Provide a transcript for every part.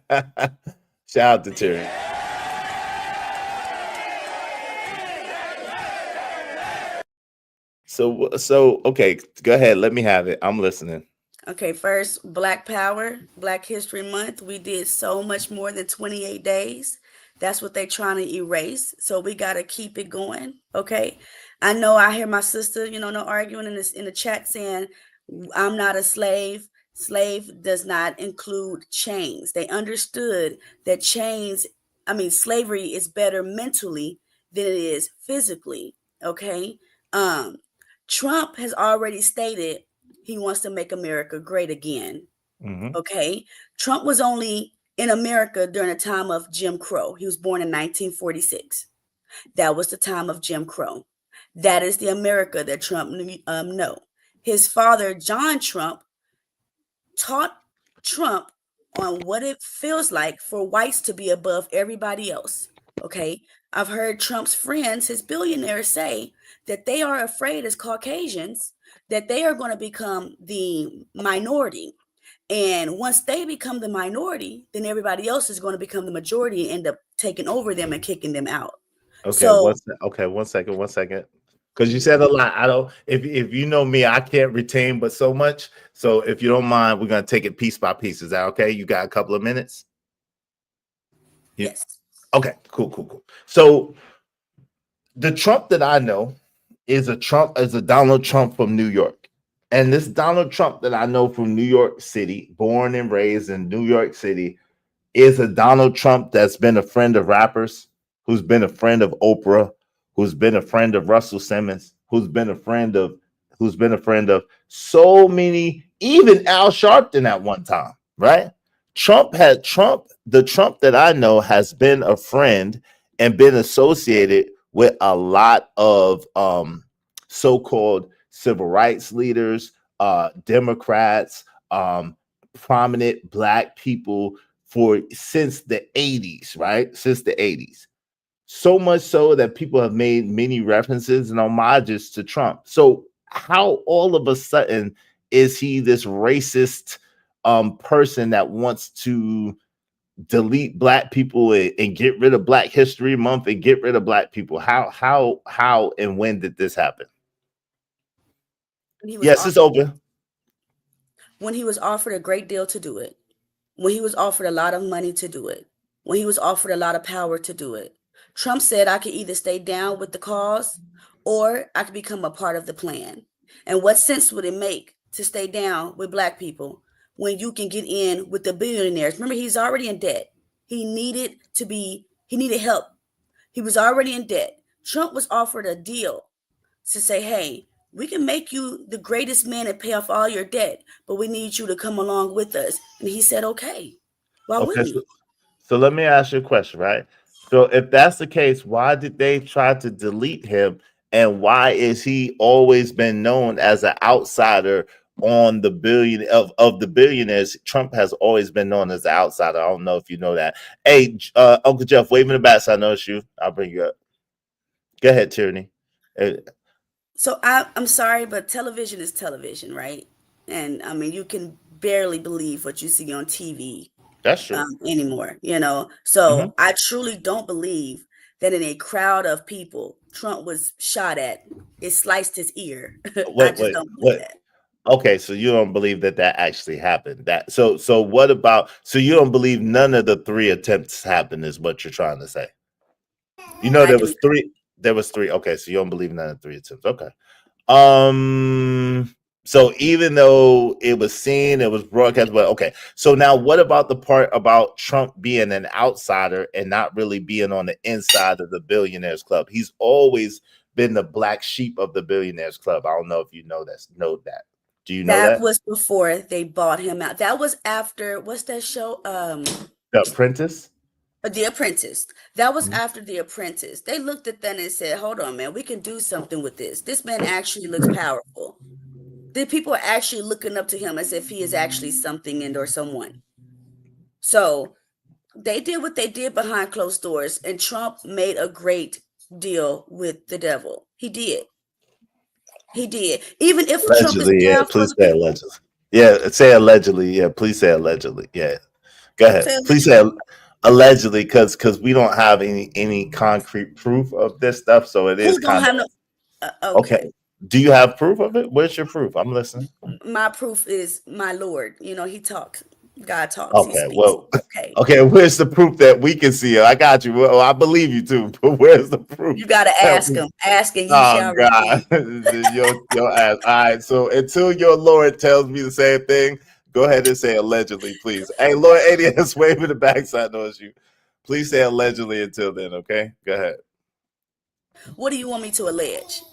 Shout out to Terry. So okay, go ahead. Let me have it. I'm listening. Okay, first, Black Power, Black History Month. We did so much more than 28 days. That's what they trying to erase. So we got to keep it going. Okay. I know I hear my sister, no arguing in this in the chat saying I'm not a slave. Slave does not include chains. They understood that slavery is better mentally than it is physically. Okay. Um, Trump has already stated he wants to make America great again. Hmm. Okay. Trump was only in America during the time of Jim Crow. He was born in 1946. That was the time of Jim Crow. That is the America that Trump know. His father, John Trump, taught Trump on what it feels like for whites to be above everybody else. Okay. I've heard Trump's friends, his billionaires, say that they are afraid as Caucasians that they are going to become the minority. And once they become the minority, then everybody else is going to become the majority and end up taking over them and kicking them out. Okay, So, okay, 1 second, 1 second. Because you said a lot. I don't. If you know me, I can't retain but so much. So if you don't mind, we're gonna take it piece by piece. Is that okay? You got a couple of minutes. You, yes. okay, cool, cool, cool. So the Trump that I know is a Donald Trump from New York. And this Donald Trump that I know from New York City, born and raised in New York City, is a Donald Trump that's been a friend of rappers, who's been a friend of Oprah, who's been a friend of Russell Simmons, who's been a friend of so many, even Al Sharpton at one time, right? The Trump that I know has been a friend and been associated with a lot of so-called civil rights leaders, Democrats, prominent black people for since the 80s, right? Since the 80s. So much so that people have made many references and homages to Trump. So how all of a sudden is he this racist person that wants to delete black people and get rid of Black History Month and get rid of black people? How and when did this happen? When he was Yes, it's offered open. when he was offered a great deal to do it, when he was offered a lot of money to do it, when he was offered a lot of power to do it. Trump said I could either stay down with the cause or I could become a part of the plan. And what sense would it make to stay down with black people when you can get in with the billionaires? Remember, he's already in debt. He needed help. He was already in debt. Trump was offered a deal to say, hey, we can make you the greatest man and pay off all your debt, but we need you to come along with us. And he said, okay. Why Okay, wouldn't so, he? so let me ask you a question, right? So if that's the case, why did they try to delete him, and why is he always been known as an outsider on the of the billionaires? Trump has always been known as the outsider. I don't know if you know that. Hey, Uncle Jeff, waving the bats. I know it's you. I'll bring you up. Go ahead, Tyranny. Uh, So I'm sorry, but television is television, right? And I mean, you can barely believe what you see on TV that's true. anymore. So Hmm. I truly don't believe that in a crowd of people, Trump was shot at. It sliced his ear. I Wait, just wait, don't believe wait. that. Okay, so you don't believe that that actually happened. So what about, so you don't believe none of the three attempts happened is what you're trying to say. You know I there do. was three. There was three. Okay, so you don't believe none of the three attempts. Okay. Um so even though it was seen, it was broadcast, but okay. So now what about the part about Trump being an outsider and not really being on the inside of the billionaires club? He's always been the black sheep of the billionaires club. I don't know if you know that. Do you know That that? was before they bought him out. That was after what's that show? The Apprentice? The Apprentice. That was Mhm. after The Apprentice. They looked at that and said, "Hold on, man, we can do something with this. This man actually looks powerful." The people are actually looking up to him as if he is actually something and or someone. So they did what they did behind closed doors, and Trump made a great deal with the devil. He did. He did. Even if Trump is Allegedly, yeah. down for Please the say people. allegedly. Yeah, say allegedly. Yeah, please say allegedly. Yeah. Go ahead. Say Please say allegedly, because we don't have any concrete proof of this stuff. So it is who don't kind have of no? okay. Okay, Do you have proof of it? Where's your proof? I'm listening. my proof is my Lord. You know, He talks. God talks. He Okay, speaks. well, Okay, okay. Where's the proof that we can see it? I got you. Well, I believe you too, but where's the proof? you got to ask Him. Ask and ye Oh shall God, receive. your ass. All right. So until your Lord tells me the same thing, go ahead and say allegedly, please. Hey, Lord ADS waving the backside knows you. Please say allegedly until then. Okay, go ahead. What do you want me to allege?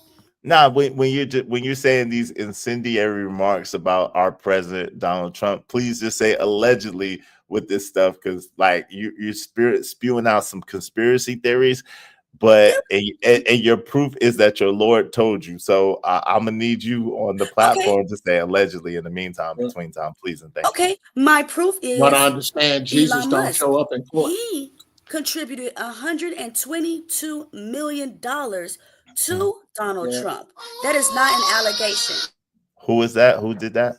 Nah, when you're saying these incendiary remarks about our president Donald Trump, please just say allegedly with this stuff, because like you're spirit spewing out some conspiracy theories, Yeah. but and your proof is that your Lord told you. So I'm gonna need you on the Okay. platform to say allegedly in the meantime, between time, please and thank you. Okay. My proof But I is understand Jesus Elon don't Musk. show up in court. He contributed $122 million Mhm. to Donald Yeah. Trump. That is not an allegation. Who is that? Who did that?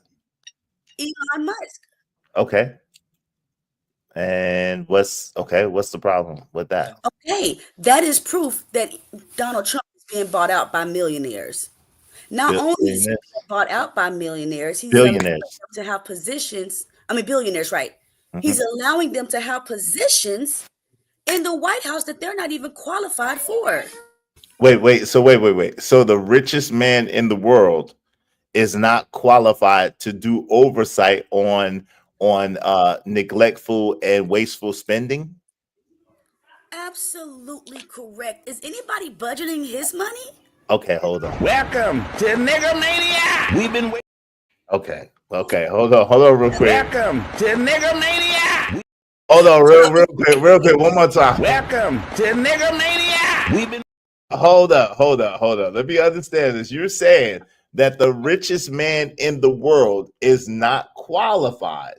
Elon Musk. Okay. And what's the problem with that? Okay, that is proof that Donald Trump is being bought out by millionaires. Not only is he Billionaires. being bought out by millionaires, he's allowing Billionaires. them to have positions. I mean, billionaires, right? He's Mhm. allowing them to have positions in the White House that they're not even qualified for. Wait. So wait. So the richest man in the world is not qualified to do oversight on neglectful and wasteful spending. Absolutely correct. Is anybody budgeting his money? Okay, hold on. Welcome to Nigga Mania. We've been waiting. Okay, hold on, real quick. Welcome to Nigga Mania. Hold on, real quick, one more time. Welcome to Nigga Mania. We've been. Hold up. Let me understand this. You're saying that the richest man in the world is not qualified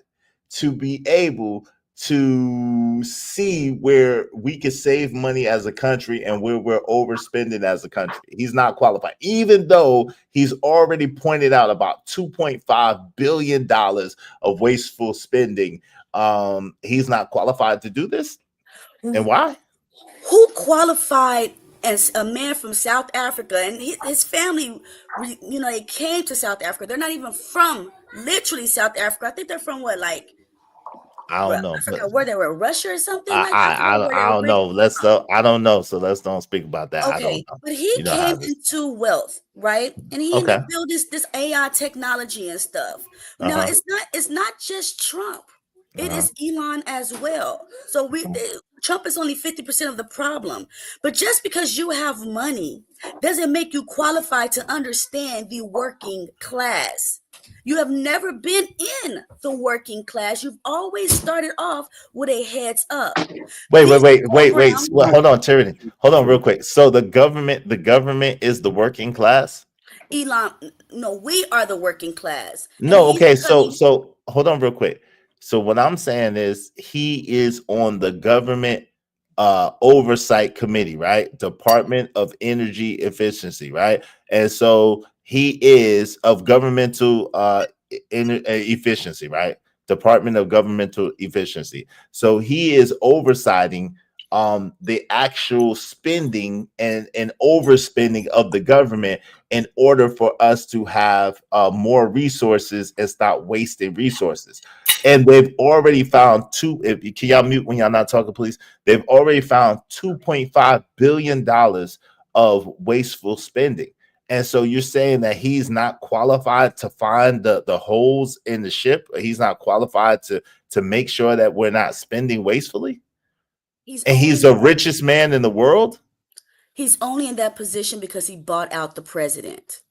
to be able to see where we can save money as a country and where we're overspending as a country. He's not qualified, even though he's already pointed out about $2.5 billion of wasteful spending. He's not qualified to do this. And why? Who qualified as a man from South Africa and his family? You know, they came to South Africa. They're not even from literally South Africa. I think they're from what, like, I don't know. I forgot where they were, Russia or something like that. I Where they I were don't know. originally from. I don't know. So let's don't speak about that. I don't Okay, know. but he You know how came this. into wealth, right? And he ended Okay. up building this AI technology and stuff. Now Uh-huh. it's not just Trump. It Uh-huh. is Elon as well. So Trump is only 50% of the problem. But just because you have money doesn't make you qualified to understand the working class. You have never been in the working class. You've always started off with a heads up. Wait. These programs, Well, hold on, Tyranny. Hold on, real quick. So the government is the working class. Elon, no, we are the working class. And No, he's okay. So studying. so hold on, real quick. So what I'm saying is he is on the government oversight committee, right? Department of Energy Efficiency, right? And so he is of governmental efficiency, right? Department of Governmental Efficiency. So he is oversighting the actual spending and overspending of the government in order for us to have more resources and stop wasting resources. And they've already found can y'all mute when y'all not talking, please? They've already found $2.5 billion of wasteful spending. And so you're saying that he's not qualified to find the holes in the ship? He's not qualified to make sure that we're not spending wastefully? And he's the richest man in the world? He's only in that position because he bought out the president.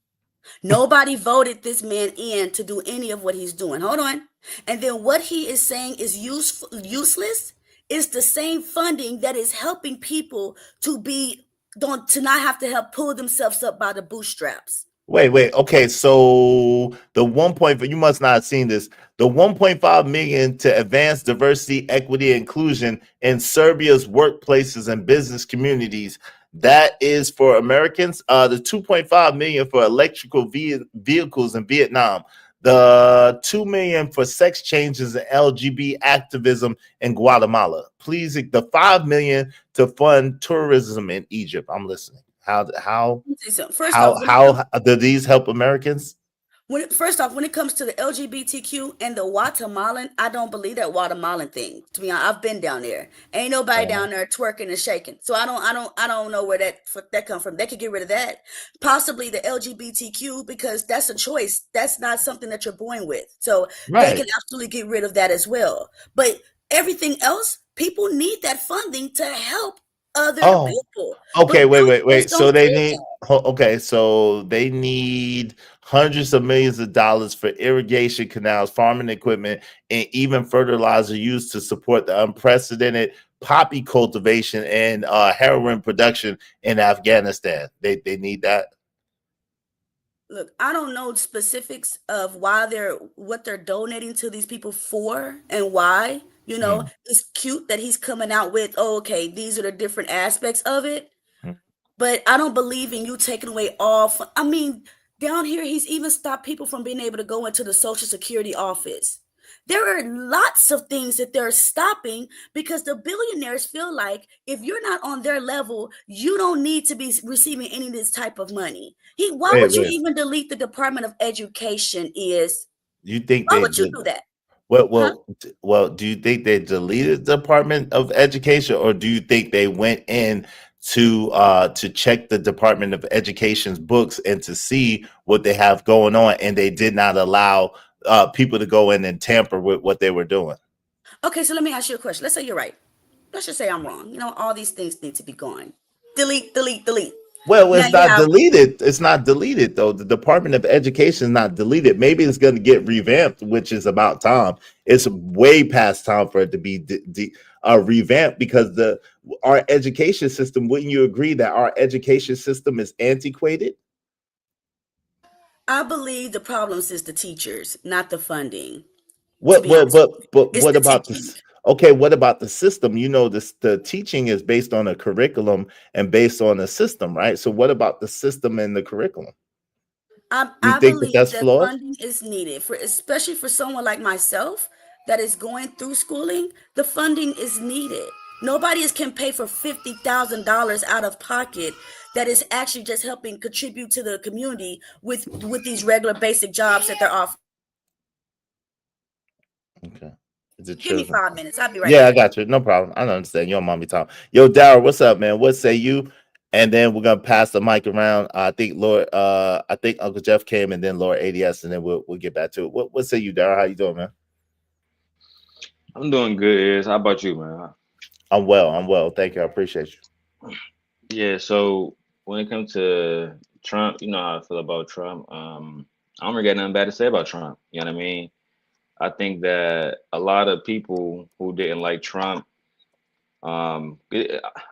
Nobody voted this man in to do any of what he's doing. Hold on. And then what he is saying is useless. It's the same funding that is helping people to not have to help pull themselves up by the bootstraps. Wait. Okay, so the 1. You must not have seen this. The 1.5 million to advance diversity, equity, and inclusion in Serbia's workplaces and business communities. That is for Americans. The 2.5 million for electrical vehicles in Vietnam. The 2 million for sex changes and LGBT activism in Guatemala. Please, the 5 million to fund tourism in Egypt. I'm listening. How Let me say something. First off, do these help Americans? First off, when it comes to the LGBTQ and the Guatemalan, I don't believe that Guatemalan thing. To be honest, I've been down there. Ain't nobody down there twerking and shaking. So I don't know where that come from. They could get rid of that. Possibly the LGBTQ, because that's a choice. That's not something that you're born with. So they can absolutely get rid of that as well. But everything else, people need that funding to help other people. Okay, But wait. So don't they do need that. so they need hundreds of millions of dollars for irrigation canals, farming equipment, and even fertilizer used to support the unprecedented poppy cultivation and heroin production in Afghanistan. They need that. Look, I don't know specifics of what they're donating to these people for and why. Mm, It's cute that he's coming out with, oh, okay, these are the different aspects of it. mm. But I don't believe in you taking away I mean, down here, he's even stopped people from being able to go into the Social Security office. There are lots of things that they're stopping because the billionaires feel like if you're not on their level, you don't need to be receiving any of this type of money. Why would you Wait. even delete the Department of Education? You think Why they would you did? do that? Well, Huh? do you think they deleted the Department of Education, or do you think they went in to check the Department of Education's books and to see what they have going on, and they did not allow people to go in and tamper with what they were doing? Okay, so let me ask you a question. Let's say you're right. Let's just say I'm wrong. All these things need to be gone. Delete, delete, delete. Well, Now it's you not have deleted. It's not deleted though. The Department of Education is not deleted. Maybe it's going to get revamped, which is about time. It's way past time for it to be revamped because our education system. Wouldn't you agree that our education system is antiquated? I believe the problems is the teachers, not the funding, to What, be honest with you. It's what the about teaching. this? Okay, what about the system? The teaching is based on a curriculum and based on a system, right? So, what about the system and the curriculum? You I think that believe that's that flawed? funding is needed especially for someone like myself that is going through schooling. The funding is needed. Can pay for $50,000 out of pocket that is actually just helping contribute to the community with these regular basic jobs that they're offering. Okay. Is it Give me children? 5 minutes. I'll be right Yeah, I back. got you. No problem. I don't understand. Your mommy talk. Yo, Daryl, what's up, man? What say you? And then we're gonna pass the mic around. I think Uncle Jeff came, and then Lord ADS, and then we'll get back to it. What say you, Daryl? How you doing, man? I'm doing good, Is. How about you, man? I'm well. I'm well. Thank you. I appreciate you. Yeah, so when it comes to Trump, you know how I feel about Trump. I don't really got nothing bad to say about Trump. You know what I mean? I think that a lot of people who didn't like Trump, I'm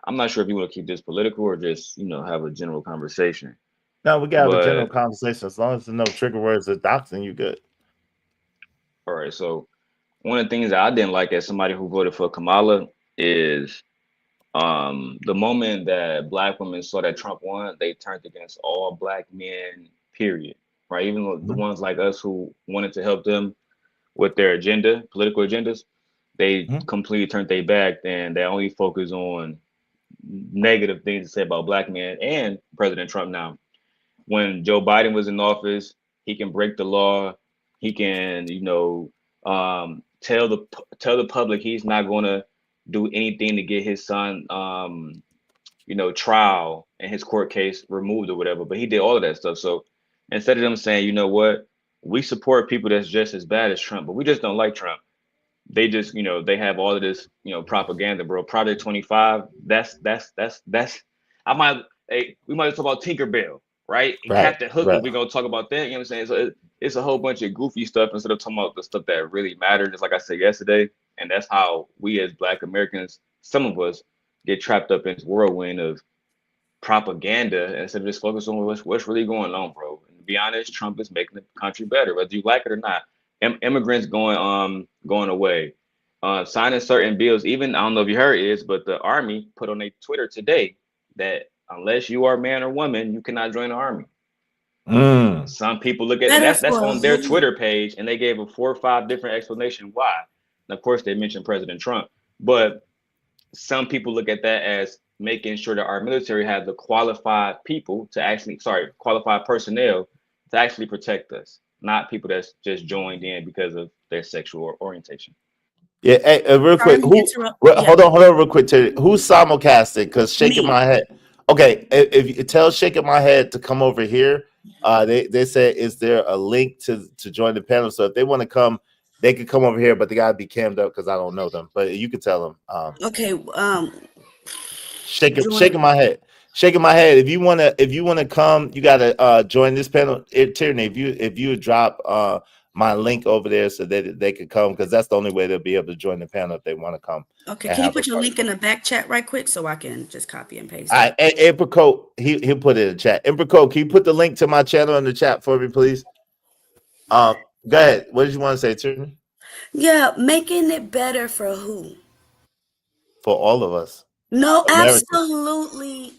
not sure if you want to keep this political or just, have a general conversation. Now we gotta have a general But conversation. As long as there's no trigger words or doxing, you good. all right, so one of the things that I didn't like as somebody who voted for Kamala is the moment that black women saw that Trump won, they turned against all black men, period. Right? Even the Mhm, ones like us who wanted to help them with their political agendas, they mhm. completely turned their back and they only focus on negative things to say about black men and President Trump now. When Joe Biden was in office, he can break the law. He can, tell the public he's not going to do anything to get his son, trial and his court case removed or whatever. But he did all of that stuff. So instead of them saying, you know what, we support people that's just as bad as Trump, but we just don't like Trump. They just, they have all of this, propaganda, bro. Project 25. That's. I might. Hey, we might talk about Tinkerbell, right? And Right, Captain Hook, right. if we're gonna talk about that. You know what I'm saying? So it's a whole bunch of goofy stuff instead of talking about the stuff that really matters. Just like I said yesterday, and that's how we as Black Americans, some of us, get trapped up in this whirlwind of propaganda instead of just focus on what's really going on, bro. And to be honest, Trump is making the country better, whether you like it or not. Immigrants going away, signing certain bills. Even I don't know if you heard is, but the army put on their Twitter today that unless you are man or woman, you cannot join the army. Mm. Some people look at Better that's for on their who? Twitter page, and they gave a 4 or 5 different explanation why. And of course, they mentioned President Trump, but some people look at that as making sure that our military has the qualified people to actually, qualified personnel to actually protect us, not people that's just joined in because of their sexual orientation. Yeah, hey, real Sorry quick. to Who? interrupt. Yeah. Hold on, real quick. Terry. Who's simulcasting? Because shaking Me. my head. Okay, if you tell shaking my head to come over here, they said, is there a link to join the panel? So if they want to come, they could come over here, but they gotta be cammed up because I don't know them. But you can tell them. Okay. Shaking my head. Shaking my head. If you wanna come, you gotta join this panel. Tierney, if you would drop my link over there so that they could come, because that's the only way they'll be able to join the panel if they want to come. Okay, can you put your link in the back chat right quick so I can just copy and paste? All right, Apricot, he'll put it in the chat. Apricot, can you put the link to my channel in the chat for me, please? Go ahead. What did you want to say, Tierney? Yeah, making it better for who? For all of us. No, America. absolutely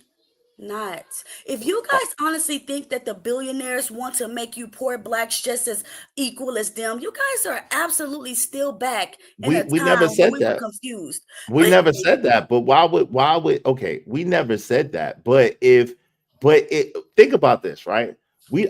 not. If you guys honestly think that the billionaires want to make you poor blacks just as equal as them, you guys are absolutely still back in a We time never when said we were that. confused. We But never said that. But why would okay, we never said that. But think about this, right?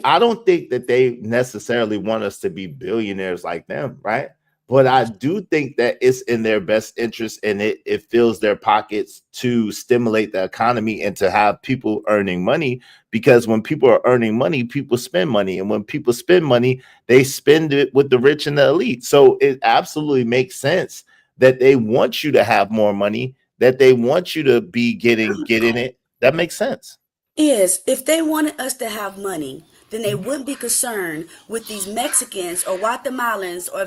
I don't think that they necessarily want us to be billionaires like them, right? But I do think that it's in their best interest, and it fills their pockets to stimulate the economy and to have people earning money. Because when people are earning money, people spend money, and when people spend money, they spend it with the rich and the elite. So it absolutely makes sense that they want you to have more money, that they want you to be getting it. That makes sense. is if they wanted us to have money, then they wouldn't be concerned with these Mexicans or Guatemalans or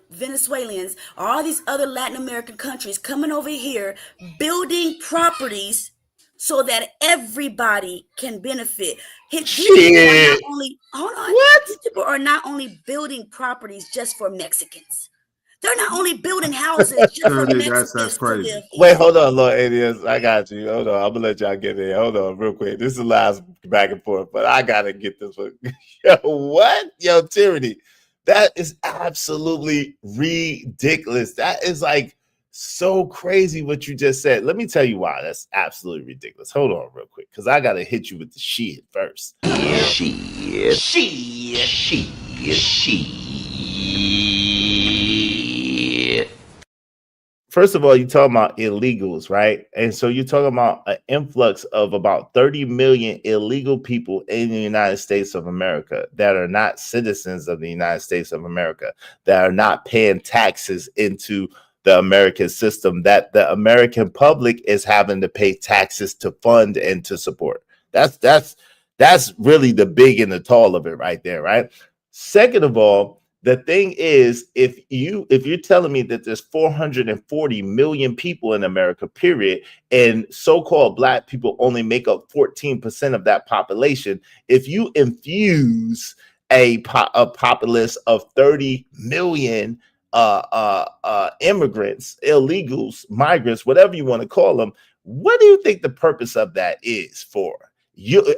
Venezuelans or all these other Latin American countries coming over here building properties so that everybody can benefit. These people are not Shit. only hold on. What? These people are not only building properties just for Mexicans. They're not only building houses just for Dude, Mexicans that's to crazy. live in. Wait, hold on, Lord Alias. I got you. Hold on. I'm gonna let y'all get in. Hold on, real quick. This is the last back and forth, but I gotta get this one. Yo, what? Yo, Tyranny. That is absolutely ridiculous. That is like so crazy what you just said. Let me tell you why that's absolutely ridiculous. Hold on, real quick, because I gotta hit you with the shit first. First of all, you're talking about illegals, right? And so you're talking about an influx of about 30 million illegal people in the United States of America that are not citizens of the United States of America, that are not paying taxes into the American system, that the American public is having to pay taxes to fund and to support. That's really the big and the tall of it right there, right? Second of all, the thing is, if you're telling me that there's 440 million people in America, period, and so-called black people only make up 14% of that population, if you infuse a populace of 30 million immigrants, illegals, migrants, whatever you want to call them, what do you think the purpose of that is for?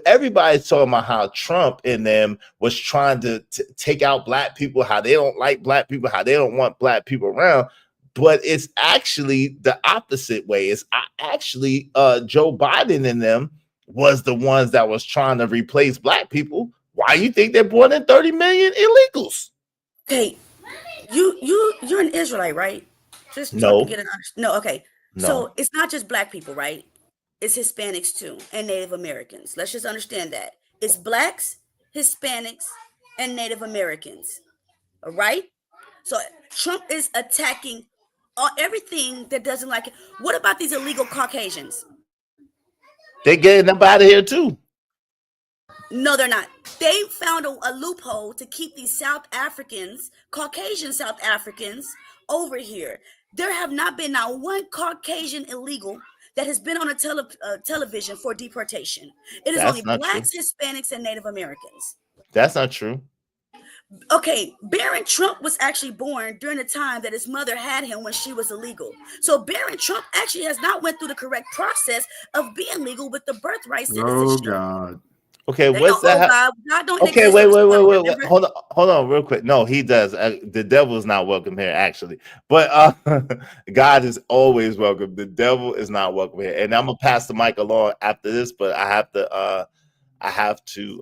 Everybody's talking about how Trump and them was trying to take out black people, how they don't like black people, how they don't want black people around. But it's actually the opposite way. It's actually Joe Biden and them was the ones that was trying to replace black people. Why you think they brought in 30 million illegals? Okay, you're an Israelite, right? Just No. No, okay. No. So it's not just black people, right? It's Hispanics too, and Native Americans. Let's just understand that. It's blacks, Hispanics, and Native Americans. All right? So Trump is attacking everything that doesn't like it. What about these illegal Caucasians? They're getting them out of here too. No, they're not. They found a loophole to keep these South Africans, Caucasian South Africans, over here. There have not been not one Caucasian illegal that has been on a television for deportation. It is only blacks, Hispanics, and Native Americans. That's not true. Okay, Barron Trump was actually born during the time that his mother had him when she was illegal. So Barron Trump actually has not went through the correct process of being legal with the birthright citizenship. Oh God. Okay, They what's don't owe that? God. God don't Okay, exist wait, on this wait, wait, planet. wait, wait. Remember? Hold on, real quick. No, he does. The devil is not welcome here, actually. But God is always welcome. The devil is not welcome here. And I'm gonna pass the mic along after this, but I have to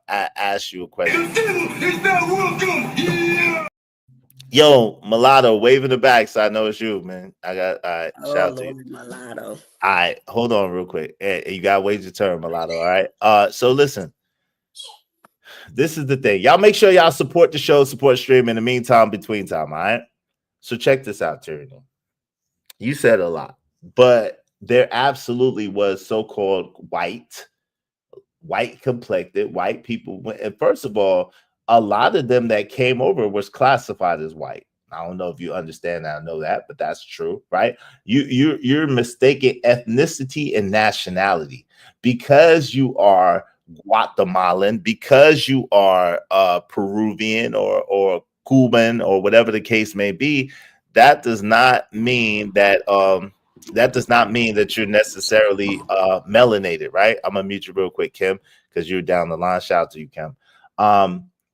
ask you a question. The devil is not welcome here. Yo, Mulatto, wave in the back, so I know it's you, man. I got all right. Oh Shout out to you. Lord, mulatto. All right, hold on real quick. You gotta wait your turn, Mulatto. All right. So listen. This is the thing. Y'all make sure y'all support the show, support stream in the meantime, between time. All right. So check this out, Tyranny. You said a lot, but there absolutely was so-called white complected white people. And first of all, a lot of them that came over was classified as white. I don't know if you understand that. I know that, but that's true, right? You're mistaking ethnicity and nationality because you are Guatemalan, because you are Peruvian or Cuban or whatever the case may be. That does not mean that you're necessarily melanated, right? I'm gonna mute you real quick, Kim, because you're down the line. Shout out to you, Kim.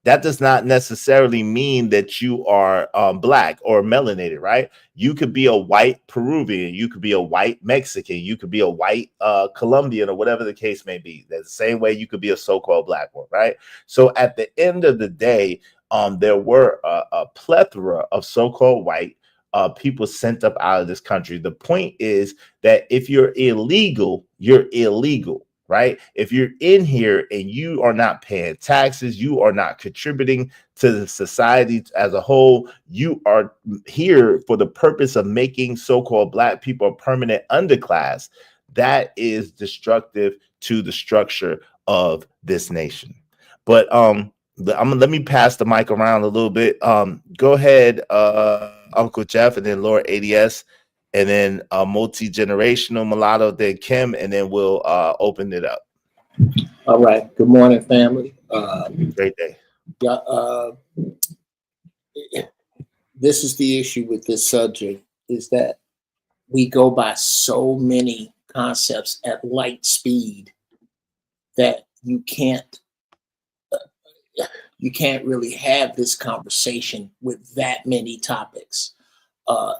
That does not necessarily mean that you are black or melanated, right? You could be a white Peruvian, you could be a white Mexican, you could be a white Colombian, or whatever the case may be. That's the same way you could be a so-called black one, right? So at the end of the day, there were a plethora of so-called white people sent up out of this country. The point is that if you're illegal, you're illegal, right? If you're in here and you are not paying taxes, you are not contributing to the society as a whole, you are here for the purpose of making so-called black people a permanent underclass. That is destructive to the structure of this nation. But let me pass the mic around a little bit. Go ahead, Uncle Jeff, and then Lord ADS, and then multi-generational Mulatto, then Kim, and then we'll open it up. All right. Good morning, family. Great day. This is the issue with this subject, is that we go by so many concepts at light speed that you can't really have this conversation with that many topics.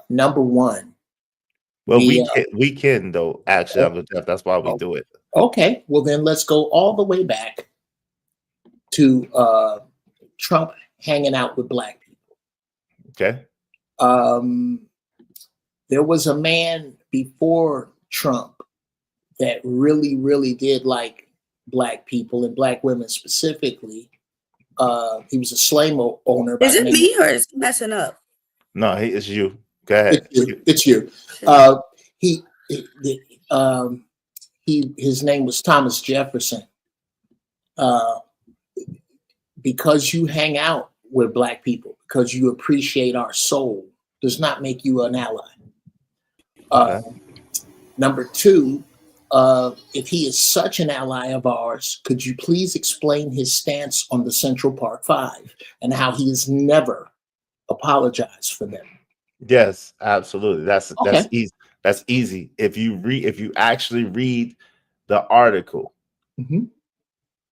Number one. Well, we can though, actually, Uncle Jeff. That's why we do it. Okay. Well, then let's go all the way back to Trump hanging out with black people. Okay. There was a man before Trump that really, really did like black people and black women specifically. He was a slave owner. Is it me or is he messing up? No, it's you. Go ahead. It's you. His name was Thomas Jefferson. Because you hang out with black people, because you appreciate our soul, does not make you an ally. Number two, if he is such an ally of ours, could you please explain his stance on the Central Park Five and how he has never apologized for them? Yes, absolutely. That's easy. That's easy. If you actually read the article,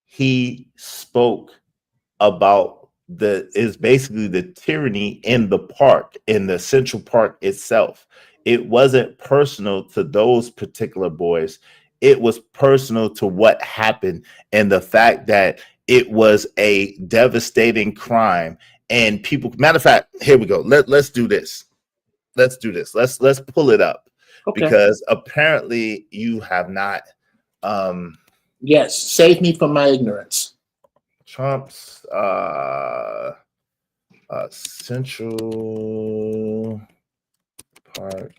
he spoke about basically the tyranny in the park, in the Central Park itself. It wasn't personal to those particular boys. It was personal to what happened and the fact that it was a devastating crime. And people, matter of fact, here we go. Let's do this. Let's do this. Let's pull it up. Okay. Because apparently you have not. Yes, save me from my ignorance. Trump's Central Park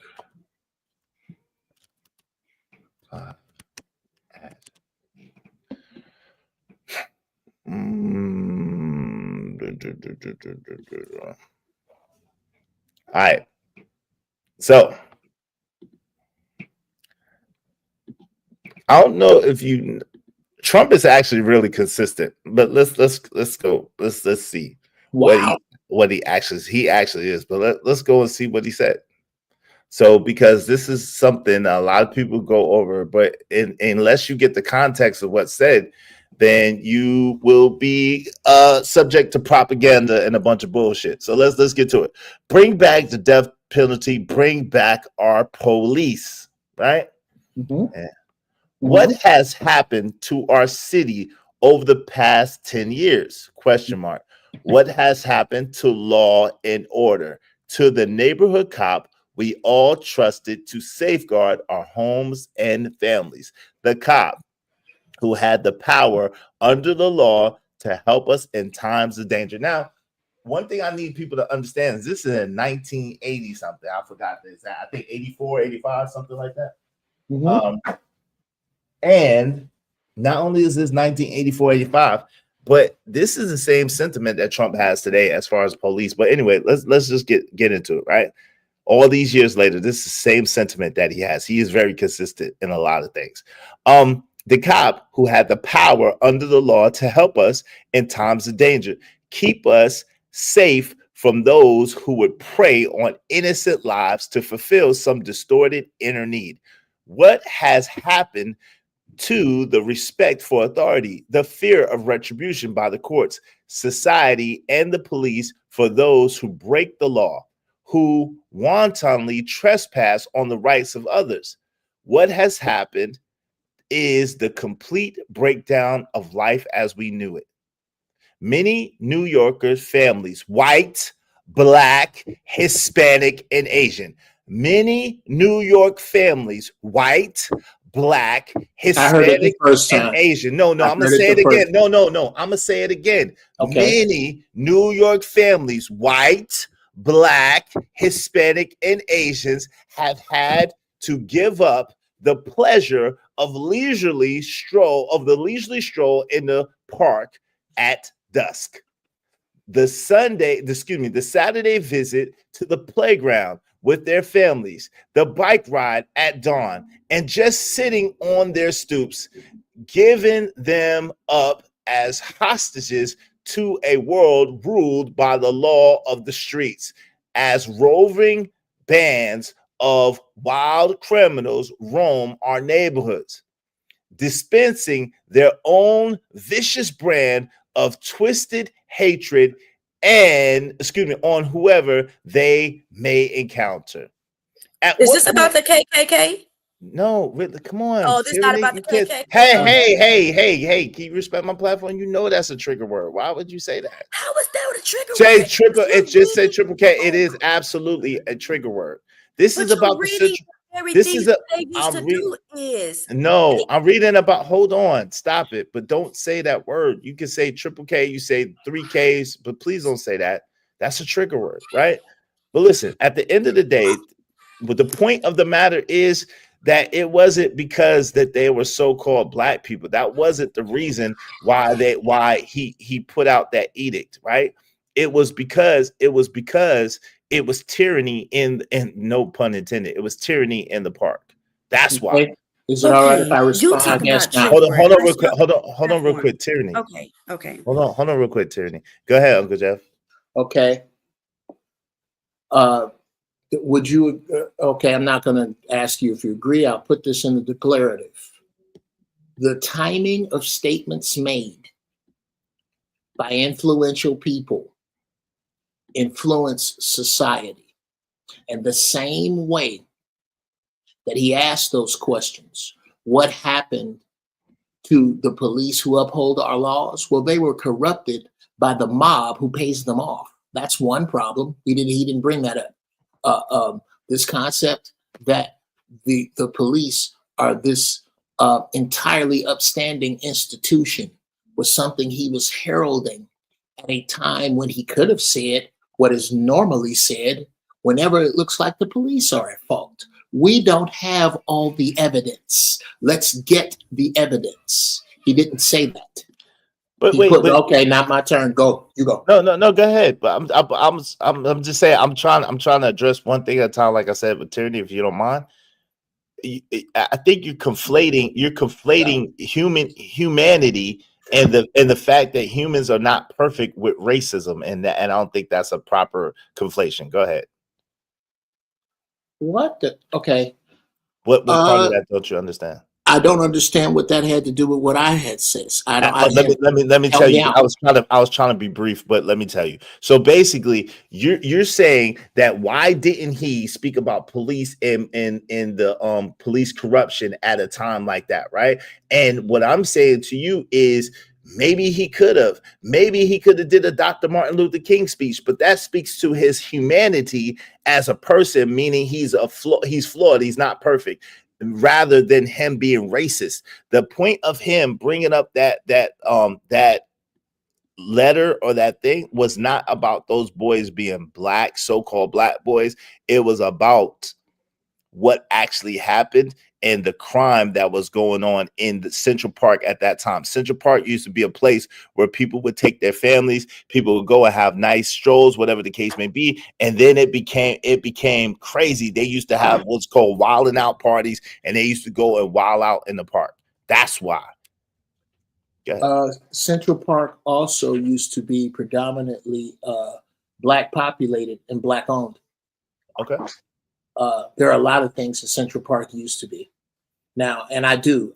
All right. So I don't know if Trump is actually really consistent, but let's go. Let's see what he actually is. But let's go and see what he said. So because this is something a lot of people go over, but unless you get the context of what's said, then you will be subject to propaganda and a bunch of bullshit. So let's get to it. Bring back the death penalty. Bring back our police. Right? Mhm. Yeah. What has happened to our city over the past 10 years? Question mark. What has happened to law and order, to the neighborhood cop we all trusted to safeguard our homes and families? The cop who had the power under the law to help us in times of danger. Now, one thing I need people to understand is this is in 1980 something. I forgot this. I think 84, 85, something like that. And not only is this 1984, 85, but this is the same sentiment that Trump has today as far as police. But anyway, let's just get into it, right? All these years later, this is the same sentiment that he has. He is very consistent in a lot of things. The cop who had the power under the law to help us in times of danger, keep us safe from those who would prey on innocent lives to fulfill some distorted inner need. What has happened to the respect for authority, the fear of retribution by the courts, society, and the police for those who break the law, who wantonly trespass on the rights of others? What has happened is the complete breakdown of life as we knew it. Many New Yorkers' families, white, Black, Hispanic, and Asian. Many New York families, white, Black, Hispanic, and Asian. No, I'm gonna say it again. No, I'm gonna say it again. Okay. Many New York families, white, Black, Hispanic, and Asians have had to give up the pleasure of the leisurely stroll in the park at dusk. The Saturday visit to the playground with their families, the bike ride at dawn, and just sitting on their stoops, giving them up as hostages to a world ruled by the law of the streets, as roving bands of wild criminals roam our neighborhoods, dispensing their own vicious brand of twisted hatred on whoever they may encounter. Is this about the KKK? No, really, come on. Oh, this is not about the KKK. Hey, can you respect my platform? You know that's a trigger word. Why would you say that? How is that a trigger word? It just said triple K. It is absolutely a trigger word. This is about the central. This is I'm reading about. Hold on, stop it. But don't say that word. You can say triple K. You say 3Ks, but please don't say that. That's a trigger word, right? But listen, at the end of the day, what the point of the matter is that it wasn't because that they were so-called Black people. That wasn't the reason why he put out that edict, right? It was because it was tyranny in no pun intended. It was tyranny in the park. That's why. Is it all right if I respond? I guess not. Hold on real quick. Tyranny. Okay. Hold on real quick. Tyranny. Go ahead, Uncle Jeff. Okay. Would you? Okay, I'm not going to ask you if you agree. I'll put this in the declarative. The timing of statements made by influential people influence society. And the same way that he asked those questions, what happened to the police who uphold our laws? Well, they were corrupted by the mob who pays them off. That's one problem. He didn't bring that up. This concept that the police are this entirely upstanding institution was something he was heralding at a time when he could have said what is normally said whenever it looks like the police are at fault. We don't have all the evidence. Let's get the evidence. He didn't say that. But okay, not my turn. Go. You go. No. Go ahead. But I'm just saying. I'm trying to address one thing at a time. Like I said, with tyranny, if you don't mind. I think you're conflating humanity and the fact that humans are not perfect with racism, and I don't think that's a proper conflation. Go ahead. Okay. What part of that don't you understand? I don't understand what that had to do with what I had said. Let me Help tell me you. out. I was trying to be brief, but let me tell you. So basically, you're saying that why didn't he speak about police in the police corruption at a time like that, right? And what I'm saying to you is maybe he could have. Maybe he could have did a Dr. Martin Luther King speech, but that speaks to his humanity as a person, meaning he's flawed, he's not perfect, rather than him being racist. The point of him bringing up that letter or that thing was not about those boys being black, so-called black boys. It was about what actually happened and the crime that was going on in the Central Park at that time. Central Park used to be a place where people would take their families, people would go and have nice strolls, whatever the case may be. And then it became crazy. They used to have what's called wilding out parties, and they used to go and wild out in the park. That's why. Central Park also used to be predominantly black populated and black owned. Okay. There are a lot of things that Central Park used to be now, and I do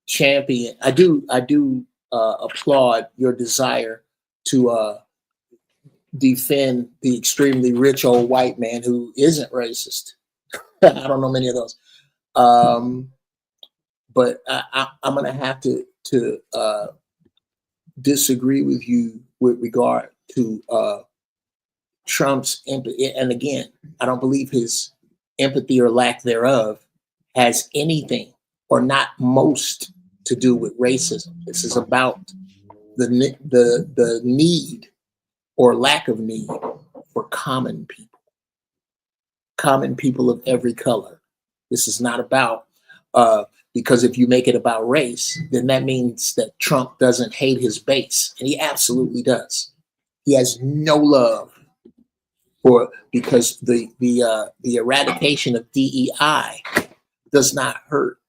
champion. I do applaud your desire to defend the extremely rich old white man who isn't racist. I don't know many of those, but I'm going to have to disagree with you with regard to Trump's empathy. And again, I don't believe his empathy or lack thereof has anything or not most to do with racism. This is about the need or lack of need for common people of every color. This is not about, because if you make it about race, then that means that Trump doesn't hate his base, and he absolutely does. He has no love because the eradication of DEI does not hurt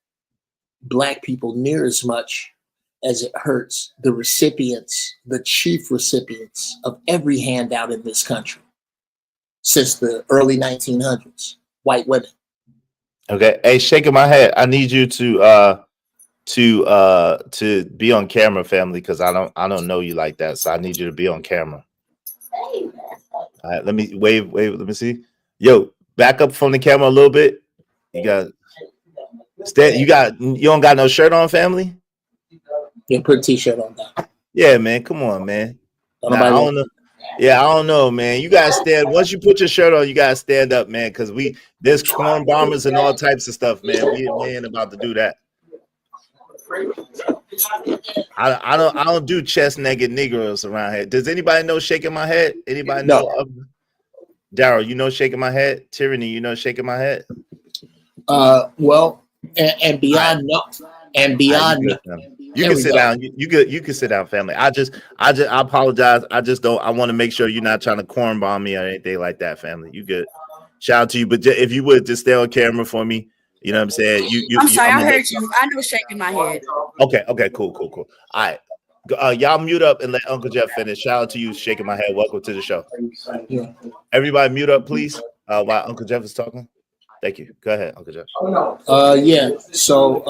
Black people near as much as it hurts the recipients, the chief recipients of every handout in this country since the early 1900s, white women. Okay. Hey, shaking my head. I need you to be on camera, family, because I don't know you like that. So I need you to be on camera. All right, let me wave. Let me see. Yo, back up from the camera a little bit. You don't got no shirt on, family? Yeah, put a t-shirt on that. Yeah, man. Come on, man. I don't know. Yeah, I don't know, man. You guys stand. Once you put your shirt on, you guys stand up, man, because there's corn bombers and all types of stuff, man. We ain't about to do that. I don't do chest naked Negroes around here. Does anybody know shaking my head? Anybody know? Daryl, you know shaking my head? Tyranny, you know shaking my head? Well, and beyond you can sit down. You can sit down, family. I apologize. I want to make sure you're not trying to corn bomb me or anything like that, family. You good? Shout out to you. But if you would just stay on camera for me. You know what I'm saying? I'm sorry, I heard you. I know shaking my head. Okay, cool. All right. Y'all mute up and let Uncle Jeff finish. Shout out to you, shaking my head. Welcome to the show. Yeah. Everybody mute up, please, while Uncle Jeff is talking. Thank you. Go ahead, Uncle Jeff. Yeah. So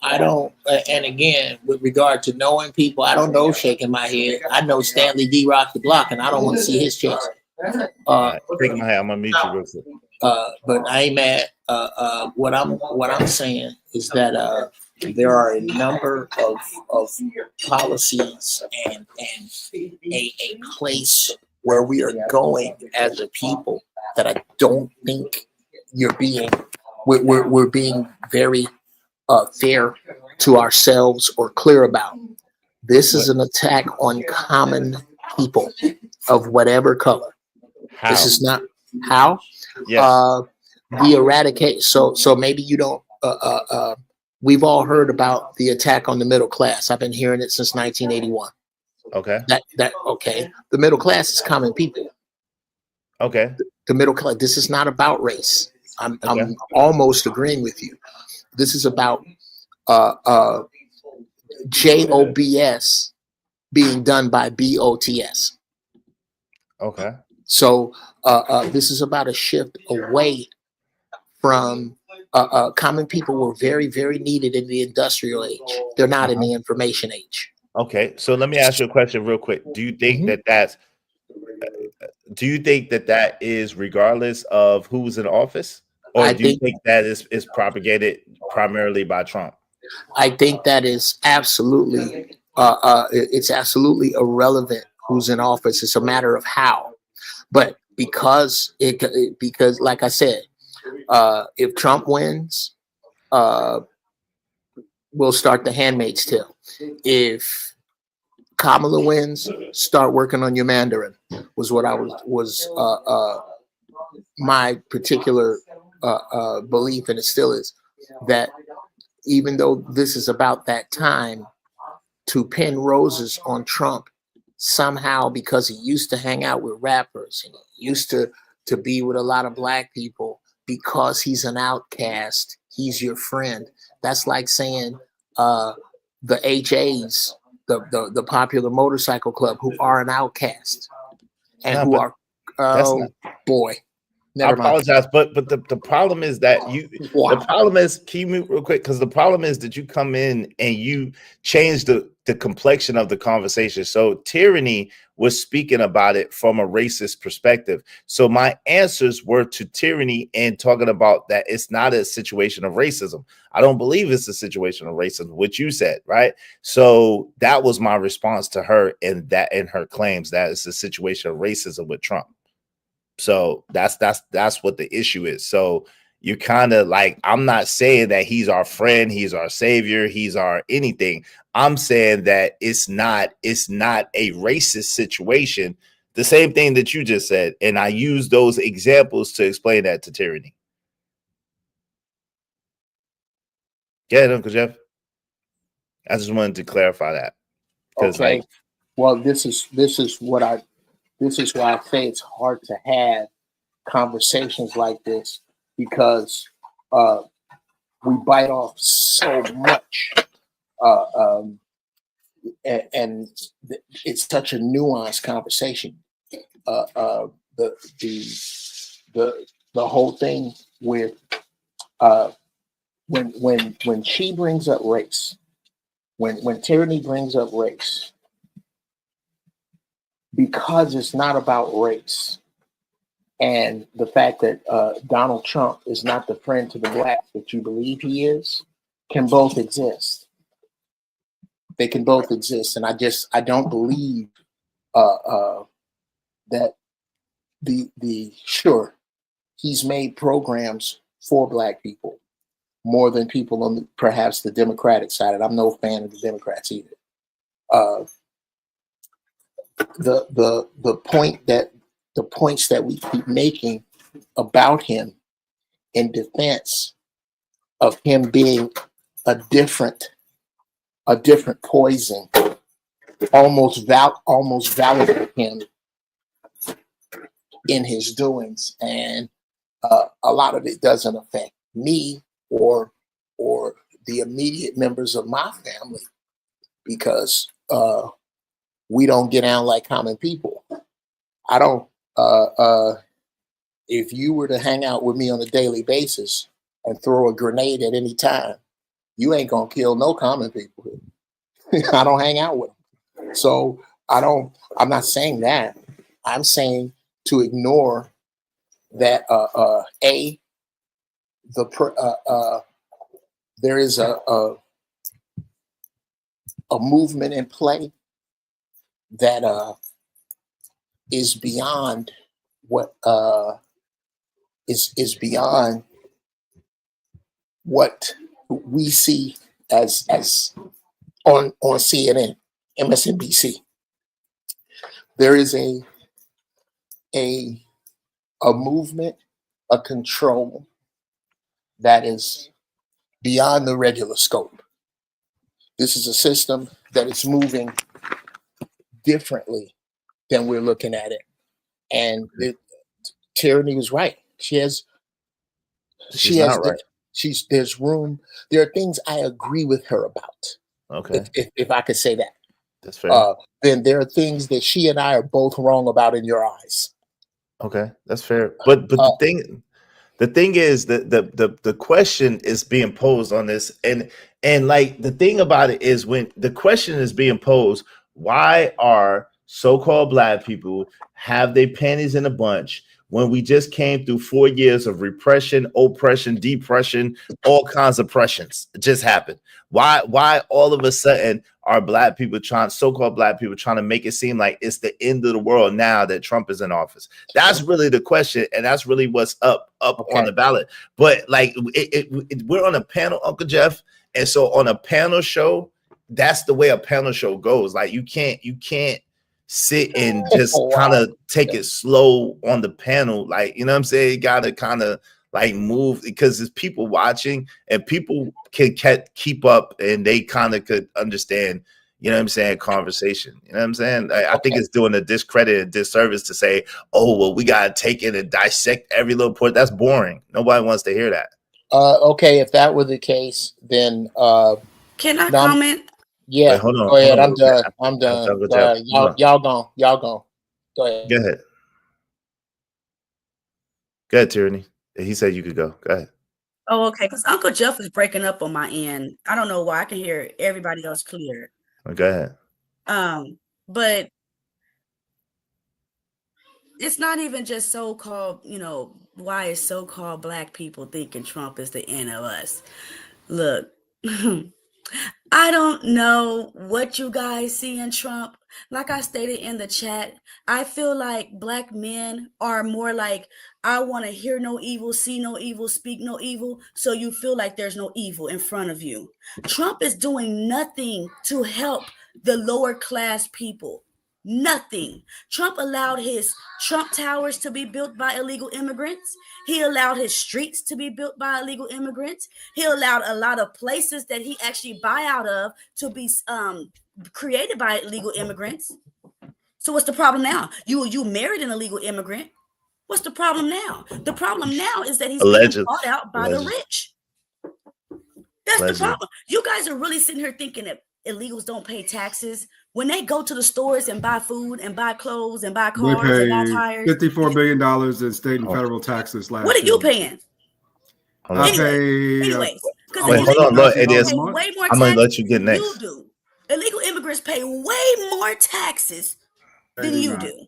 I don't, and again, with regard to knowing people, I don't know shaking my head. I know Stanley D. Rock the Block, and I don't want to see his chest. Shaking my head. I'm gonna mute you real quick. But I ain't mad. What I'm saying is that there are a number of policies and a place where we are going as a people that I don't think we're being very fair to ourselves or clear about. This is an attack on common people of whatever color. How? This is not how. Yes. The eradicate. So maybe you don't. We've all heard about the attack on the middle class. I've been hearing it since 1981. Okay. Okay. The middle class is common people. Okay. The middle class. This is not about race. I'm almost agreeing with you. This is about JOBS being done by BOTS. Okay. So this is about a shift away from Common people were very, very needed in the industrial age. They're not in the information age. Okay, so let me ask you a question real quick. Do you think do you think that is regardless of who's in office, or do you think that is propagated primarily by Trump? I think that is absolutely it's absolutely irrelevant who's in office. It's a matter of how. But because like I said, if Trump wins, we'll start the Handmaid's Tale. If Kamala wins, start working on your Mandarin. Was what I was my particular belief, and it still is, that even though this is about that time, to pin roses on Trump somehow because he used to hang out with rappers and he used to be with a lot of black people, because he's an outcast, he's your friend. That's like saying the HAs, the Popular Motorcycle Club, who are an outcast and boy. I apologize, but the problem is that the problem is, can you move real quick? Because the problem is that you come in and you change the complexion of the conversation. So Tyranny was speaking about it from a racist perspective. So my answers were to Tyranny and talking about that it's not a situation of racism. I don't believe it's a situation of racism, which you said, right? So that was my response to her in her claims that it's a situation of racism with Trump. So that's what the issue is. So you kind of like, I'm not saying that he's our friend, he's our savior, he's our anything. I'm saying that it's not a racist situation. The same thing that you just said. And I use those examples to explain that to Tyranny. Yeah, Uncle Jeff. I just wanted to clarify that. Okay. Well, this is why I say it's hard to have conversations like this, because we bite off so much, and it's such a nuanced conversation. The whole thing with when she brings up race, when Tyranny brings up race, because it's not about race, and the fact that Donald Trump is not the friend to the blacks that you believe he is, can both exist. They can both exist, and I don't believe that sure, he's made programs for black people more than people on perhaps the Democratic side, and I'm no fan of the Democrats either. The points that we keep making about him in defense of him being a different poison almost validate him in his doings, and a lot of it doesn't affect me or the immediate members of my family, because we don't get down like common people. I don't. If you were to hang out with me on a daily basis and throw a grenade at any time, you ain't gonna kill no common people. I don't hang out with them, so I'm not saying that. I'm saying to ignore that. There is a movement in play that is beyond what is beyond what we see as on CNN, MSNBC. There is a movement, a control that is beyond the regular scope. This is a system that is moving differently than we're looking at it. And Tyranny was right. There's room. There are things I agree with her about. Okay. If I could say that. That's fair. Then there are things that she and I are both wrong about in your eyes. Okay, that's fair. But the the thing is that the question is being posed on this, and like the thing about it is when the question is being posed, why are so-called black people have their panties in a bunch when we just came through 4 years of repression, oppression, depression, all kinds of oppressions just happened? Why all of a sudden are black people so-called black people trying to make it seem like it's the end of the world now that Trump is in office? That's really the question, and that's really what's up on the ballot. But like we're on a panel, Uncle Jeff, and so on a panel show, that's the way a panel show goes. Like you can't sit and just kind of take it slow on the panel. Like, you know what I'm saying? You gotta kind of like move because there's people watching and people can keep up and they kind of could understand, you know what I'm saying, conversation. You know what I'm saying? I think it's doing a discredit and disservice to say, oh, well, we gotta take it and dissect every little point. That's boring. Nobody wants to hear that. Okay, if that were the case, then can I comment? Yeah, wait, hold on. Go ahead. I'm done. I'm done. Go ahead. Y'all gone. Go ahead. Go ahead. Go ahead, Tyranny. He said you could go. Go ahead. Oh, okay. Because Uncle Jeff is breaking up on my end. I don't know why. I can hear everybody else clear. Go ahead. But it's not even just so-called, why is so-called black people thinking Trump is the end of us? Look, I don't know what you guys see in Trump. Like I stated in the chat, I feel like black men are more like, I want to hear no evil, see no evil, speak no evil. So you feel like there's no evil in front of you. Trump is doing nothing to help the lower class people. Nothing. Trump allowed his Trump towers to be built by illegal immigrants. He allowed his streets to be built by illegal immigrants. He allowed a lot of places that he actually buy out of to be created by illegal immigrants. So what's the problem now? You married an illegal immigrant. What's the problem now? The problem now is that he's being bought out by the rich. That's the problem. You guys are really sitting here thinking that illegals don't pay taxes. When they go to the stores and buy food and buy clothes and buy cars and buy tires, $54 billion in state and federal taxes last year. What are you paying? I pay. Anyways, wait, hold on. Look, it is. Way more I'm gonna let you get next. You do. Illegal immigrants pay way more taxes than you do.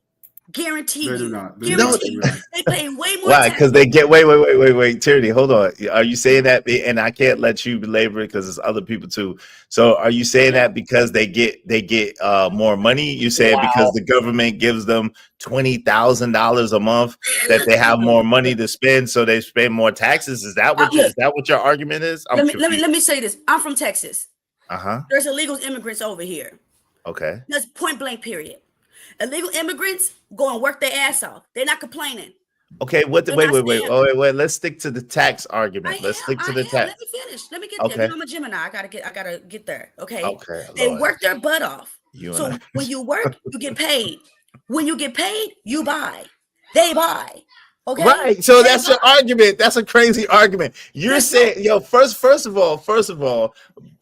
Guarantee you. They do not. They pay way more. Why? Because they get wait, Tyranny, hold on. Are you saying that? And I can't let you belabor it because there's other people too. So are you saying that because they get more money? You say it because the government gives them $20,000 a month that they have more money to spend, so they spend more taxes? Is that what your argument is? Let me say this. I'm from Texas. There's illegal immigrants over here. Okay. That's point blank. Period. Illegal immigrants go and work their ass off. They're not complaining. Okay, wait. Let's stick to the tax argument. Stick to the tax. Let me finish. Let me get there. I'm a Gemini. I gotta get there. Okay. Okay. They work their butt off. So when you work, you get paid. When you get paid, you buy. They buy. Okay. Right. So that's your argument. That's a crazy argument. You're saying, first of all,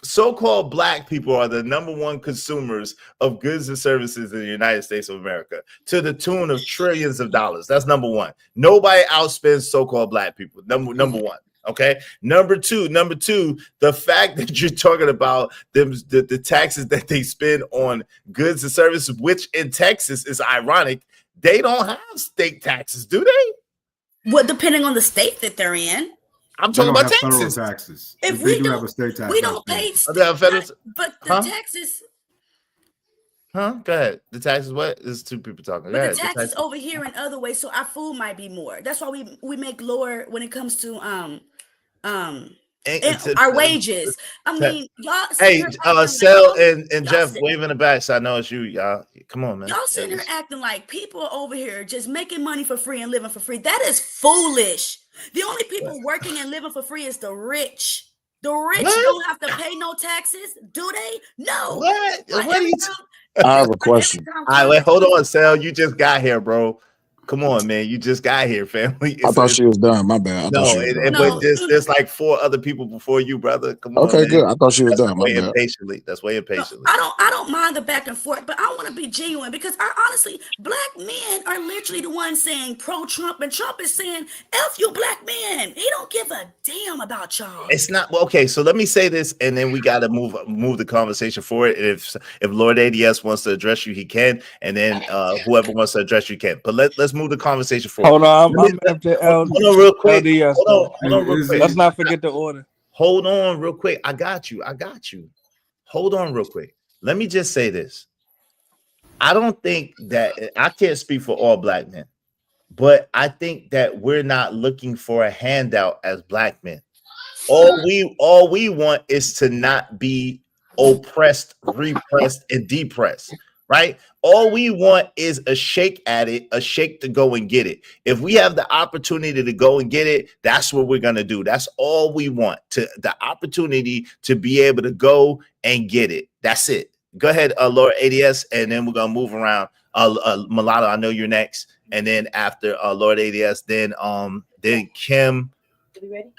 so-called black people are the number one consumers of goods and services in the United States of America to the tune of trillions of dollars. That's number one. Nobody outspends so-called black people. Number one. Okay. Number two, the fact that you're talking about the taxes that they spend on goods and services, which in Texas is ironic. They don't have state taxes, do they? Well, depending on the state that they're in. I'm talking about Texas. Federal taxes. If we do have a state tax, we don't pay. But the taxes. Go ahead. The taxes. What? There's two people talking. But the taxes over here in other ways, so our food might be more. That's why we make lower when it comes to our wages. I mean, y'all. Hey, Sel and Jeff waving the back, so I know it's you, y'all. Come on, man. Y'all sitting here acting like people over here just making money for free and living for free. That is foolish. The only people working and living for free is the rich. The rich don't have to pay no taxes, do they? No. What are you? I have a question. All right, wait, hold on, Sel. You just got here, bro. Come on, man. You just got here, family. I thought she was done. My bad. But there's like 4 other people before you, brother. Come on. Okay, good. I thought she was done. My bad. That's way impatiently. I don't mind the back and forth, but I want to be genuine because honestly, black men are literally the ones saying pro-Trump, and Trump is saying, F you black men. give a damn about y'all. It's not okay. So let me say this, and then we got to move the conversation forward. If Lord ADS wants to address you, he can, and then whoever wants to address you can. But let's move the conversation forward. Hold on, I'm after Hold on real quick. LDS. Hold on real quick. Let's not forget the order. Hold on real quick. I got you. Hold on real quick. Let me just say this. I don't think that I can't speak for all black men, but I think that we're not looking for a handout as black men. All we want is to not be oppressed, repressed, and depressed, right? All we want is a shake at it, a shake to go and get it. If we have the opportunity to go and get it, that's what we're gonna do. That's all we want, the opportunity to be able to go and get it. That's it. Go ahead, Lord ADS, and then we're gonna move around. Mulatto, I know you're next, and then after Lord ADS, then Kim,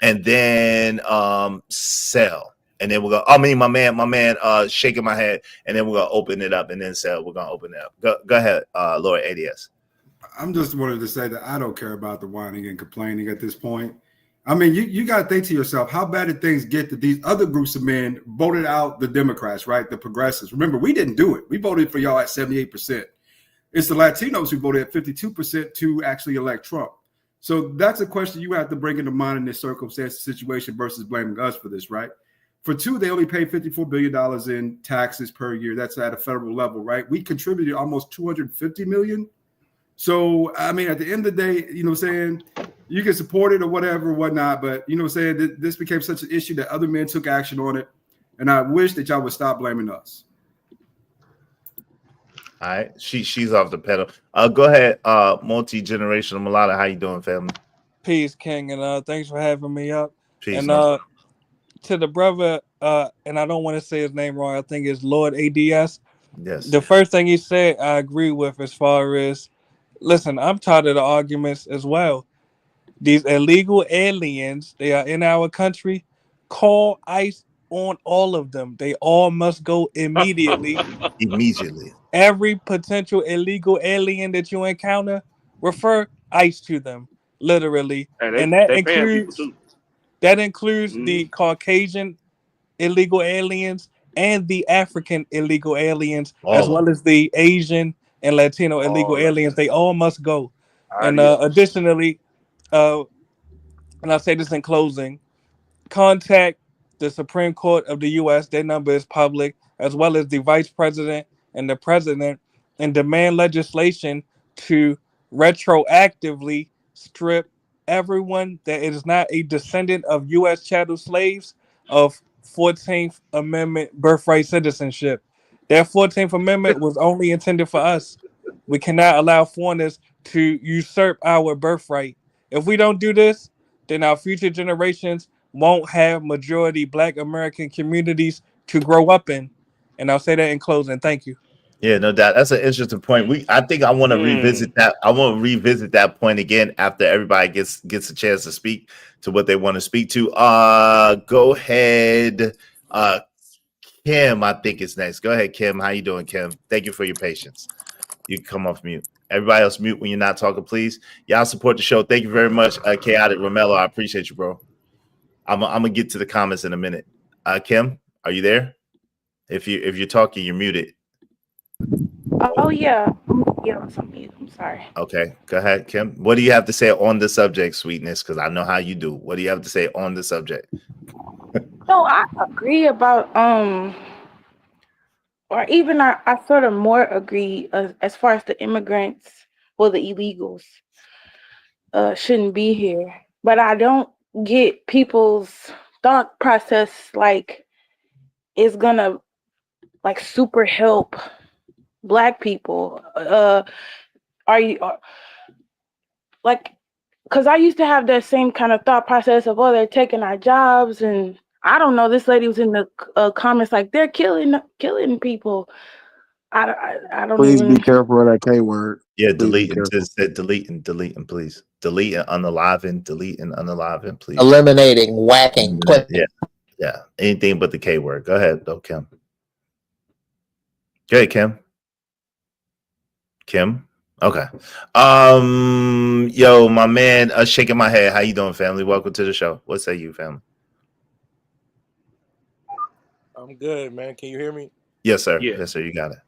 and then Sel. And then we're gonna, I mean, my man, shaking my head, and then we're gonna open it up, and then Sel, we're gonna open it up. Go ahead, Lord ADS. I'm just wanted to say that I don't care about the whining and complaining at this point. I mean, you got to think to yourself, how bad did things get that these other groups of men voted out the Democrats, right? The progressives. Remember, we didn't do it. We voted for y'all at 78%. It's the Latinos who voted at 52% to actually elect Trump. So that's a question you have to bring into mind in this circumstance situation versus blaming us for this, right? For two, they only pay $54 billion in taxes per year. That's at a federal level, right? We contributed almost $250 million. So, I mean, at the end of the day, you know what I'm saying, you can support it or whatever, whatnot, but you know what I'm saying, this became such an issue that other men took action on it, and I wish that y'all would stop blaming us. All right, she's off the pedal. Go ahead, multi-generational Mulatto. How you doing, family? Peace, King, and thanks for having me up. Peace, and man. To the brother, and I don't want to say his name wrong, I think it's Lord ADS. Yes. The first thing he said, I agree with as far as, listen, I'm tired of the arguments as well. These illegal aliens, they are in our country. Call ICE on all of them. They all must go immediately. Immediately. Every potential illegal alien that you encounter, refer ICE to them, literally. And that includes the Caucasian illegal aliens and the African illegal aliens, as well as the Asian and Latino illegal aliens. They all must go. And additionally, and I'll say this in closing, contact the Supreme Court of the U.S. Their number is public, as well as the Vice President and the President, and demand legislation to retroactively strip everyone that is not a descendant of U.S. chattel slaves of 14th Amendment birthright citizenship. That 14th Amendment was only intended for us. We cannot allow foreigners to usurp our birthright. If we don't do this, then our future generations won't have majority Black American communities to grow up in. And I'll say that in closing. Thank you. Yeah, no doubt. That's an interesting point. I think I want to revisit that. I want to revisit that point again after everybody gets a chance to speak to what they want to speak to. Go ahead. Kim, I think is next. Go ahead, Kim. How you doing, Kim? Thank you for your patience. You can come off mute. Everybody else mute when you're not talking, please. Y'all support the show. Thank you very much, Chaotic Romello. I appreciate you, bro. I'm gonna get to the comments in a minute. Kim, are you there? If you're talking, you're muted. Oh yeah, I'm sorry. Okay, go ahead, Kim. What do you have to say on the subject, Sweetness? Because I know how you do. What do you have to say on the subject? No, I agree about or even I sort of more agree as far as the immigrants or the illegals shouldn't be here. But I don't get people's thought process like it's gonna like super help Black people. Are you like, because I used to have that same kind of thought process of, oh, they're taking our jobs, and I don't know, this lady was in the comments like they're killing people. I don't Please even... be careful of that K word. Yeah, delete and please. Delete and unalive, please. Eliminating, whacking, yeah. Anything but the K word. Go ahead, though, Kim. Go ahead, Kim. Kim, Okay. Yo, my man, shaking my head. How you doing, family? Welcome to the show. What say you, family? I'm good, man. Can you hear me? Yes, sir. Yeah. Yes, sir. You got it.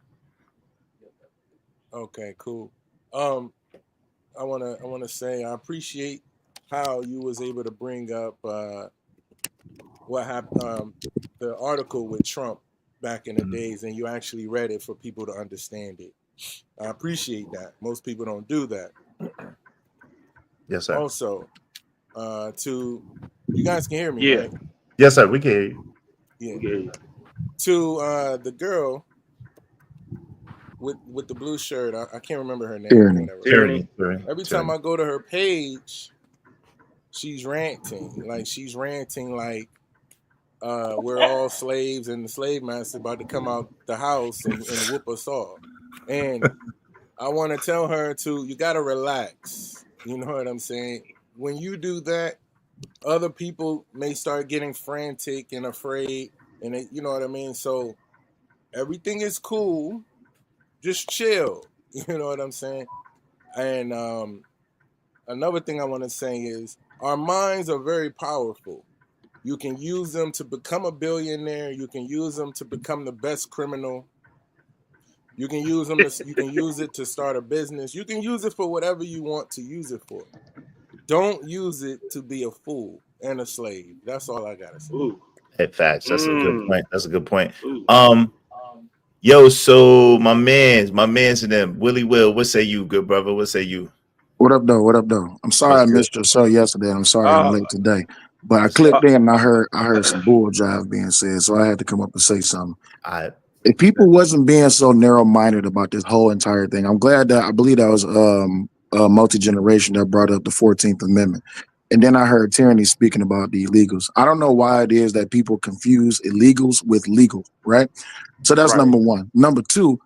Okay, cool. I wanna say I appreciate how you was able to bring up what happened, the article with Trump back in the days, and you actually read it for people to understand it. I appreciate that. Most people don't do that. Yes, sir. Also, to you guys can hear me, Yeah. right? Yes, sir. We can hear you. Yeah. Yeah. To the girl with the blue shirt, I can't remember her name. Tyranny. Whatever. Tyranny. Every time I go to her page, she's ranting. Like she's ranting like we're all slaves and the slave master about to come out the house and whoop us all. And I want to tell her you gotta relax. You know what I'm saying? When you do that, other people may start getting frantic and afraid, and you know what I mean? So everything is cool. Just chill. You know what I'm saying? And another thing I want to say is our minds are very powerful. You can use them to become a billionaire. You can use them to become the best criminal. You can use them. You can use it to start a business. You can use it for whatever you want to use it for. Don't use it to be a fool and a slave. That's all I gotta say. Ooh. Hey, facts. That's a good point. That's a good point. Ooh. Yo, so my man's and them, Willie Will, what say you, good brother? What say you? What up, though? What up, though? I'm sorry What's I good? missed your show yesterday. I'm sorry I'm late today. But I What's clipped up? in and I heard some bull jive being said, so I had to come up and say something. I If people wasn't being so narrow-minded about this whole entire thing, I'm glad that I believe that was multi-generation that brought up the 14th Amendment. And then I heard Tyranny speaking about the illegals. I don't know why it is that people confuse illegals with legal, right? So that's Right. number one. Number two,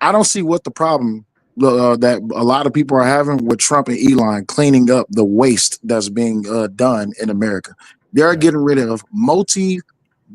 I don't see what the problem that a lot of people are having with Trump and Elon cleaning up the waste that's being done in America. They're getting rid of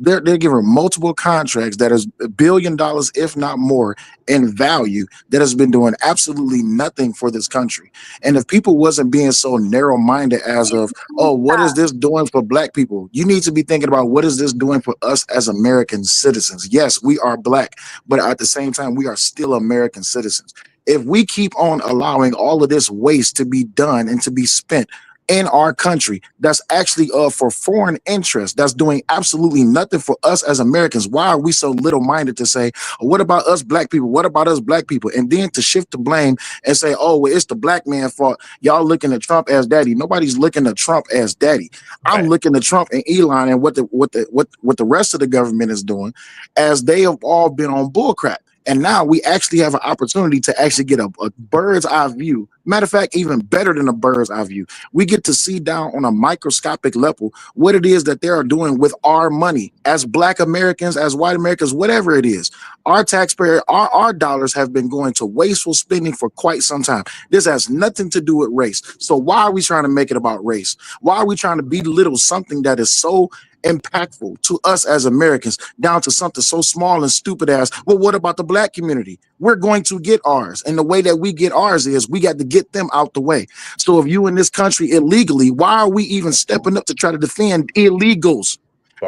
they're giving multiple contracts that is $1 billion, if not more, in value that has been doing absolutely nothing for this country. And if people wasn't being so narrow-minded as of, oh, what is this doing for black people? You need to be thinking about what is this doing for us as American citizens? Yes, we are black, but at the same time, we are still American citizens. If we keep on allowing all of this waste to be done and to be spent in our country that's actually for foreign interest, that's doing absolutely nothing for us as Americans, why are we so little-minded to say, what about us black people? What about us black people? And then to shift the blame and say, oh, well, it's the black man's fault. Y'all looking at Trump as daddy. Nobody's looking at Trump as daddy. I'm looking at Trump and Elon and what the rest of the government is doing, as they have all been on bullcrap. And now we actually have an opportunity to actually get a bird's eye view. Matter of fact, even better than a bird's eye view. We get to see down on a microscopic level what it is that they are doing with our money as black Americans, as white Americans, whatever it is. Our taxpayer, our dollars have been going to wasteful spending for quite some time. This has nothing to do with race. So why are we trying to make it about race? Why are we trying to belittle something that is so impactful to us as Americans down to something so small and stupid as, well, what about the black community? We're going to get ours. And the way that we get ours is we got to get them out the way. So if you in this country illegally, why are we even stepping up to try to defend illegals?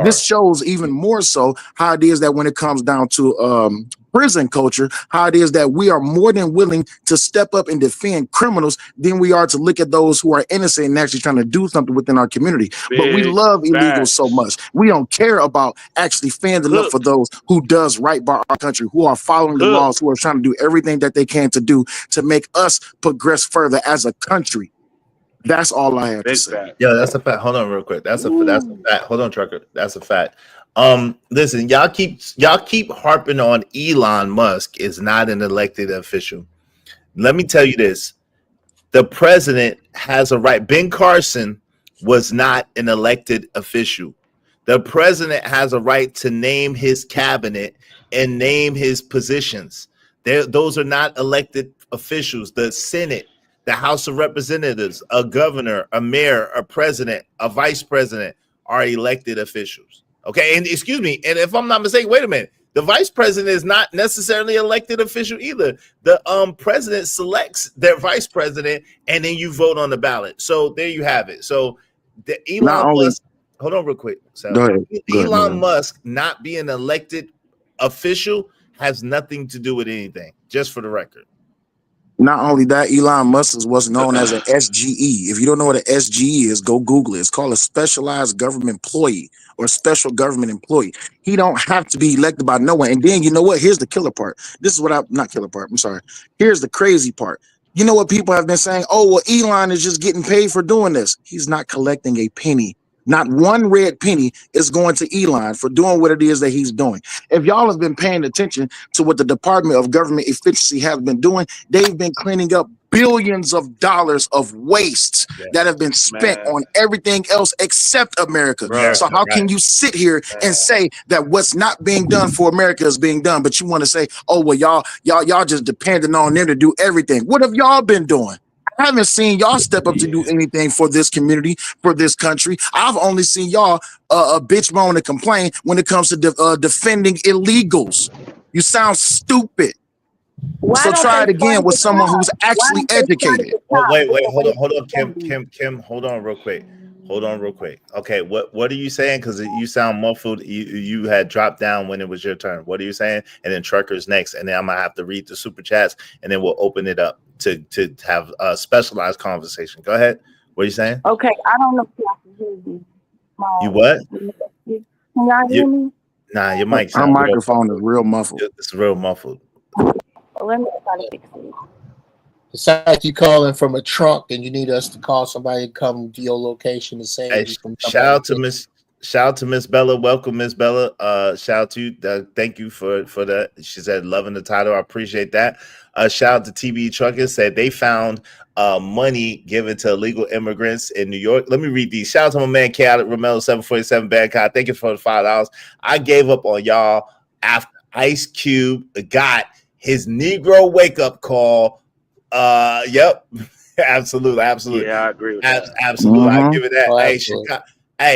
This shows even more so how it is that when it comes down to prison culture, how it is that we are more than willing to step up and defend criminals than we are to look at those who are innocent and actually trying to do something within our community. But we love illegals so much. We don't care about actually standing up for those who does right by our country, who are following the laws, who are trying to do everything that they can to do to make us progress further as a country. That's all I have to say. Yeah, that's a fact. Hold on real quick. That's a fact. Hold on, Trucker. That's a fact. Listen, y'all keep harping on Elon Musk is not an elected official. Let me tell you this. The president has a right. Ben Carson was not an elected official. The president has a right to name his cabinet and name his positions. Those are not elected officials. The Senate, the House of Representatives, a governor, a mayor, a president, a vice president are elected officials. Okay, and excuse me, and if I'm not mistaken, wait a minute. The vice president is not necessarily elected official either. The president selects their vice president, and then you vote on the ballot. So there you have it. So the Elon Musk. Hold on, real quick. So Elon Musk not being elected official has nothing to do with anything. Just for the record. Not only that, Elon Musk is what's known as an SGE. If you don't know what an SGE is, go Google it. It's called a specialized government employee or special government employee. He don't have to be elected by no one. And then you know what? Here's the killer part. This is what not killer part. I'm sorry. Here's the crazy part. You know what people have been saying? Oh, well, Elon is just getting paid for doing this. He's not collecting a penny. Not one red penny is going to Elon for doing what it is that he's doing. If y'all have been paying attention to what the Department of Government Efficiency has been doing, they've been cleaning up billions of dollars of waste that have been spent on everything else except America. So how can you sit here and say that what's not being done for America is being done, but you want to say, oh, well, y'all just depending on them to do everything? What have y'all been doing? I haven't seen y'all step up to do anything for this community, for this country. I've only seen y'all bitch, moan, and complain when it comes to defending illegals. You sound stupid. So try it again with someone who's actually educated. Oh, wait, hold on, Kim, hold on real quick. Okay, what are you saying? Because you sound muffled. You had dropped down when it was your turn. What are you saying? And then Trucker's next, and then I'm gonna have to read the super chats, and then we'll open it up to have a specialized conversation. Go ahead. What are you saying? Okay, I don't know if y'all can hear me. You what? Can y'all hear me? Nah, your mic. Our microphone is real muffled. It's real muffled. Let me try to fix it. It's like you calling from a trunk and you need us to call somebody to come to your location and say. Hey, shout out to Miss Bella. Welcome, Miss Bella. Shout out to you. Thank you for that. She said loving the title. I appreciate that. Shout out to TB Truckers, said they found money given to illegal immigrants in New York. Let me read these. Shout out to my man K out at Romello 747 Bangkok. Thank you for the $5. I gave up on y'all after Ice Cube got his Negro wake up call. Yep. absolutely. Yeah, I agree with that. Absolutely. I give it that. Oh, Hey,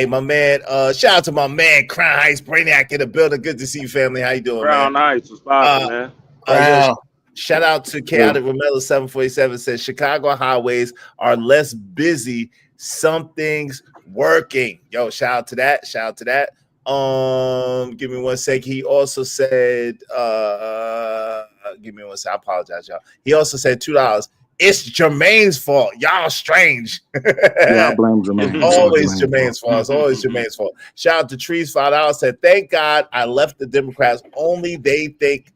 hey, my man. Shout out to my man Crown Heights Brainiac in the building. Good to see you, family. How you doing, Crown man? Heights was popping, man. Shout out to K out at Romello 747 says Chicago highways are less busy. Something's working. Yo, shout out to that. Give me 1 sec. He also said, give me 1 sec. I apologize, y'all. He also said $2. It's Jermaine's fault. Y'all strange. Yeah, I blame Jermaine. Always Jermaine's fault. It's always Jermaine's fault. Shout out to Trees $5 said, thank God I left the Democrats. Only they think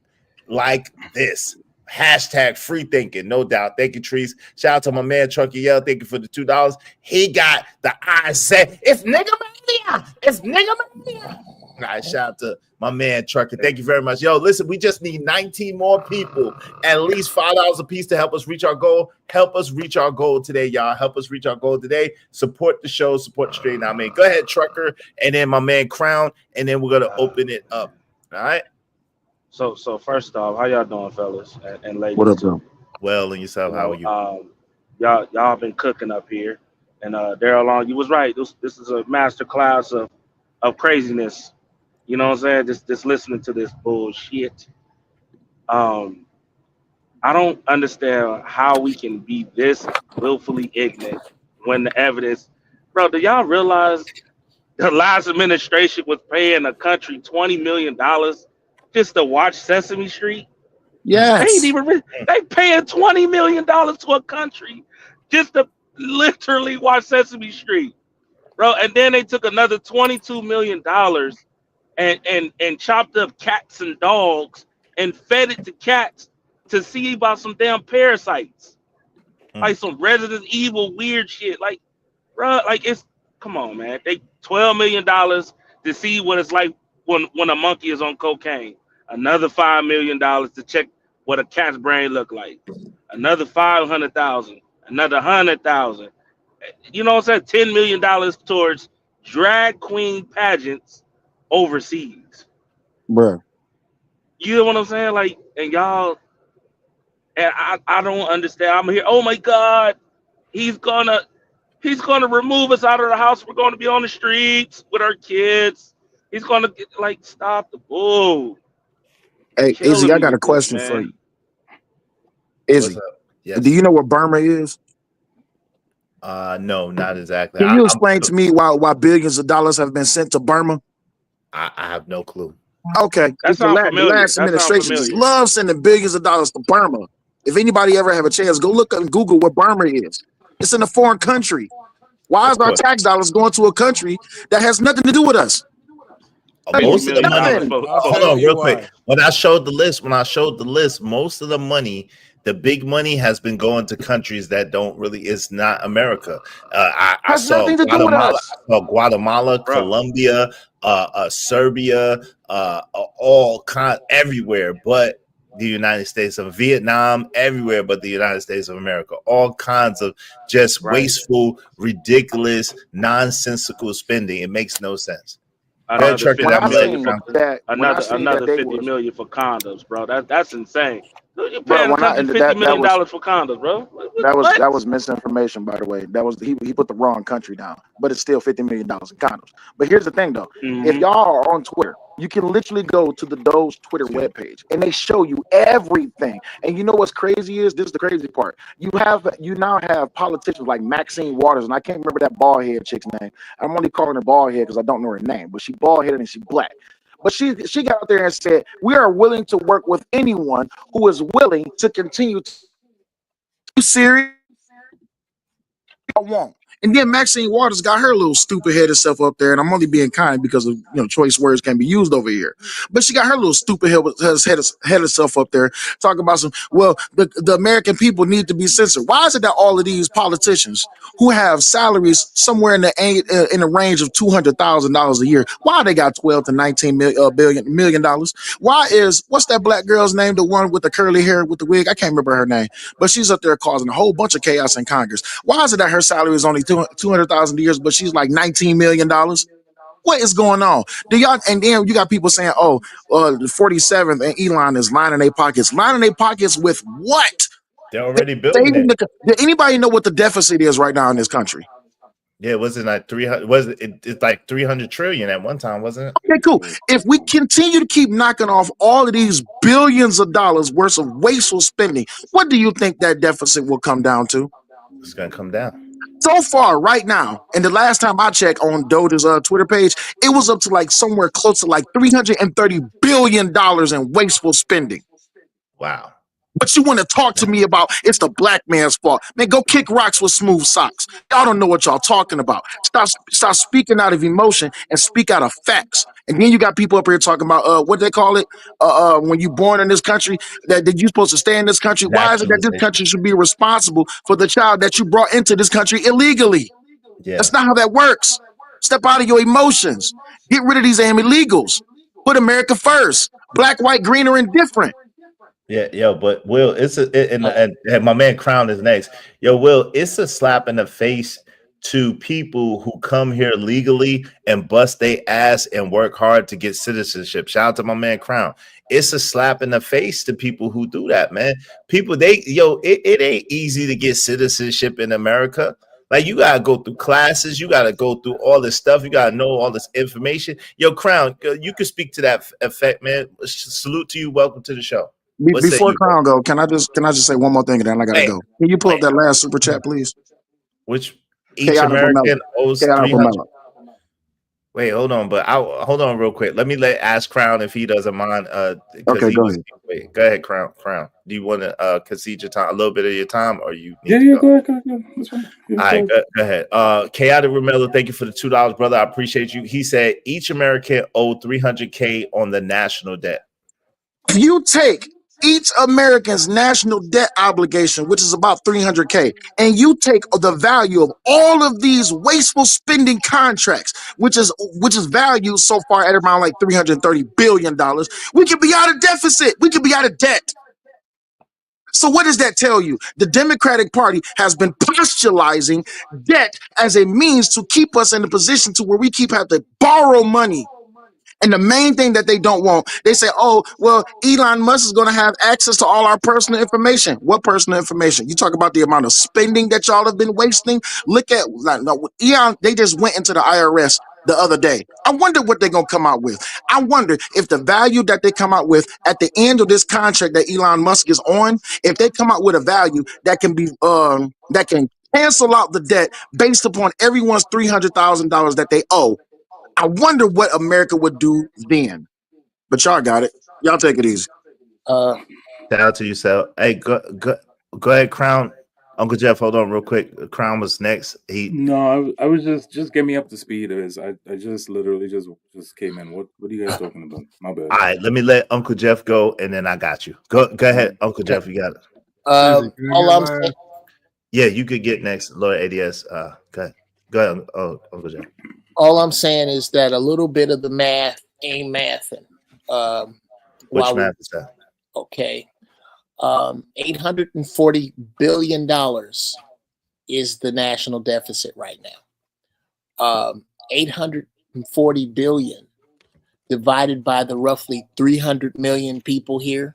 like this. Hashtag free thinking, no doubt. Thank you, Trees. Shout out to my man Trucker Yell. Thank you for the $2. He got the I said, it's nigga mania. It's nigga mania. All right, shout out to my man Trucker. Thank you very much. Yo, listen, we just need 19 more people, at least $5 a piece to help us reach our goal. Help us reach our goal today, y'all. Help us reach our goal today. Support the show, support the stream. I mean, go ahead, Trucker, and then my man Crown, and then we're gonna open it up. All right. So first off, how y'all doing, fellas and ladies? What up, bro? Well, and yourself, how are you? Y'all been cooking up here, and Daryl Long, you was right. This is a master class of craziness. You know what I'm saying? Just listening to this bullshit. I don't understand how we can be this willfully ignorant when the evidence, bro. Do y'all realize the last administration was paying a country $20 million just to watch Sesame Street? Yes. They paying $20 million to a country just to literally watch Sesame Street, bro. And then they took another $22 million and chopped up cats and dogs and fed it to cats to see about some damn parasites, like some Resident Evil weird shit. Like, bro, like come on, man. They $12 million to see what it's like when a monkey is on cocaine. Another $5 million to check what a cat's brain look like. Another $500,000. Another $100,000. You know what I'm saying? $10 million towards drag queen pageants overseas. Bro. You know what I'm saying? Like, and y'all, and I don't understand. I'm here. Oh my God, he's gonna remove us out of the house. We're gonna be on the streets with our kids. He's gonna stop the bull. Hey, Izzy, killing I me got a with this, question for man. you. What's Izzy, up? do Yes. you know what Burma is? No, not exactly. Can you explain to me why billions of dollars have been sent to Burma? I have no clue. Okay, That it's the sounds last familiar. That sounds administration just familiar. loves sending billions of dollars to Burma. If anybody ever have a chance, go look up and Google what Burma is. It's in a foreign country. Why Of is our course. tax dollars going to a country that has nothing to do with us? Most of the money. Nothing. Hold on, real quick. When I showed the list, most of the money, the big money, has been going to countries that don't really. It's not America. I Has saw nothing to do with Guatemala. us. I saw Guatemala, Bro. Colombia, Serbia, all everywhere, but the United States of Vietnam, everywhere but the United States of America. All kinds of just wasteful, ridiculous, nonsensical spending. It makes no sense. Another 50 When I million seen for that, when I seen another that they 50 was, million for condoms, bro. That's insane. You're bro, paying the when I country and $50 million was for condoms, bro. that What? was misinformation, by the way. That was he put the wrong country down, but it's still $50 million in condoms. But here's the thing, though. If y'all are on Twitter, you can literally go to the Doe's Twitter webpage and they show you everything. And you know what's crazy is this is the crazy part. You now have politicians like Maxine Waters, and I can't remember that bald head chick's name. I'm only calling her bald head because I don't know her name, but she bald headed and she black. But she got out there and said, we are willing to work with anyone who is willing to continue to. You serious? I won't. And then Maxine Waters got her little stupid headed self up there, and I'm only being kind because of choice words can be used over here. But she got her little stupid headed self up there talking about the American people need to be censored. Why is it that all of these politicians who have salaries somewhere in the range of $200,000 a year, why they got 12 to 19 million dollars? Why is what's that black girl's name, the one with the curly hair with the wig? I can't remember her name, but she's up there causing a whole bunch of chaos in Congress. Why is it that her salary is only $200,000 a year, but she's like $19 million? What is going on? And then you got people saying, the 47th and Elon is lining their pockets. Lining their pockets with what? They're already building it. Did anybody know what the deficit is right now in this country? Yeah, wasn't like 300? It's like 300 trillion at one time, wasn't it? Okay, cool. If we continue to keep knocking off all of these billions of dollars worth of wasteful spending, what do you think that deficit will come down to? It's gonna come down. So far, right now, and the last time I checked on Dota's Twitter page, it was up to like somewhere close to like $330 billion in wasteful spending. Wow. But you want to talk to me about it's the black man's fault. Man, go kick rocks with smooth socks. Y'all don't know what y'all talking about. Stop speaking out of emotion and speak out of facts. And then you got people up here talking about what they call it when you born in this country, that you supposed to stay in this country. Why is it that this country should be responsible for the child that you brought into this country illegally? Yeah. That's not how that works. Step out of your emotions. Get rid of these illegals. Put America first. Black, white, green, or indifferent. Yeah, yo, but Will, and my man Crown is next. Yo, Will, it's a slap in the face to people who come here legally and bust their ass and work hard to get citizenship. Shout out to my man Crown. It's a slap in the face to people who do that, man. People, it ain't easy to get citizenship in America. Like, you gotta go through classes, you gotta go through all this stuff, you gotta know all this information. Yo, Crown, you can speak to that effect, man. Salute to you. Welcome to the show. Before Crown go, can I just say one more thing and then I gotta go? Can you pull up that last super chat, please? Which each American owes 300. Wait, hold on, but hold on real quick. Let me ask Crown if he doesn't mind. Okay, go ahead. Wait, go ahead, Crown. Do you want to concede your time, a little bit of your time, or you? Go ahead. That's fine. All right, go ahead. Chaotic Romello, thank you for the $2, brother. I appreciate you. He said each American owed $300K on the national debt. If you take each American's national debt obligation, which is about $300K, and you take the value of all of these wasteful spending contracts, which is valued so far at around like $330 billion, we could be out of deficit. We could be out of debt. So what does that tell you? The Democratic Party has been postulating debt as a means to keep us in a position to where we have to borrow money. And the main thing that they don't want, they say, oh, well, Elon Musk is going to have access to all our personal information. What personal information? You talk about the amount of spending that y'all have been wasting. Look at Elon. They just went into the IRS the other day. I wonder what they're gonna come out with. I wonder if the value that they come out with at the end of this contract that Elon Musk is on, if they come out with a value that can be that can cancel out the debt based upon everyone's $300,000 that they owe. I wonder what America would do then. But y'all got it. Y'all take it easy. Shout out to yourself. Hey, go ahead, Crown. Uncle Jeff, hold on real quick. Crown was next. No, I was just get me up to speed. I just literally just came in. What are you guys talking about? My bad. All right, let me let Uncle Jeff go, and then I got you. Go ahead, Uncle Jeff. You got it. All I'm saying, Yeah, you could get next, Lord ADS. Go ahead, Uncle Jeff. all I'm saying is that a little bit of the math ain't mathing. Which math is that? Okay. $840 billion is the national deficit right now. 840 billion divided by the roughly 300 million people here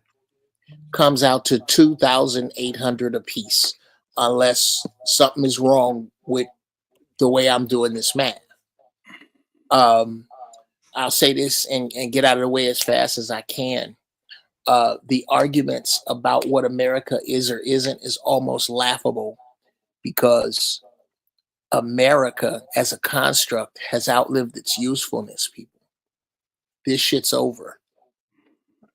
comes out to 2,800 apiece, unless something is wrong with the way I'm doing this math. I'll say this and get out of the way as fast as I can. The arguments about what America is or isn't is almost laughable, because America as a construct has outlived its usefulness, people. This shit's over.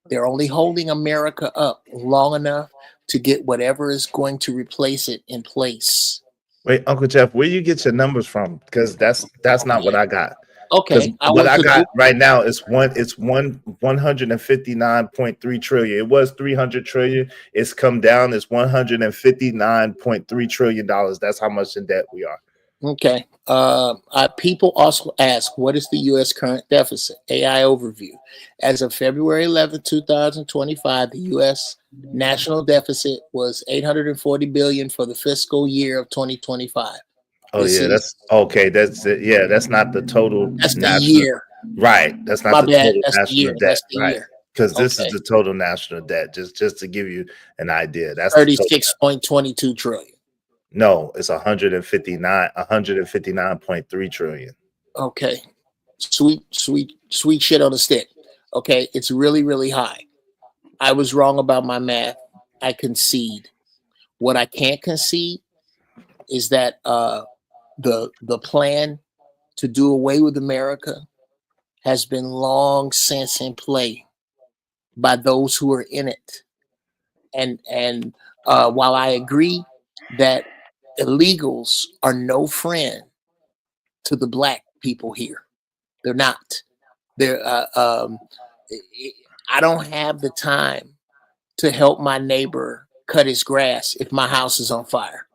They're only holding America up long enough to get whatever is going to replace it in place. Wait, Uncle Jeff, where you get your numbers from? Because that's not what I got. Okay, what I got right now is 159.3 trillion. It was 300 trillion. It's come down. It's $159.3 trillion. That's how much in debt we are. Okay. People also ask, what is the U.S. current deficit? AI overview. As of February 11, 2025, the U.S. national deficit was $840 billion for the fiscal year of 2025. Oh, yeah, that's okay. That's it. Yeah, that's not the total. That's the year. Right. That's not My the bad. total That's the national year. debt. That's the Right. year. Because this Okay. is the total national debt. Just to give you an idea. That's the total. 36.22 trillion. No, it's 159.3 trillion. Okay. Sweet shit on a stick. Okay. It's really, really high. I was wrong about my math. I concede. What I can't concede is that the plan to do away with America has been long since in play by those who are in it. And while I agree that illegals are no friend to the black people here, they're not. They're I don't have the time to help my neighbor cut his grass if my house is on fire.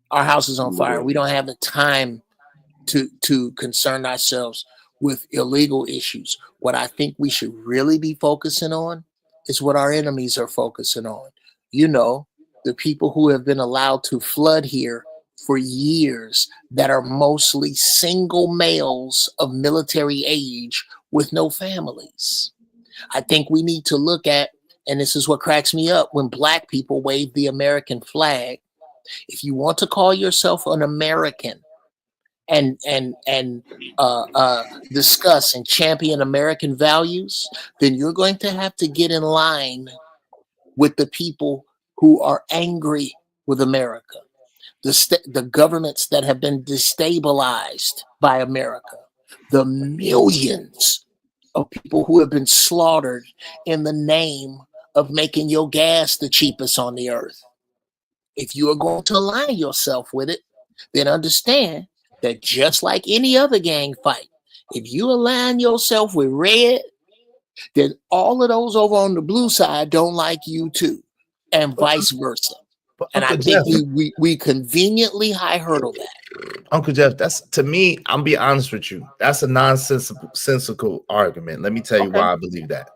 Our house is on fire. We don't have the time to concern ourselves with illegal issues. What I think we should really be focusing on is what our enemies are focusing on. You know, the people who have been allowed to flood here for years, that are mostly single males of military age with no families. I think we need to look at, and this is what cracks me up, when black people wave the American flag. If you want to call yourself an American and discuss and champion American values, then you're going to have to get in line with the people who are angry with America, the governments that have been destabilized by America, the millions of people who have been slaughtered in the name of making your gas the cheapest on the earth. If you are going to align yourself with it, then understand that just like any other gang fight, if you align yourself with red, then all of those over on the blue side don't like you too, and vice versa. And I think we conveniently high hurdle that. Uncle Jeff, that's, to me, I'm be honest with you, that's a nonsensical argument. Let me tell you why I believe that.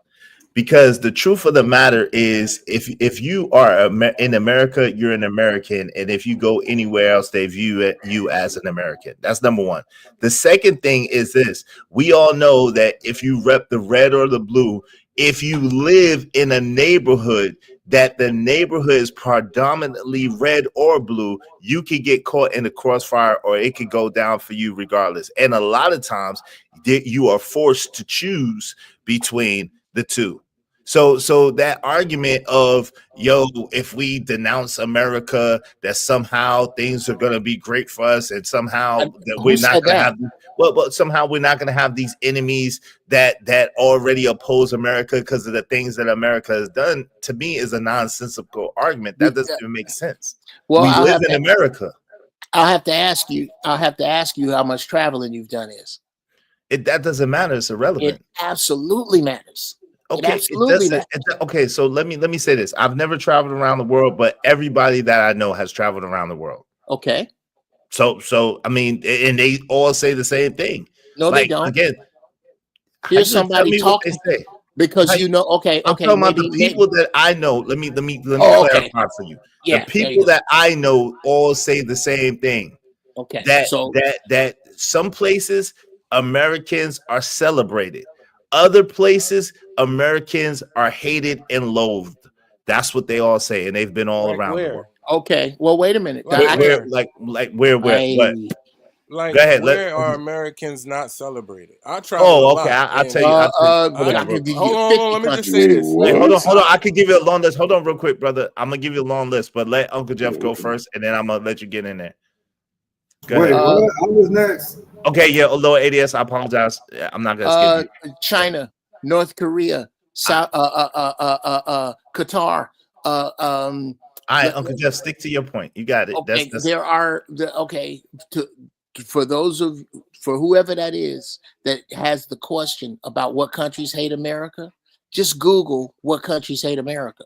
Because the truth of the matter is, if you are in America, you're an American, and if you go anywhere else, they view you as an American. That's number one. The second thing is this: we all know that if you rep the red or the blue, if you live in a neighborhood that the neighborhood is predominantly red or blue, you could get caught in the crossfire or it could go down for you regardless. And a lot of times you are forced to choose between the two. So that argument of, yo, if we denounce America, that somehow things are going to be great for us, and somehow that Who we're not said going to that? have, but somehow we're not going to have these enemies that already oppose America because of the things that America has done, to me is a nonsensical argument. That doesn't even make sense. Well, We I'll live have in to, America. I'll have to ask you how much traveling you've done is. That doesn't matter. It's irrelevant. It absolutely matters. Okay, it doesn't. Okay, so let me say this. I've never traveled around the world, but everybody that I know has traveled around the world. Okay. So I mean, and they all say the same thing. No, like, they don't. Again, here's somebody talking because like, you know. Okay, I'm okay. talking about the people that I know. Let me Oh, clarify for you. Yeah, the people that I know all say the same thing. Okay. That some places Americans are celebrated. Other places, Americans are hated and loathed. That's what they all say, and they've been all around the world. Okay. Well, wait a minute. Where? What? Like, Go ahead. where are Americans not celebrated? I travel. Oh, okay. I'll tell you. Hold on. Let me just say this. Wait, hold on. I could give you a long list. Hold on, real quick, brother. I'm gonna give you a long list, but let Uncle Jeff go first, and then I'm gonna let you get in there. Go ahead. I was next. Okay, yeah, Lord ADS, I apologize. I'm not gonna skip you. China, North Korea, South, Qatar. All right, Uncle Jeff, stick to your point. You got it. Okay, there are for whoever that is that has the question about what countries hate America, just Google what countries hate America.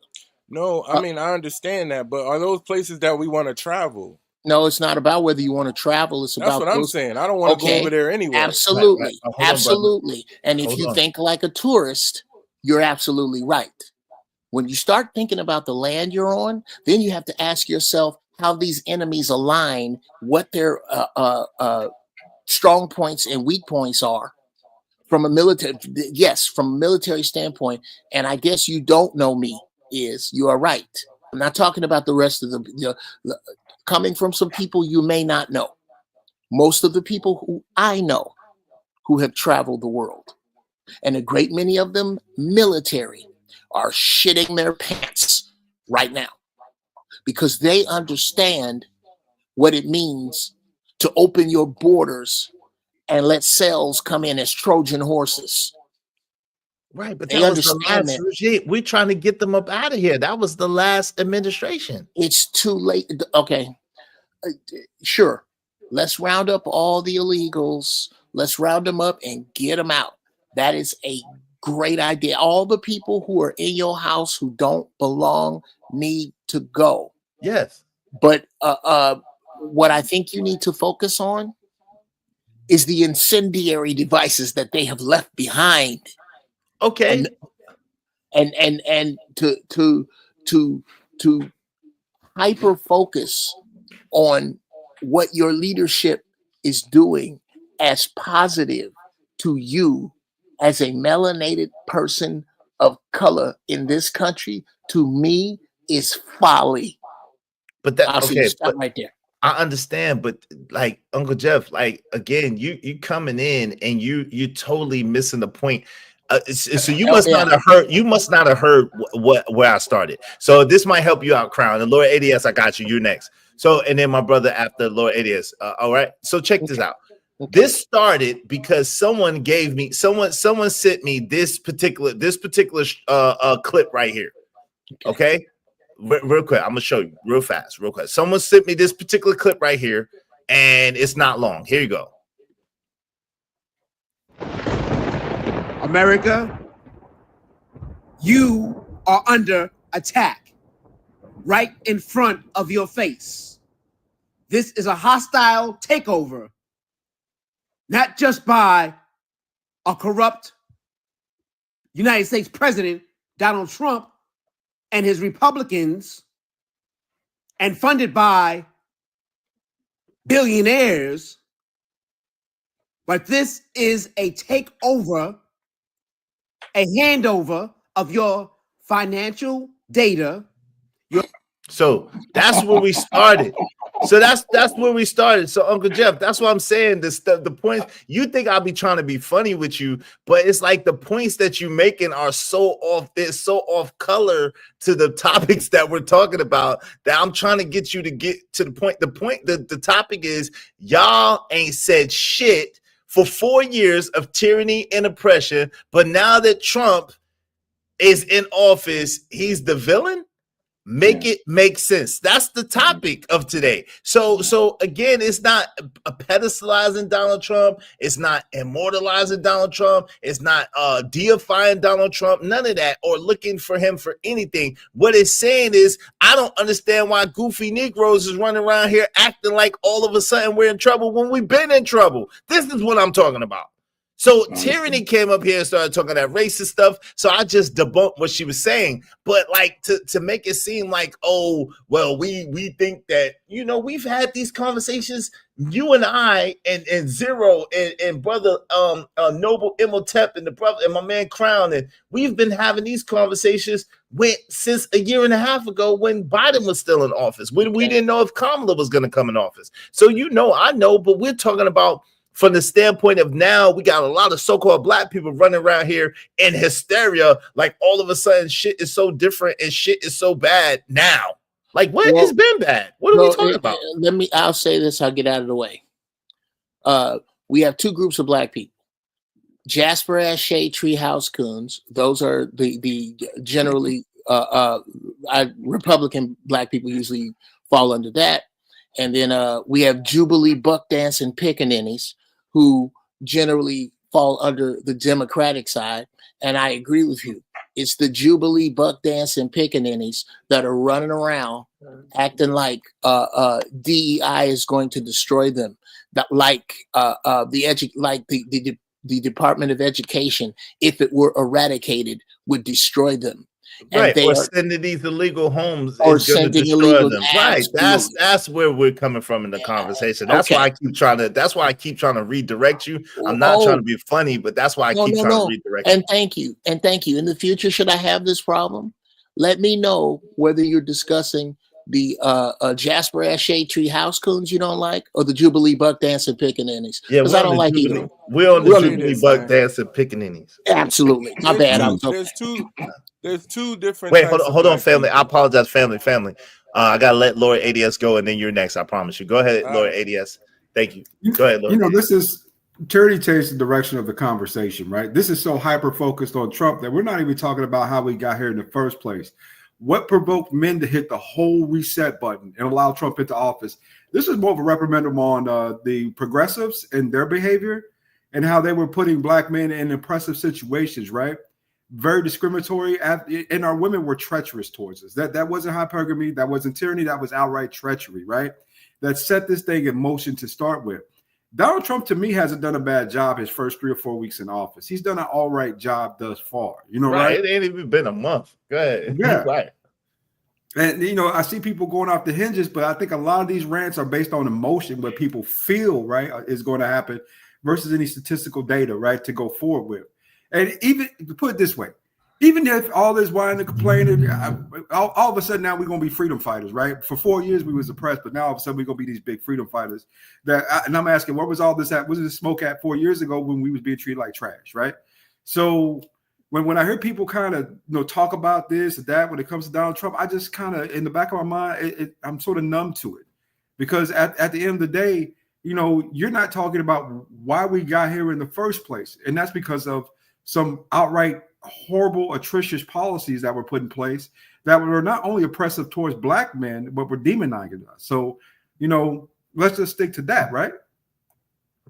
No, I mean I understand that, but are those places that we want to travel? No, it's not about whether you want to travel. It's That's about what I'm saying. I don't want to go over there anyway. Absolutely, Right. absolutely. And if Hold you on. think like a tourist, you're absolutely right. When you start thinking about the land you're on, then you have to ask yourself how these enemies align, what their strong points and weak points are from a military standpoint. And I guess you don't know me you are right. I'm not talking about the rest of the coming from some people you may not know. Most of the people who I know who have traveled the world, and a great many of them military, are shitting their pants right now because they understand what it means to open your borders and let cells come in as Trojan horses. Right, but they that was the understand last that. regime. We're trying to get them up out of here. That was the last administration. It's too late. Okay, sure. Let's round up all the illegals. Let's round them up and get them out. That is a great idea. All the people who are in your house who don't belong need to go. Yes. But what I think you need to focus on is the incendiary devices that they have left behind. Okay. And to hyper focus on what your leadership is doing as positive to you as a melanated person of color in this country, to me, is folly. But that okay, stop right there. I understand, but like Uncle Jeff, like again, you coming in and you totally missing the point. So you must not have heard. You must not have heard where I started. So this might help you out, Crown. And Lord ADS, I got you. You're next. So and then my brother after Lord ADS. All right. So check this out. This started because someone sent me this particular clip right here. Okay. Real quick, I'm gonna show you real fast, real quick. Someone sent me this particular clip right here, and it's not long. Here you go. America, you are under attack right in front of your face. This is a hostile takeover, not just by a corrupt United States President, Donald Trump, and his Republicans, and funded by billionaires, but this is a takeover, a handover of your financial data So that's where we started. So that's where we started. So Uncle Jeff, that's what I'm saying. The points you think I'll be trying to be funny with you, but it's like the points that you're making are so off. They're so off color to the topics that we're talking about that I'm trying to get you to get to the point. The topic is y'all ain't said shit for 4 years of tyranny and oppression, but now that Trump is in office, he's the villain. Make it make sense. That's the topic of today. So again, it's not a pedestalizing Donald Trump. It's not immortalizing Donald Trump. It's not deifying Donald Trump. None of that, or looking for him for anything. What it's saying is, I don't understand why goofy Negroes is running around here acting like all of a sudden we're in trouble when we've been in trouble. This is what I'm talking about. So tyranny came up here and started talking that racist stuff. So I just debunked what she was saying. But like to make it seem like, oh, well, we think that, we've had these conversations, you and I and Zero and brother Noble Imhotep and the brother and my man Crown, and we've been having these conversations since a year and a half ago when Biden was still in office, when we didn't know if Kamala was going to come in office. So I know, but we're talking about from the standpoint of now, we got a lot of so-called black people running around here in hysteria, like all of a sudden shit is so different and shit is so bad now. Like, what has been bad? What are we talking about? I'll say this, I'll get out of the way. We have two groups of black people. Jasper Ashe Treehouse Coons, those are the generally Republican black people usually fall under that. And then we have Jubilee Buck Dancing Pickaninnies, who generally fall under the Democratic side. And I agree with you. It's the Jubilee Buck Dancing Pickaninnies that are running around acting like DEI is going to destroy them. That the Department of Education, if it were eradicated, would destroy them. Right, or sending these illegal homes is going to destroy them. Right, that's where we're coming from in the conversation. That's why I keep trying to. That's why I keep trying to redirect you. I'm not trying to be funny, but that's why I keep trying to redirect. And thank you. In the future, should I have this problem, let me know whether you're discussing the Jasper Ashe Treehouse Coons you don't like, or the Jubilee Buck Dancing Pickaninnies. Yeah, because I don't like either. We're on the Jubilee Buck Dancing Pickaninnies. Absolutely, my bad. There's two different. Wait, hold on, family. I apologize, family. I gotta let Lord ADS go, and then you're next. I promise you. Go ahead, Lord ADS. Thank you. Go ahead, Lord. This is tyranny changed the direction of the conversation, right? This is so hyper focused on Trump that we're not even talking about how we got here in the first place. What provoked men to hit the whole reset button and allow Trump into office? This is more of a reprimandum on the progressives and their behavior and how they were putting black men in oppressive situations, right? Very discriminatory, and our women were treacherous towards us. That wasn't hypergamy, that wasn't tyranny, that was outright treachery, right? That set this thing in motion to start with. Donald Trump, to me, hasn't done a bad job his first 3 or 4 weeks in office. He's done an all right job thus far, right? It ain't even been a month. Go ahead. Yeah. Right. And, I see people going off the hinges, but I think a lot of these rants are based on emotion, what people feel, right, is going to happen versus any statistical data, right, to go forward with. And even to put it this way, even if all this whining and complaining, all of a sudden now we're going to be freedom fighters, right? For 4 years we was oppressed, but now all of a sudden we're going to be these big freedom fighters. And I'm asking, where was all this at? Was this smoke at 4 years ago when we was being treated like trash, right? So when I hear people kind of talk about this or that when it comes to Donald Trump, I just kind of in the back of my mind, I'm sort of numb to it, because at the end of the day, you're not talking about why we got here in the first place, and that's because of some outright horrible, atrocious policies that were put in place that were not only oppressive towards black men, but were demonizing us. So, let's just stick to that, right?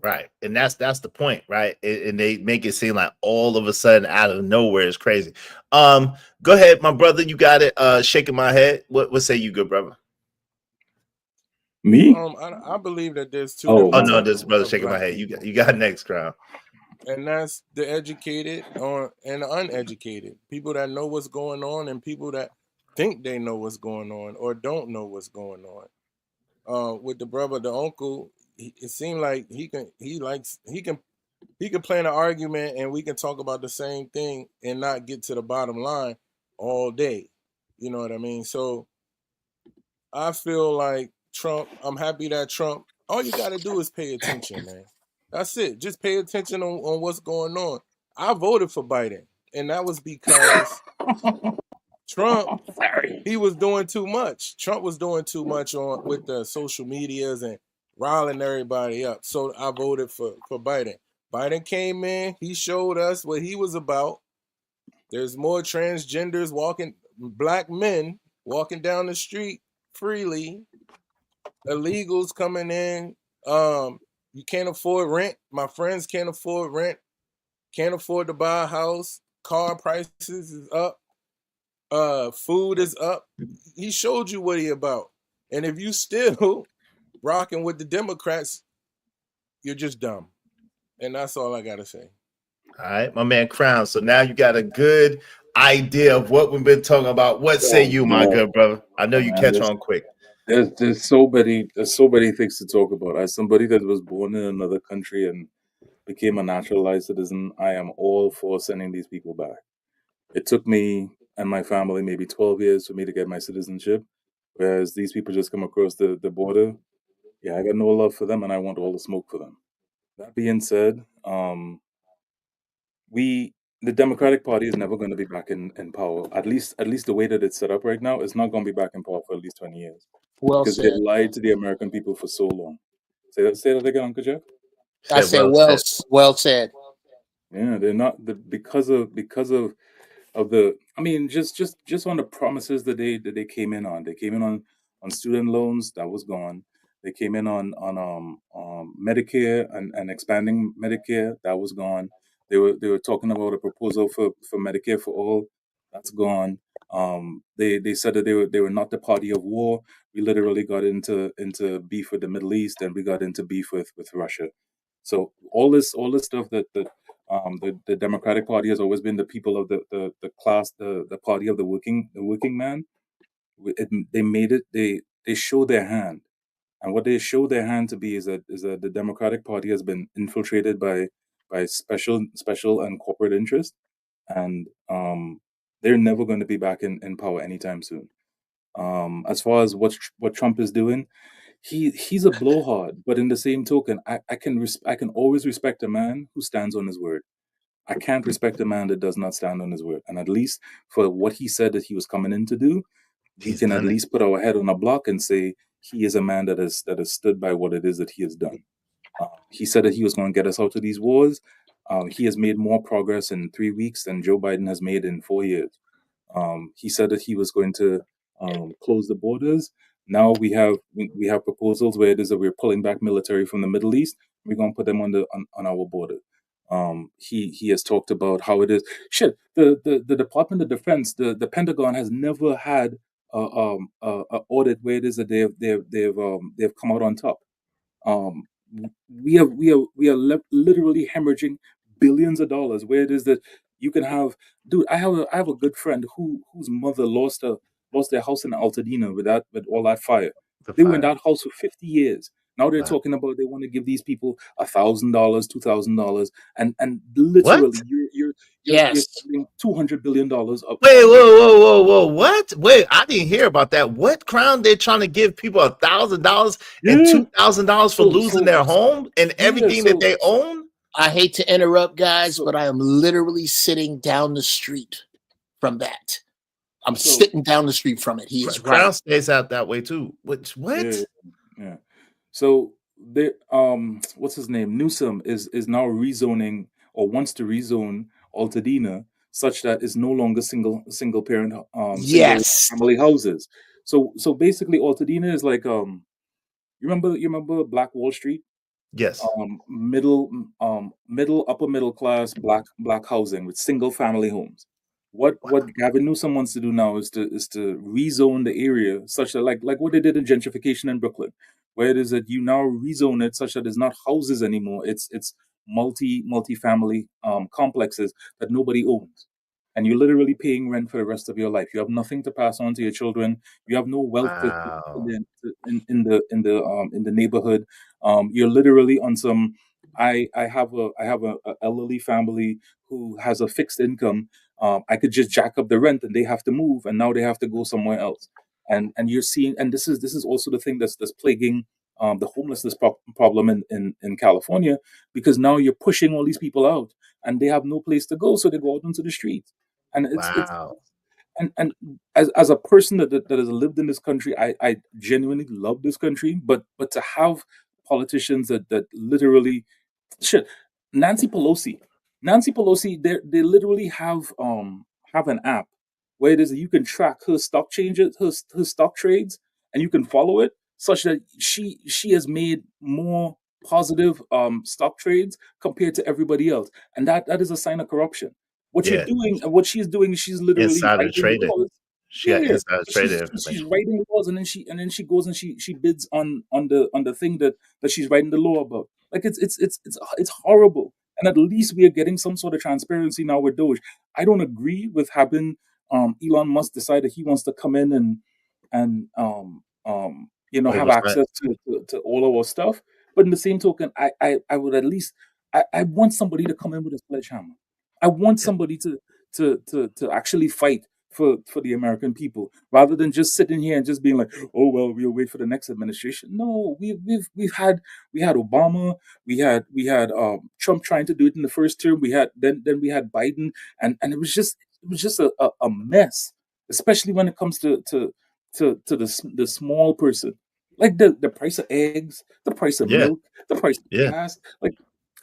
Right. And that's the point, right? And they make it seem like all of a sudden out of nowhere is crazy. Go ahead, my brother. You got it. Shaking my head. What say you, good brother? Me? I believe that there's two. Oh no, this brother shaking my head. You got next, Crown. And that's the educated and the uneducated. People that know what's going on and people that think they know what's going on or don't know what's going on. With the brother, the uncle, it seemed like he can plan an argument and we can talk about the same thing and not get to the bottom line all day. You know what I mean? So I feel like Trump. I'm happy that Trump. All you got to do is pay attention, man. That's it. Just pay attention on what's going on. I voted for Biden, and that was because Trump. He was doing too much. Trump was doing too much with the social medias and riling everybody up. So I voted for Biden. Biden came in. He showed us what he was about. There's more transgenders black men walking down the street freely. Illegals coming in. You can't afford rent. My friends can't afford rent. Can't afford to buy a house. Car prices is up. Food is up. He showed you what he about. And if you still rocking with the Democrats, you're just dumb. And that's all I gotta say. All right, my man Crown. So now you got a good idea of what we've been talking about. What say you, my good brother? I know you catch on quick. There's so many things to talk about. As somebody that was born in another country and became a naturalized citizen, I am all for sending these people back. It took me and my family maybe 12 years for me to get my citizenship, whereas these people just come across the border. Yeah, I got no love for them, and I want all the smoke for them. That being said, the Democratic Party is never going to be back in power. At least the way that it's set up right now, it's not going to be back in power for at least 20 years. Well because said. they've lied to the American people for so long. Say that again, Uncle Jeff. I said, well said. Yeah, they're not because of the. I mean, just on the promises that they came in on. They came in on student loans, that was gone. They came in on Medicare and expanding Medicare, that was gone. They were talking about a proposal for Medicare for all, that's gone. They said that they were not the party of war. We literally got into beef with the Middle East, and we got into beef with Russia. So all this stuff that the Democratic Party has always been the people of the class, the party of the working man. They made it. They show their hand, and what they show their hand to be is that the Democratic Party has been infiltrated by special and corporate interests, and they're never going to be back in power anytime soon. As far as what Trump is doing, he's a blowhard, but in the same token, I can always respect a man who stands on his word. I can't respect a man that does not stand on his word. And at least for what he said that he was coming in to do, we can at least put our head on a block and say he is a man that has stood by what it is that he has done. He said that he was going to get us out of these wars. He has made more progress in 3 weeks than Joe Biden has made in 4 years. He said that he was going to close the borders. Now we have proposals where it is that we're pulling back military from the Middle East. We're going to put them on our border. He has talked about how it is. The Department of Defense, the Pentagon has never had a audit where it is that they've come out on top. We are literally hemorrhaging billions of dollars where it is that you can have. Dude, I have a good friend whose mother lost their house in Altadena with all that fire. They were in that house for 50 years. Now they're talking about they want to give these people $1,000, $2,000, and literally you're spending $200 billion. Wait, whoa! What? Wait, I didn't hear about that. What Crown? They're trying to give people $1,000 and $2,000 for losing their home and everything that they own. I hate to interrupt, guys, but I am literally sitting down the street from that. I'm sitting down the street from it. He is Crown right. stays out that way too. What? Yeah. So they what's his name? Newsom is now rezoning or wants to rezone Altadena such that it's no longer single parent single family houses. So basically Altadena is like you remember Black Wall Street? Yes. Middle upper middle class black housing with single family homes. What Gavin Newsom wants to do now is to rezone the area such that like what they did in gentrification in Brooklyn, where it is that you now rezone it such that it's not houses anymore. It's multi-family complexes that nobody owns, and you're literally paying rent for the rest of your life. You have nothing to pass on to your children. You have no wealth in the neighborhood. You're literally on some. I have a elderly family who has a fixed income. I could just jack up the rent and they have to move, and now they have to go somewhere else. and you're seeing, and this is also the thing that's plaguing the homelessness problem in California, because now you're pushing all these people out and they have no place to go, so they go out into the street. And it's and as a person that has lived in this country, I genuinely love this country, but to have politicians that literally shit. Nancy Pelosi, they literally have an app where it is that you can track her stock changes, her stock trades, and you can follow it, such that she has made more positive stock trades compared to everybody else, and that is a sign of corruption. What you're doing and what she's doing, she's literally insider writing trading. laws. She got insider trading She's information. writing laws, and then she goes and she bids on the thing that she's writing the law about. Like it's horrible. And at least we are getting some sort of transparency now with Doge. I don't agree with having Elon Musk decide that he wants to come in and have access to all of our stuff. But in the same token, I would at least I want somebody to come in with a sledgehammer. I want somebody to actually fight for the American people, rather than just sitting here and just being like, oh well, we'll wait for the next administration. No, we had Obama, we had Trump trying to do it in the first term. We had then we had Biden, and it was just a mess, especially when it comes to the small person, like the price of eggs, the price of milk, the price of gas, like.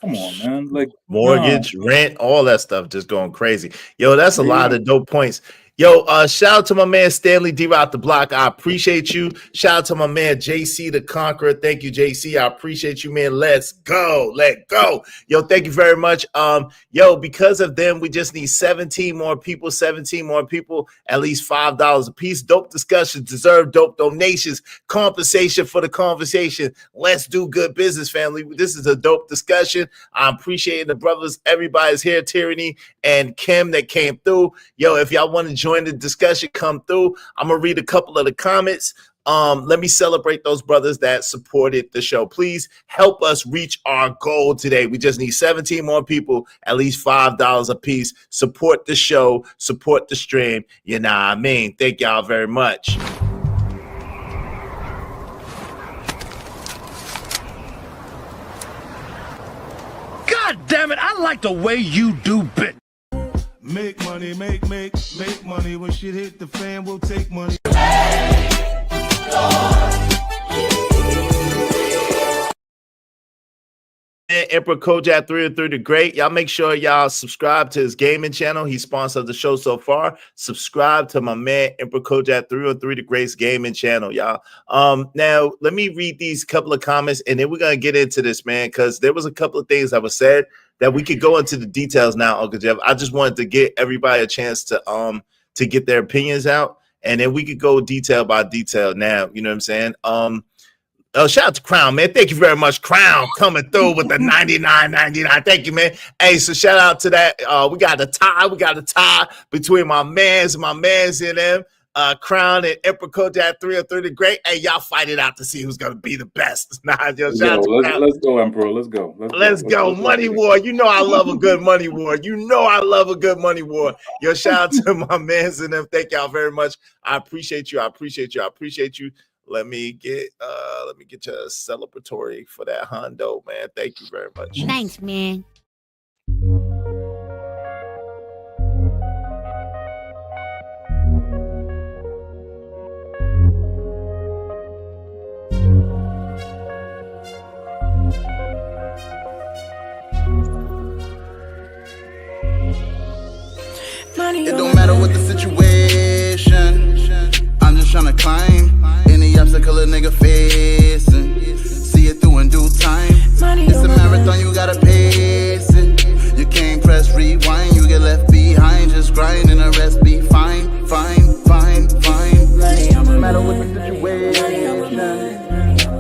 Come on, man. Like mortgage, rent, all that stuff just going crazy. Yo, that's a lot of dope points. Yo, shout out to my man Stanley D. Rock the Block. I appreciate you. Shout out to my man JC the Conqueror. Thank you, JC. I appreciate you, man. Let's go. Let go. Yo, thank you very much. Yo, because of them, we just need 17 more people, at least $5 a piece. Dope discussions deserve dope donations. Compensation for the conversation. Let's do good business, family. This is a dope discussion. I'm appreciating the brothers. Everybody's here, Tyranny and Kim that came through. Yo, if y'all want to join the discussion, come through. I'm gonna read a couple of the comments. Let me celebrate those brothers that supported the show. Please help us reach our goal today. We just need 17 more people, at least $5 a piece. Support the show, support the stream. You know what I mean? Thank y'all very much. God damn it, I like the way you do bit. Make money, make money. When shit hit the fan, we'll take money. Emperor Kojak 303 the Great. Y'all make sure y'all subscribe to his gaming channel. He sponsored the show so far. Subscribe to my man Emperor Kojak 303 the Great's gaming channel, y'all. Now let me read these couple of comments and then we're gonna get into this, man, because there was a couple of things that were said that we could go into the details now, Uncle Jeff. I just wanted to get everybody a chance to get their opinions out, and then we could go detail by detail now. You know what I'm saying? Shout out to Crown, man. Thank you very much, Crown, coming through with the $99.99. Thank you, man. Hey, so shout out to that. We got a tie between my mans and them. Crown and Emperor Kojak 303 the Great. Hey, y'all fight it out to see who's gonna be the best. Let's go, Emperor. Let's go. Let's go. Money war. You know I love a good money war. Yo, shout out to my mans and them. Thank y'all very much. I appreciate you. Let me get you a celebratory for that Hondo, man. Thank you very much. Thanks, man. It don't matter what the situation, I'm just tryna climb any obstacle a nigga facing. See it through in due time. It's a marathon, you gotta pace it. You can't press rewind, you get left behind. Just grind and the rest be fine. No matter what the situation,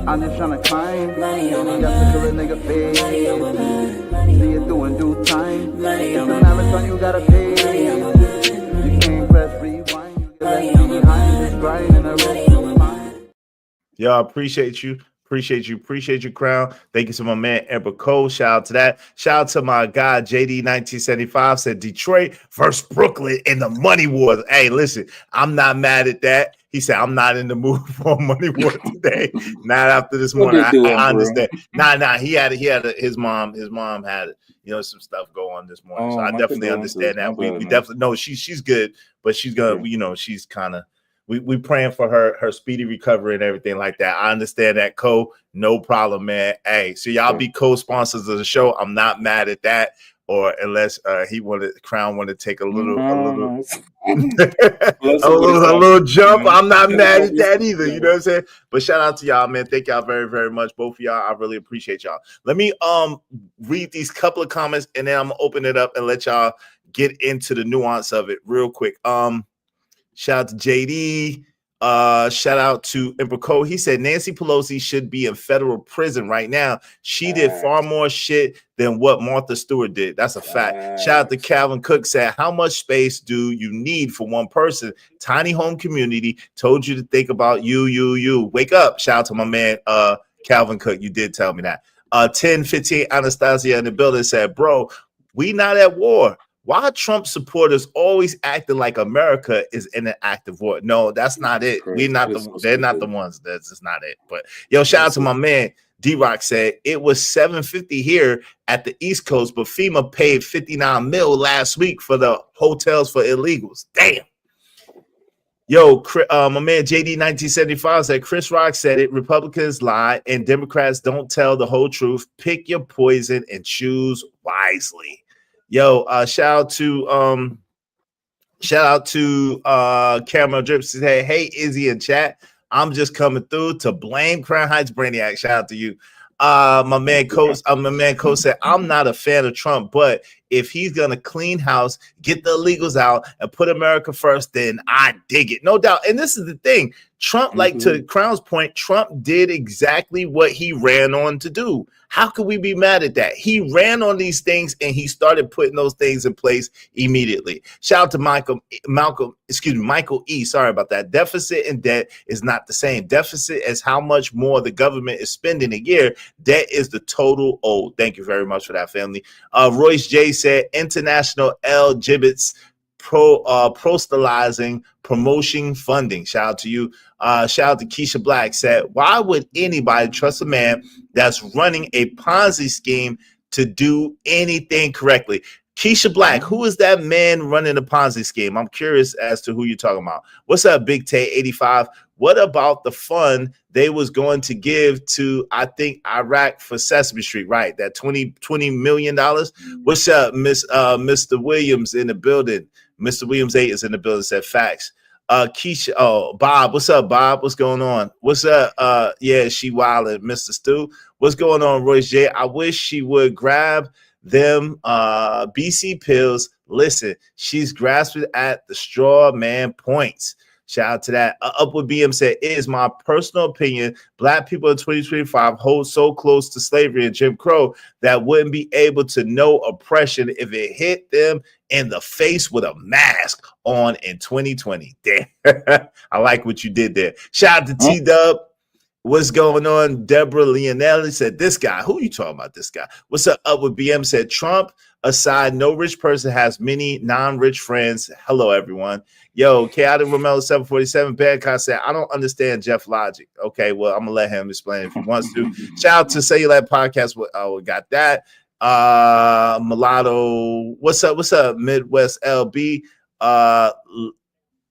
I'm just tryna climb any obstacle a nigga facing. See it through in due time. It's a marathon, you gotta pace it. You can't press rewind, you get left behind. Just grind and the rest be fine. Y'all appreciate you, Crown. Thank you to my man Emperor Cole. Shout out to that. Shout out to my guy JD1975 said Detroit versus Brooklyn in the money wars. Hey, listen, I'm not mad at that. He said, I'm not in the mood for a money war today. Not after this What morning. they doing, I bro? understand. Nah. His mom had, some stuff go on this morning. So Oh, I my definitely condolences. understand My that. We bad, man. definitely know she's good, but she's gonna, Okay. she's kind of, we praying for her speedy recovery and everything like that. I understand that, no problem, man. Hey, so y'all be co-sponsors of the show. I'm not mad at that. Or unless Crown wanted to take a little jump. I'm not mad at that either. You know what I'm saying? But shout out to y'all, man. Thank y'all very, very much. Both of y'all. I really appreciate y'all. Let me read these couple of comments and then I'm gonna open it up and let y'all get into the nuance of it real quick. Shout out to JD. Shout out to Emperor Cole. He said Nancy Pelosi should be in federal prison right now. She did far more shit than what Martha Stewart did. That's a fact. Shout out to Calvin Cook. Said, how much space do you need for one person? Tiny home community. Told you to think about you. Wake up. Shout out to my man Calvin Cook. You did tell me that. 1015 Anastasia in the building said, bro, we not at war. Why Trump supporters always acting like America is in an active war? No, that's not it. We're not they're not the ones. That's just not it. But yo, shout out to my man D-Rock. Said it was $750 here at the East Coast, but FEMA paid $59 million last week for the hotels for illegals. Damn. Yo, my man JD 1975 said Chris Rock said it. Republicans lie and Democrats don't tell the whole truth. Pick your poison and choose wisely. Yo, shout out to Caramel Drips. Say, hey, Izzy in chat. I'm just coming through to blame Crown Heights Brainiac. Shout out to you. My man Coach said, I'm not a fan of Trump, but if he's gonna clean house, get the illegals out, and put America first, then I dig it. No doubt. And this is the thing. Trump, like to Crown's point, Trump did exactly what he ran on to do. How could we be mad at that? He ran on these things and he started putting those things in place immediately. Shout out to Michael E. Sorry about that. Deficit and debt is not the same. Deficit is how much more the government is spending a year. Debt is the total owed. Thank you very much for that, family. Royce J said international LGBTs proselytizing promotion funding. Shout out to you. Shout out to Keisha Black. Said, why would anybody trust a man that's running a Ponzi scheme to do anything correctly? Keisha Black, who is that man running a Ponzi scheme? I'm curious as to who you're talking about. What's up, Big Tay 85? What about the fund they was going to give to, I think, Iraq for Sesame Street? Right, that $20 million. What's up, Mr. Williams in the building? Mr. Williams 8 is in the building. Said facts. Keisha, Bob, what's up, Bob? What's going on? What's up? Yeah, she wildin', Mr. Stu. What's going on, Royce J? I wish she would grab them BC pills. Listen, she's grasping at the straw man points. Shout out to that. Upward BM said, it is my personal opinion, black people in 2025 hold so close to slavery and Jim Crow that wouldn't be able to know oppression if it hit them in the face with a mask on in 2020. Damn. I like what you did there. Shout out to T-Dub. What's going on? Deborah Leonelli said, this guy, who you talking about, this guy? What's up with BM said, Trump aside, no rich person has many non-rich friends. Hello, everyone. Yo, Chaotic Romelo 747 Badcott said, I don't understand Jeff logic. Okay, well, I'm going to let him explain if he wants to. Shout out to Cellular Podcast. We got that. Mulatto, what's up? Midwest LB.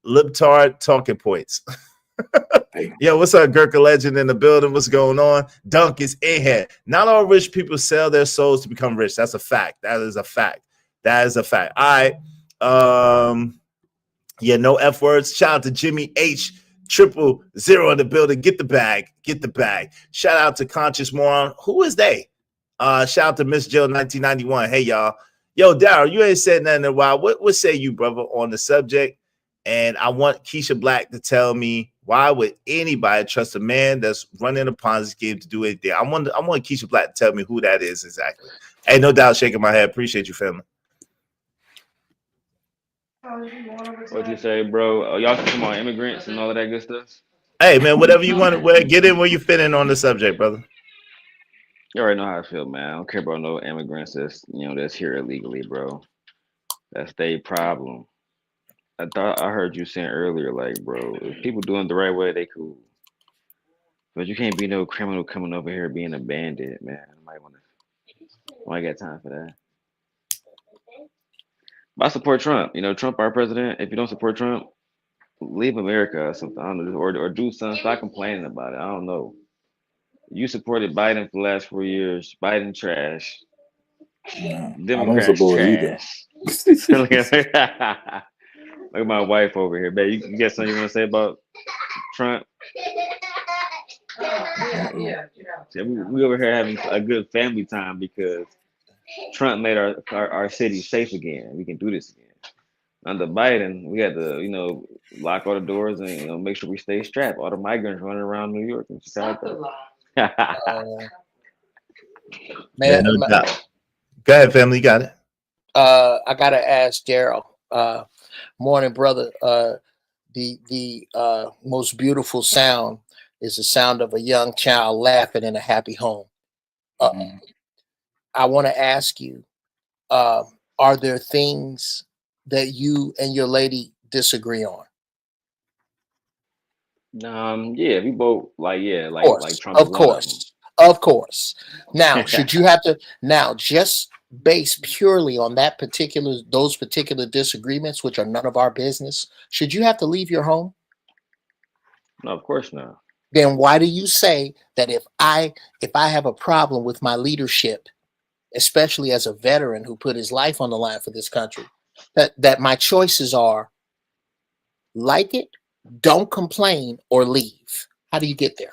Libtard Talking Points. Yo, what's up, Gurkha Legend in the building? What's going on? Dunk is in here. Not all rich people sell their souls to become rich. That's a fact. That is a fact. All right. Yeah, no F words. Shout out to Jimmy H. 000 in the building. Get the bag. Shout out to Conscious Moron. Who is they? Shout out to Miss Jill 1991. Hey, y'all. Yo, Daryl, you ain't said nothing in a while. What say you, brother, on the subject? And I want Keisha Black to tell me, why would anybody trust a man that's running a Ponzi scheme to do anything? I want Keisha Black to tell me who that is exactly. Hey, no doubt, shaking my head. Appreciate you, family. What you say, bro? Y'all talking about immigrants and all of that good stuff? Hey, man, whatever you want to get in where you fit in on the subject, brother. You already know how I feel, man. I don't care about no immigrants that's here illegally, bro. That's their problem. I thought I heard you saying earlier, like, bro, if people doing it the right way, they cool. But you can't be no criminal coming over here being a bandit, man. I might want to. I got time for that. But I support Trump. You know, Trump our president. If you don't support Trump, leave America or something. I don't know, or do something. Stop complaining about it. I don't know. You supported Biden for the last 4 years. Biden trash. Nah, I don't Democrats support either. trash. Look at my wife over here, babe. You got something you want to say about Trump? Uh-oh. Yeah, we over here having a good family time because Trump made our city safe again. We can do this again. Under Biden, we had to, lock all the doors and make sure we stay strapped. All the migrants running around New York and Chicago. Yeah, Man, no doubt. Go ahead, family. You got it. I gotta ask Daryl. Morning, brother. The most beautiful sound is the sound of a young child laughing in a happy home. I want to ask you: are there things that you and your lady disagree on? Yeah, we both like Trump is Of one of them. course, of course. Now, should you have to just based purely on those particular disagreements, which are none of our business, should you have to leave your home? No, of course not. Then why do you say that if I have a problem with my leadership, especially as a veteran who put his life on the line for this country, that my choices are like it, don't complain, or leave? How do you get there?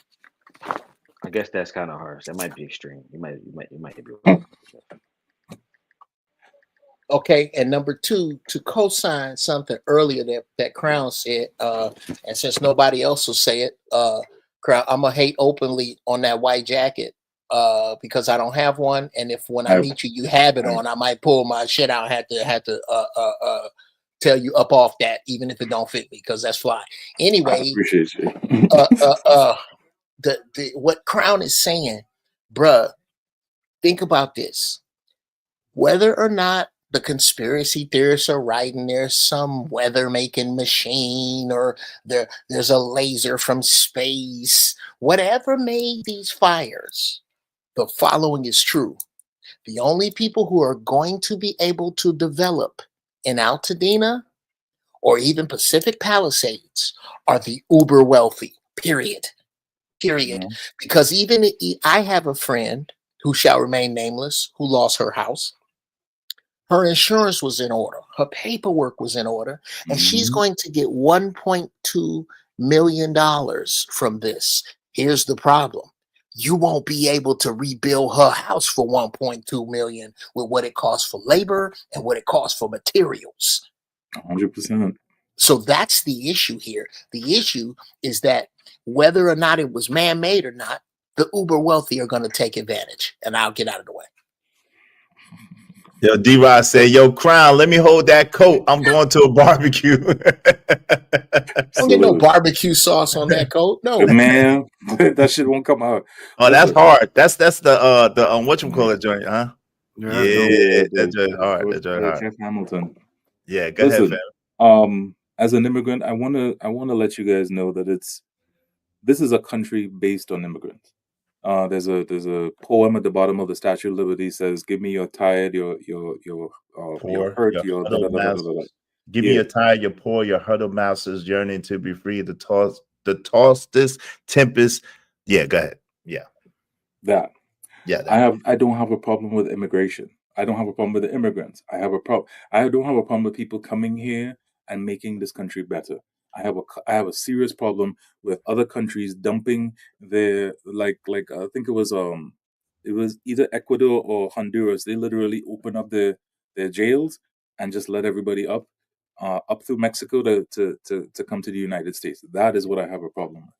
I guess that's kind of harsh. That might be extreme. You might be right. Okay, and number two, to co-sign something earlier that Crown said, and since nobody else will say it, Crown, I'm gonna hate openly on that white jacket because I don't have one, and if when I meet you, you have it on, I might pull my shit out, had to tell you up off that, even if it don't fit me, because that's fly. Anyway, I appreciate you. The what Crown is saying, bruh, think about this. Whether or not the conspiracy theorists are right and there's some weather making machine or there's a laser from space, whatever made these fires, the following is true. The only people who are going to be able to develop in Altadena or even Pacific Palisades are the uber wealthy, period. Because even I have a friend who shall remain nameless who lost her house. Her insurance was in order. Her paperwork was in order. And she's going to get $1.2 million from this. Here's the problem. You won't be able to rebuild her house for $1.2 million with what it costs for labor and what it costs for materials. 100%. So that's the issue here. The issue is that whether or not it was man-made or not, the uber wealthy are going to take advantage. And I'll get out of the way. Yo, D-Rod said, yo, Crown, let me hold that coat. I'm going to a barbecue. Don't get no barbecue sauce on that coat. No, man, that shit won't come out. Oh, that's hard. That's the whatchamacallit joint, huh? Yeah, that joint hard. That joint hard. Jeff Hamilton. Yeah, go ahead, fam. As an immigrant, I wanna let you guys know that this is a country based on immigrants. There's a poem at the bottom of the Statue of Liberty says, "Give me your tired, your hurt, your da, da, da, da, da, da." Give me your tired, your poor, your huddled masters yearning to be free. The toss this tempest. Yeah, go ahead. Yeah, that. Yeah, I don't have a problem with immigration. I don't have a problem with the immigrants. I don't have a problem with people coming here and making this country better. I have a serious problem with other countries dumping their like I think it was either Ecuador or Honduras. They literally open up their jails and just let everybody up through Mexico to come to the United States. That is what I have a problem with.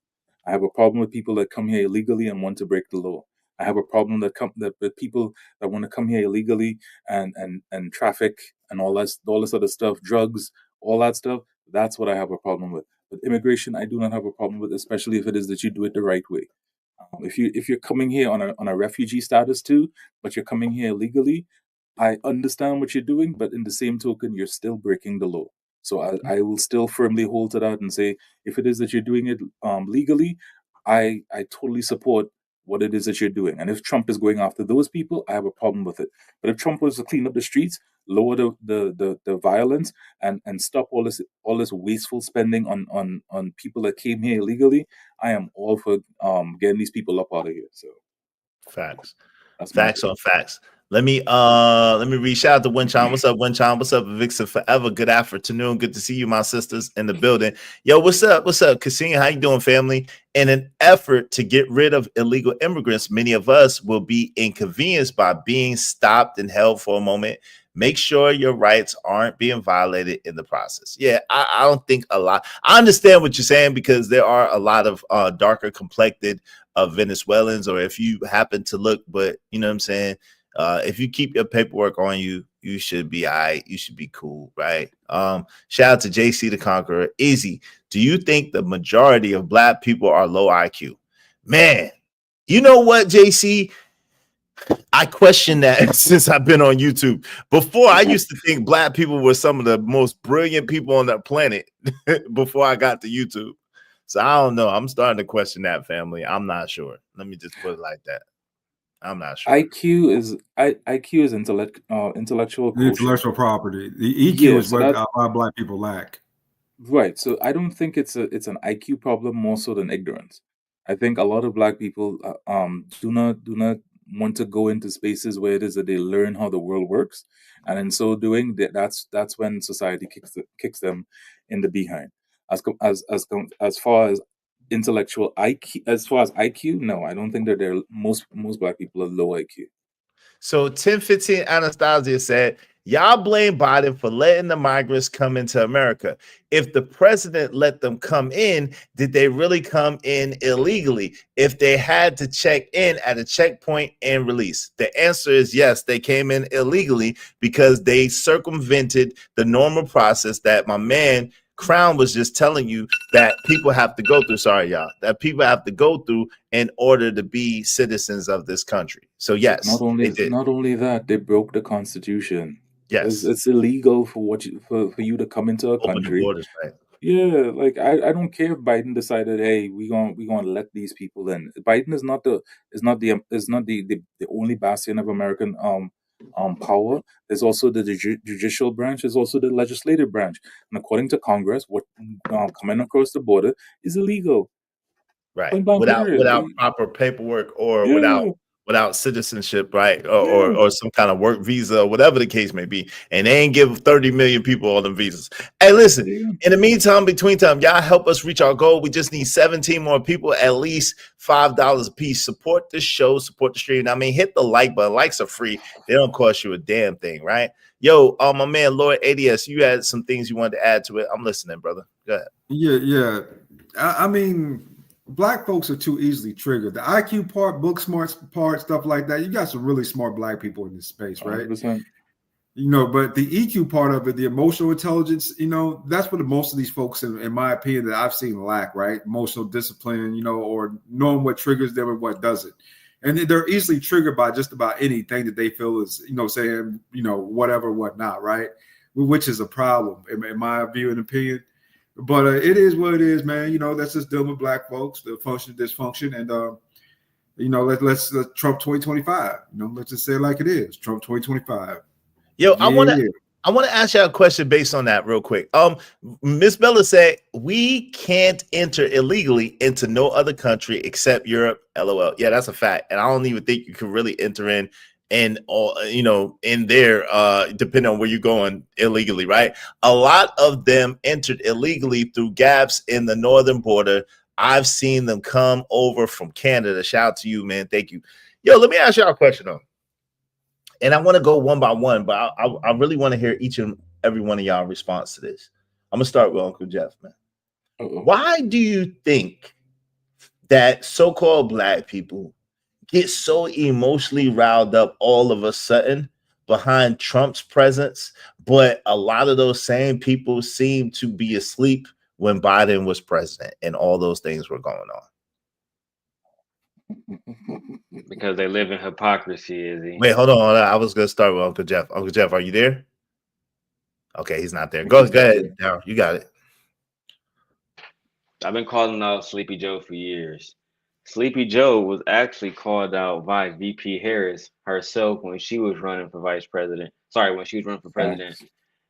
I have a problem with people that come here illegally and want to break the law. I have a problem that people that want to come here illegally and traffic and all this other stuff, drugs, all that stuff. That's what I have a problem with. But immigration, I do not have a problem with, especially if it is that you do it the right way. If you're coming here on a refugee status too, but you're coming here illegally, I understand what you're doing, but in the same token, you're still breaking the law. So I will still firmly hold to that and say, if it is that you're doing it legally, I totally support what it is that you're doing. And if Trump is going after those people, I have a problem with it. But if Trump was to clean up the streets, lower the violence, and stop all this wasteful spending on people that came here illegally, I am all for getting these people up out of here. So facts. That's my Facts on facts. Let me read. Shout out to Winchan. What's up, Winchan? What's up, Vixen Forever? Good afternoon. Good to see you, my sisters in the building. Yo, what's up? What's up, Cassine? How you doing, family? In an effort to get rid of illegal immigrants, many of us will be inconvenienced by being stopped and held for a moment. Make sure your rights aren't being violated in the process. Yeah, I don't think a lot. I understand what you're saying, because there are a lot of darker complected Venezuelans, or if you happen to look, but you know what I'm saying? If you keep your paperwork on you, you should be all right. You should be cool, right? Shout out to JC the Conqueror. Easy. Do you think the majority of Black people are low IQ? Man, you know what, JC? I question that since I've been on YouTube. Before, I used to think Black people were some of the most brilliant people on the planet before I got to YouTube. So I don't know. I'm starting to question that, family. I'm not sure. Let me just put it like that. I'm not sure. IQ is intellectual The quotient. intellectual property. The EQ Yeah, is so what that's a lot of Black people lack. right. So I don't think it's an IQ problem more so than ignorance. I think a lot of Black people do not want to go into spaces where it is that they learn how the world works, and in so doing, that's when society kicks them in the behind. As far as intellectual IQ, as far as IQ, no, I don't think that most Black people are low IQ. So 1015 Anastasia said, y'all blame Biden for letting the migrants come into America. If the president let them come in, did they really come in illegally? If they had to check in at a checkpoint and release? The answer is yes, they came in illegally because they circumvented the normal process that my man Crown was just telling you that people have to go through. Sorry, y'all. That people have to go through in order to be citizens of this country. So yes, Not they only did. that, they broke the Constitution. Yes. It's illegal for you to come into a Open the country. borders, right? Yeah, like I don't care if Biden decided, hey, we gonna let these people in. Biden is not the only bastion of American power. There's also the judicial branch. There's also the legislative branch. And according to Congress, what coming across the border is illegal. Right. Point blank period. Without proper paperwork, or Yeah, without citizenship, right? yeah. Or some kind of work visa, or whatever the case may be. And they ain't give 30 million people all them visas. Hey, listen, in the meantime, between time, y'all help us reach our goal. We just need 17 more people, at least $5 a piece. Support this show, support the stream. I mean, hit the like button. Likes are free. They don't cost you a damn thing, right? Yo, my man, Lord ADS, you had some things you wanted to add to it. I'm listening, brother. Go ahead. Yeah. I mean, Black folks are too easily triggered. The IQ part, book smart part, stuff like that. You got some really smart Black people in this space, right? 100%. You know, but the EQ part of it, the emotional intelligence, you know, that's what most of these folks, in my opinion, that I've seen lack, right? Emotional discipline, you know, or knowing what triggers them and what doesn't. And they're easily triggered by just about anything that they feel is, you know, saying, you know, whatever, whatnot, right? Which is a problem, in my view and opinion. But it is what it is, man. You know, that's just dealing with Black folks, the function, dysfunction, and you know, let's Trump 2025. You know, let's just say it like it is, Trump 2025. Yo, Yeah. I want to ask you a question based on that real quick. Miss Bella said we can't enter illegally into no other country except Europe. LOL. Yeah, that's a fact, and I don't even think you can really enter in there, depending on where you're going illegally, right? A lot of them entered illegally through gaps in the northern border. I've seen them come over from Canada. Shout out to you, man. Thank you. Yo, let me ask y'all a question though. And I want to go one by one, but I really want to hear each and every one of y'all response to this. I'm going to start with Uncle Jeff, man. Why do you think that so-called Black people get so emotionally riled up all of a sudden behind Trump's presence, but a lot of those same people seem to be asleep when Biden was president and all those things were going on? Because they live in hypocrisy, Izzy. Wait, hold on. I was going to start with Uncle Jeff. Uncle Jeff, are you there? Okay, he's not there. Go ahead, Daryl. You got it. I've been calling out Sleepy Joe for years. Sleepy Joe was actually called out by VP Harris herself when she was running for vice president. Sorry, when she was running for president.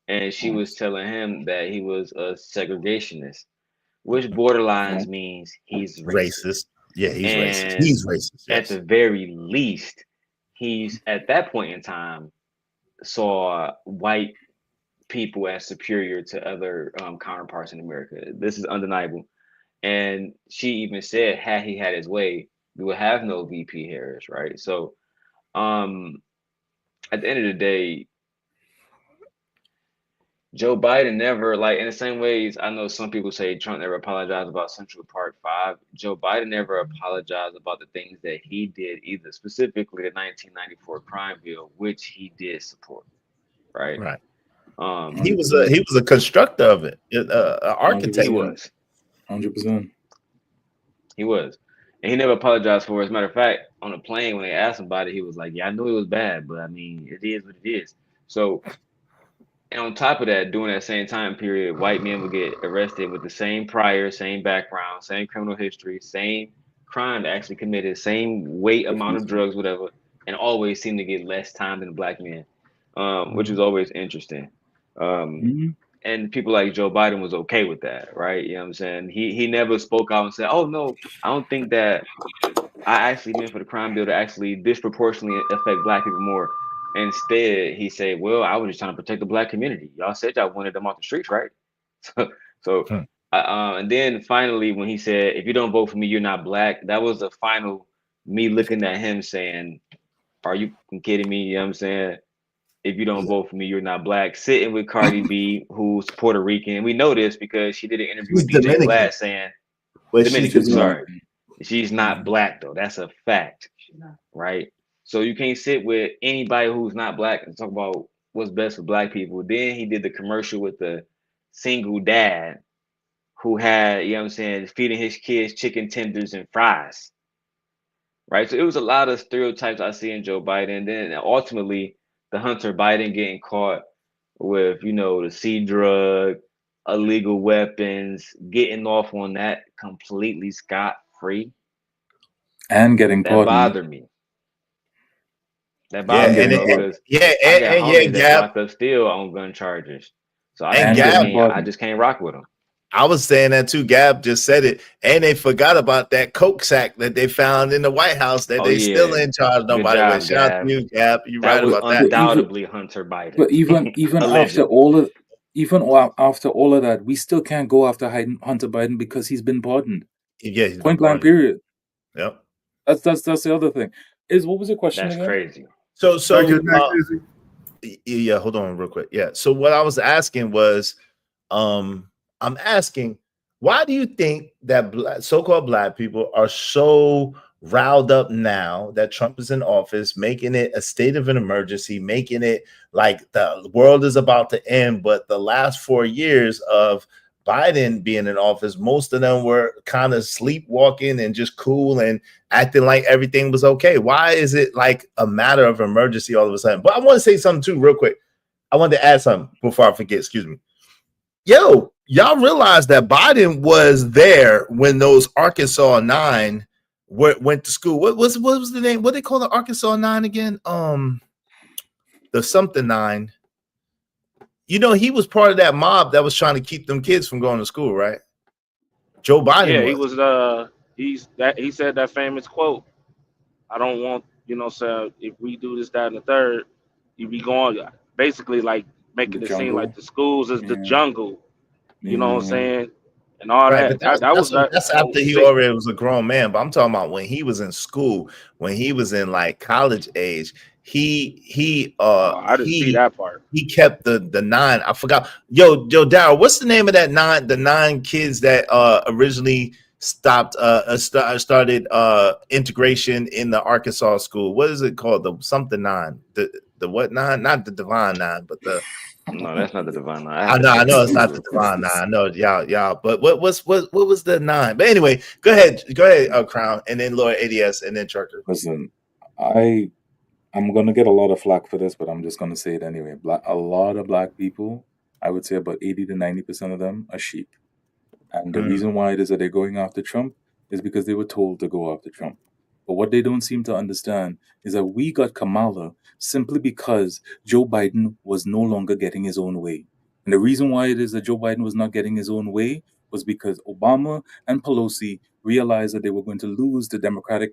And she was telling him that he was a segregationist, which borderlines means he's racist. Yeah, he's racist. And He's racist. at the very least, he's at that point in time saw white people as superior to other counterparts in America. This is undeniable. And she even said, had he had his way, we would have no VP Harris, right? So at the end of the day, Joe Biden never, like, in the same ways, I know some people say Trump never apologized about Central Park 5. Joe Biden never apologized about the things that he did either, specifically the 1994 crime bill, which he did support, right? Right. He was a constructor of it, an architect. He was 100%. He was, and he never apologized for it. As a matter of fact, on a plane when they asked him about it, he was like, "Yeah, I knew it was bad, but I mean, it is what it is." So. And on top of that, during that same time period, white men would get arrested with the same prior, same background, same criminal history, same crime actually committed, same weight amount of drugs, whatever, and always seem to get less time than black men, which was always interesting. And people like Joe Biden was okay with that, right? You know what I'm saying? He never spoke out and said, "Oh no, I don't think that I actually meant for the crime bill to actually disproportionately affect black people more." Instead, he said, "Well, I was just trying to protect the black community. Y'all said y'all wanted them off the streets, right?" And then finally, when he said, "If you don't vote for me, you're not black," that was the final me looking at him saying, "Are you kidding me?" You know what I'm saying? If you don't vote for me, you're not black. Sitting with Cardi B, who's Puerto Rican. We know this because she did an interview with DJ Glad saying, Dominican, sorry. She's not black, though. That's a fact, right? So you can't sit with anybody who's not black and talk about what's best for black people. Then he did the commercial with the single dad who had, you know what I'm saying, feeding his kids chicken tenders and fries, right? So it was a lot of stereotypes I see in Joe Biden. Then ultimately, the Hunter Biden getting caught with, you know, the C drug, illegal weapons, getting off on that completely scot-free. And getting that pardoned. bothered me. That bothered me because I got homies that locked up still on gun charges. So I just can't rock with them. I was saying that too. Gab just said it, and they forgot about that coke sack that they found in the White House that they still ain't charged nobody with. Shout out to you, Gab. You right about that. Undoubtedly Hunter Biden. But even after all of that, we still can't go after Hunter Biden because he's been pardoned. Yeah, point blank. Period. Yep. That's the other thing. What was your question? That's again? Crazy. So yeah, hold on real quick. Yeah. So what I was asking was, I'm asking, why do you think that so-called black people are so riled up now that Trump is in office, making it a state of an emergency, making it like the world is about to end? But the last 4 years of Biden being in office, most of them were kind of sleepwalking and just cool and acting like everything was okay. Why is it like a matter of emergency all of a sudden? But I want to say something too real quick. I wanted to add something before I forget. Excuse me. Yo, y'all realize that Biden was there when those Arkansas 9 went to school. What was the name? What they call the Arkansas 9 again? The something 9. You know, he was part of that mob that was trying to keep them kids from going to school, right? Joe Biden. Yeah, he he said that famous quote. I don't want, so if we do this, that, and the third, you be going basically like making it seem like the schools is the jungle. You know what I'm saying? And all that. That's after he already was a grown man. But I'm talking about when he was in school, when he was in like college age. I didn't see that part. He kept the 9. I forgot. Yo, Daryl, what's the name of that 9? The 9 kids that originally started integration in the Arkansas school. What is it called? The something 9. The what 9? Not the Divine 9, but the. No, that's not the Divine 9. I know it's not the Divine 9. I know y'all. But what was the 9? But anyway, go ahead, Crown, and then Lord ADS, and then Trucker. Listen, I'm gonna get a lot of flack for this, but I'm just gonna say it anyway. A lot of black people I would say about 80 to 90% of them are sheep. And the reason why it is that they're going after Trump is because they were told to go after Trump. But what they don't seem to understand is that we got Kamala simply because Joe Biden was no longer getting his own way. And the reason why it is that Joe Biden was not getting his own way was because Obama and Pelosi realized that they were going to lose the Democratic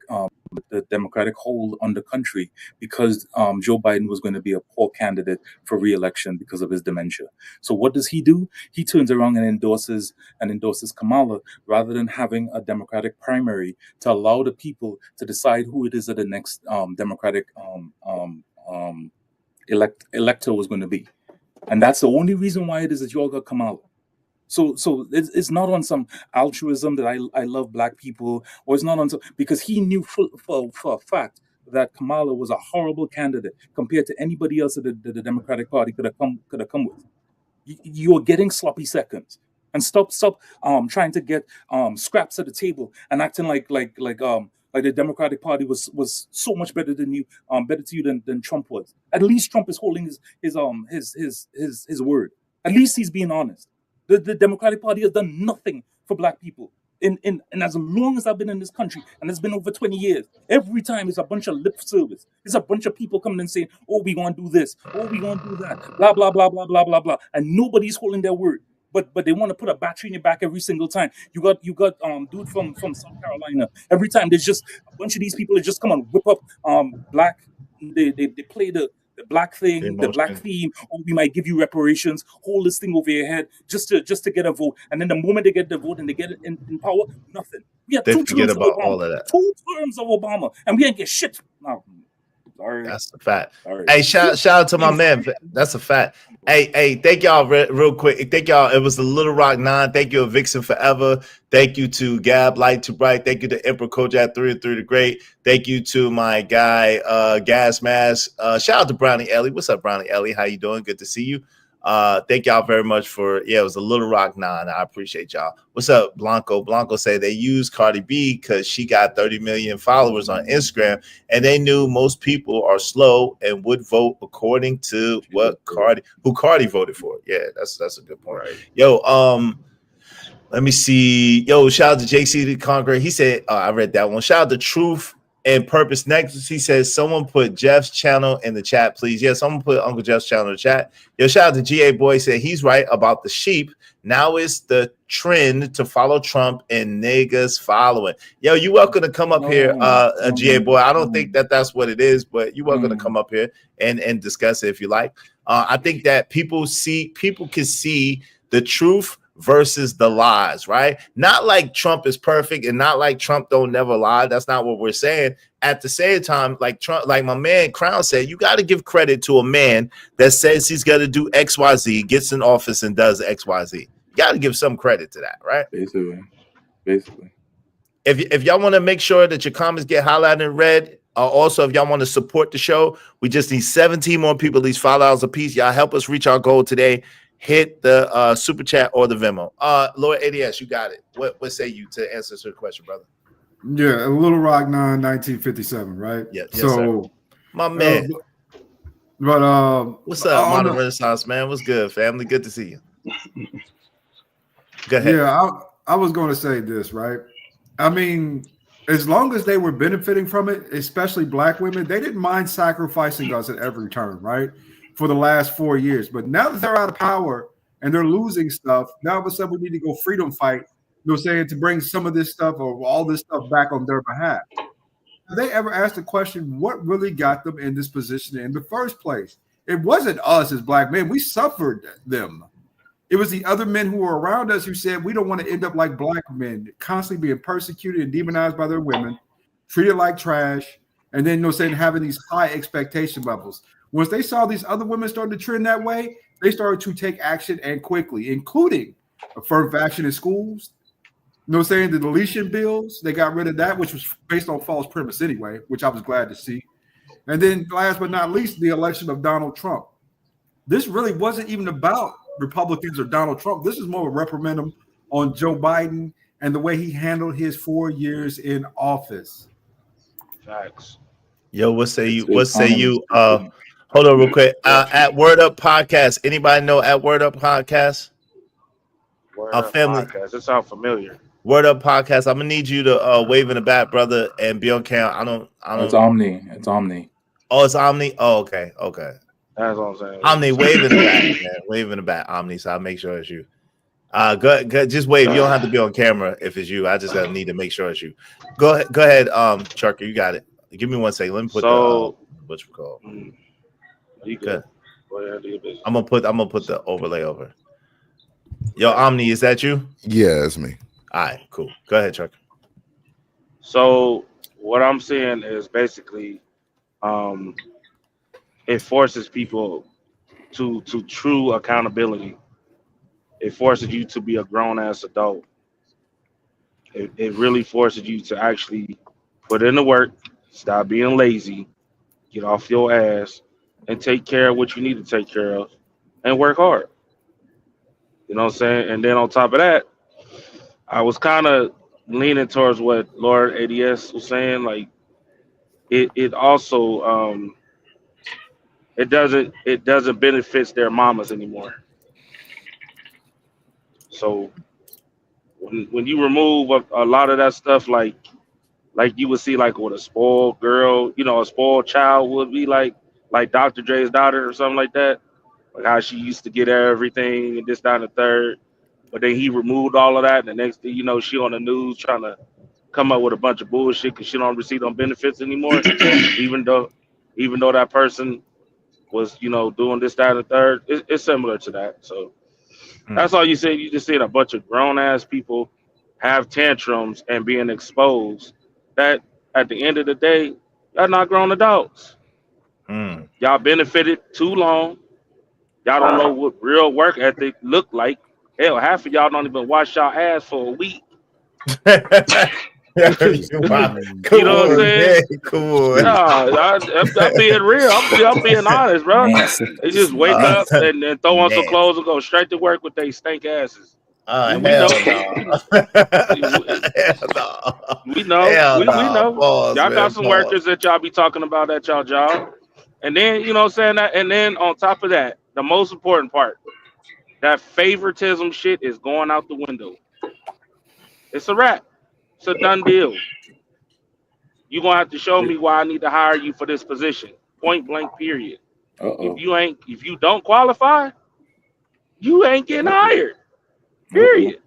hold on the country because Joe Biden was going to be a poor candidate for re-election because of his dementia. So what does he do? He turns around and endorses Kamala rather than having a Democratic primary to allow the people to decide who it is that the next Democratic elector was going to be. And that's the only reason why it is that you all got Kamala. So it's not on some altruism that I love black people, or it's not on some, because he knew for a fact that Kamala was a horrible candidate compared to anybody else that the Democratic Party could have come with. You're getting sloppy seconds, and stop trying to get scraps at the table and acting like the Democratic Party was so much better than you, better to you than Trump was. At least Trump is holding his word. At least he's being honest. The Democratic Party has done nothing for black people. And as long as I've been in this country, and it's been over 20 years, every time it's a bunch of lip service. It's a bunch of people coming and saying, oh, we going to do this. Oh, we going to do that. Blah, blah, blah, blah, blah, blah, blah. And nobody's holding their word. But they want to put a battery in your back every single time. You got dude from South Carolina. Every time there's just a bunch of these people that just come and whip up black. They play the black thing, the black theme. Oh, we might give you reparations. Hold this thing over your head just to get a vote. And then the moment they get the vote and they get it in power, nothing. We have They 2 forget terms of about Obama. all of that. 2 terms of Obama, and we ain't get shit. No, sorry. That's a fact. Sorry. Hey, shout out to my man. That's a fact. Hey, thank y'all real quick. Thank y'all. It was the Little Rock 9. Thank you, Vixen Forever. Thank you to Gab Light to Bright. Thank you to Emperor Kojak 3 and 3 the Great. Thank you to my guy Gas Mask. Shout out to Brownie Ellie. What's up, Brownie Ellie? How you doing? Good to see you. Thank y'all very much for, it was a Little Rock 9. I appreciate y'all. What's up, Blanco? Blanco say they used Cardi B because she got 30 million followers on Instagram, and they knew most people are slow and would vote according to what Cardi voted for. Yeah, that's a good point. Right. Yo, let me see. Yo, shout out to JC the Conqueror. He said, I read that one. Shout out to Truth and Purpose Nexus. He says, someone put Jeff's channel in the chat, please. Yeah, someone put Uncle Jeff's channel in the chat. Yo, shout out to GA Boy. Said he's right about the sheep. Now it's the trend to follow Trump and niggas following. Yo, you welcome to come up here, GA Boy. I don't think that's what it is, but you're welcome to come up here and discuss it if you like. I think that people can see the truth versus the lies, right? Not like Trump is perfect and not like Trump don't never lie. That's not what we're saying. At the same time, like Trump, like my man Crown said, you got to give credit to a man that says he's going to do XYZ, gets in office and does XYZ. You got to give some credit to that, right? Basically. If y'all want to make sure that your comments get highlighted and read, also if y'all want to support the show, we just need 17 more people, at least $5 a piece. Y'all help us reach our goal today. Hit the super chat or the Venmo. Lord ADS, you got it. What say you to answer the question, brother? Yeah, a Little Rock 9, 1957, right? Yeah. Yes, so sir. My man. What's up, Modern Renaissance, man? What's good, family? Good to see you. Go ahead. Yeah, I was going to say this, right? I mean, as long as they were benefiting from it, especially black women, they didn't mind sacrificing us at every turn, right? For the last 4 years. But now that they're out of power and they're losing stuff, now all of a sudden we need to go freedom fight, saying to bring some of this stuff or all this stuff back on their behalf. Have they ever asked the question, what really got them in this position in the first place? It wasn't us as black men. We suffered them. It was the other men who were around us who said, we don't want to end up like black men, constantly being persecuted and demonized by their women, treated like trash, and then saying having these high expectation levels. Once they saw these other women starting to trend that way, they started to take action and quickly, including affirmative action in schools. The deletion bills, they got rid of that, which was based on false premise anyway, which I was glad to see. And then last but not least, the election of Donald Trump. This really wasn't even about Republicans or Donald Trump. This is more of a reprimand on Joe Biden and the way he handled his 4 years in office. Facts. Yo, what say you? Hold on real quick. At Word Up Podcast. Anybody know at Word Up Podcast? Word Our Up family. Podcast. It sounds familiar. Word Up Podcast. I'm gonna need you to wave in the back, brother, and be on camera. I don't. It's Omni. It's Omni. Oh, it's Omni. Oh, okay. That's what I'm saying. Omni, wave in the back, man. Wave in the back, Omni. So I'll make sure it's you. Go, just wave. You don't have to be on camera if it's you. I just need to make sure it's you. Go ahead, Chucker. You got it. Give me 1 second. Let me put the what you call. You good? Go ahead, do your business. I'm gonna put the overlay over. Yo, Omni, is that you? Yeah, it's me. All right, cool. Go ahead, Chuck. So what I'm saying is basically, it forces people to true accountability. It forces you to be a grown ass adult. It really forces you to actually put in the work, stop being lazy, get off your ass, and take care of what you need to take care of, and work hard. You know what I'm saying? And then on top of that, I was kind of leaning towards what Lord ADS was saying. Like, it also it doesn't benefit their mamas anymore. So when you remove a lot of that stuff, like you would see like what a spoiled girl, a spoiled child would be like Dr. Dre's daughter or something like that. Like how she used to get everything and this, that, and the third. But then he removed all of that. And the next thing you know, she on the news trying to come up with a bunch of bullshit because she don't receive no benefits anymore. even though that person was, doing this, that, and the third. It's similar to that. So that's all you say. You just seen a bunch of grown ass people have tantrums and being exposed. That at the end of the day, y'all not grown adults. Y'all benefited too long. Y'all don't know what real work ethic look like. Hell, half of y'all don't even wash y'all ass for a week. You know what I'm saying? Cool. Nah, I'm being real. I'm being honest, bro. They just wake up and throw on some clothes and go straight to work with they stink asses. We know. We know. Y'all got some workers that y'all be talking about at y'all job. And then, you know what I'm saying? And then on top of that, the most important part, that favoritism shit is going out the window. It's a wrap. It's a done deal. You're going to have to show me why I need to hire you for this position. Point blank, period. If you don't qualify, you ain't getting hired. Period.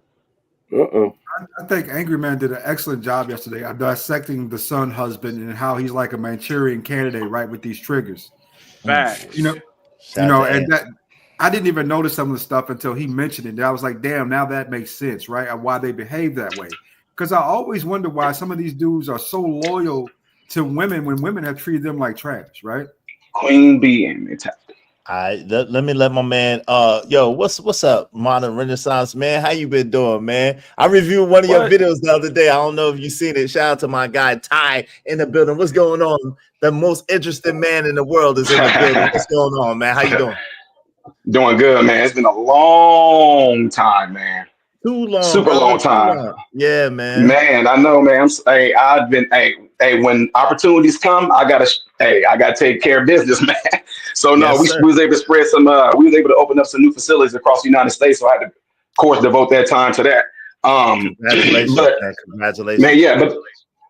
I think Angry Man did an excellent job yesterday of dissecting the son husband and how he's like a Manchurian candidate, right, with these triggers. Facts. And that I didn't even notice some of the stuff until he mentioned it. And I was like, damn, now that makes sense, right? And why they behave that way. Because I always wonder why some of these dudes are so loyal to women when women have treated them like trash, right? Queen bee in mentality. All right, let me let my man. Yo, what's up, Modern Renaissance man? How you been doing, man? I reviewed one of your videos the other day. I don't know if you seen it. Shout out to my guy Ty in the building. What's going on? The most interesting man in the world is in the building. What's going on, man? How you doing? Doing good, man. It's been a long time, man. Too long. Super long time. Yeah, man. Man, I know, man. When opportunities come, I gotta take care of business, man. So no, we was able to spread some. We was able to open up some new facilities across the United States. So I had to, of course, devote that time to that. Congratulations, man. Congratulations, man. Yeah, but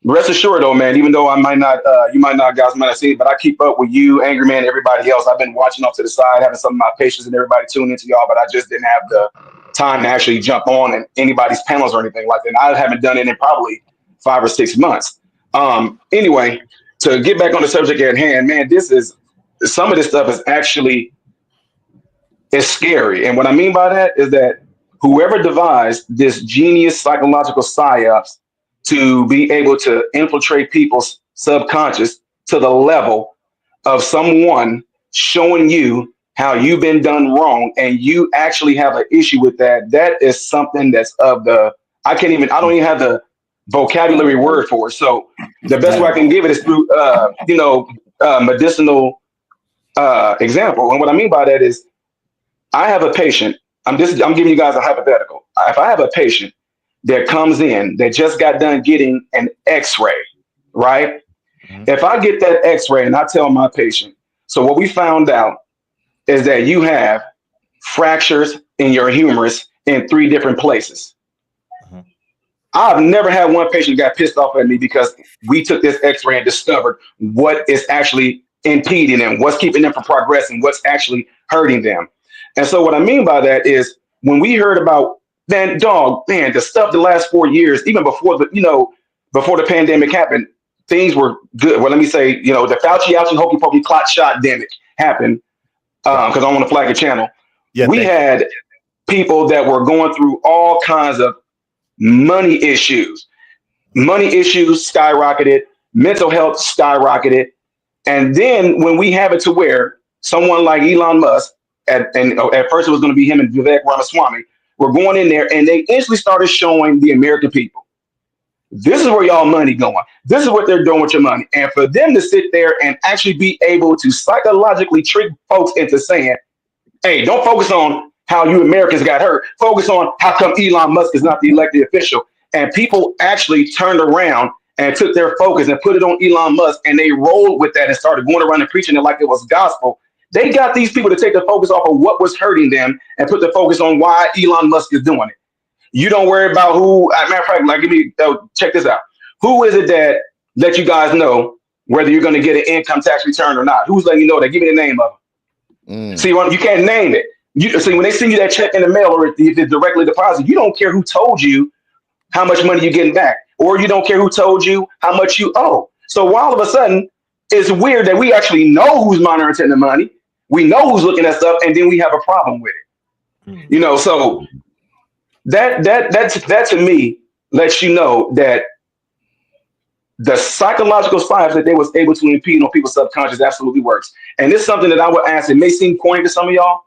rest assured, though, man. Even though I might not, you might not, guys might not see it, but I keep up with you, Angry Man, everybody else. I've been watching off to the side, having some of my patients and everybody tune into y'all, but I just didn't have the time to actually jump on in anybody's panels or anything like that. And I haven't done it in probably 5 or 6 months. Anyway, to get back on the subject at hand, man, some of this stuff is actually, it's scary. And what I mean by that is that whoever devised this genius psychological psyops to be able to infiltrate people's subconscious to the level of someone showing you how you've been done wrong and you actually have an issue with that, that is something that's I don't even have the vocabulary word for it. So the best way I can give it is through, medicinal example. And what I mean by that is I have a patient. I'm giving you guys a hypothetical. If I have a patient that comes in that just got done getting an X-ray, right? If I get that X-ray and I tell my patient, So what we found out is that you have fractures in your humerus in 3 different places. I've never had one patient got pissed off at me because we took this x-ray and discovered what is actually impeding them, what's keeping them from progressing, what's actually hurting them. And so what I mean by that is when we heard about the stuff the last 4 years, even before the pandemic happened, things were good. Well, let me say, the Fauci hokey pokey clot shot demic happened because I want to flag a channel. Yeah, we had people that were going through all kinds of money issues skyrocketed, mental health skyrocketed. And then when we have it to where someone like Elon Musk, at first it was going to be him and Vivek Ramaswamy, were going in there and they instantly started showing the American people, this is where y'all money going. This is what they're doing with your money. And for them to sit there and actually be able to psychologically trick folks into saying, hey, don't focus on how you Americans got hurt. Focus on how come Elon Musk is not the elected official. And people actually turned around and took their focus and put it on Elon Musk, and they rolled with that and started going around and preaching it like it was gospel. They got these people to take the focus off of what was hurting them and put the focus on why Elon Musk is doing it. You don't worry about who, matter of fact, check this out. Who is it that let you guys know whether you're going to get an income tax return or not? Who's letting you know that? Give me the name of them. See, you can't name it. See, when they send you that check in the mail or if it's directly deposited, you don't care who told you how much money you're getting back, or you don't care who told you how much you owe. So all of a sudden, it's weird that we actually know who's monitoring the money. We know who's looking at stuff, and then we have a problem with it. So that to me lets you know that the psychological science that they was able to impede on people's subconscious absolutely works. And it's something that I would ask, it may seem corny to some of y'all,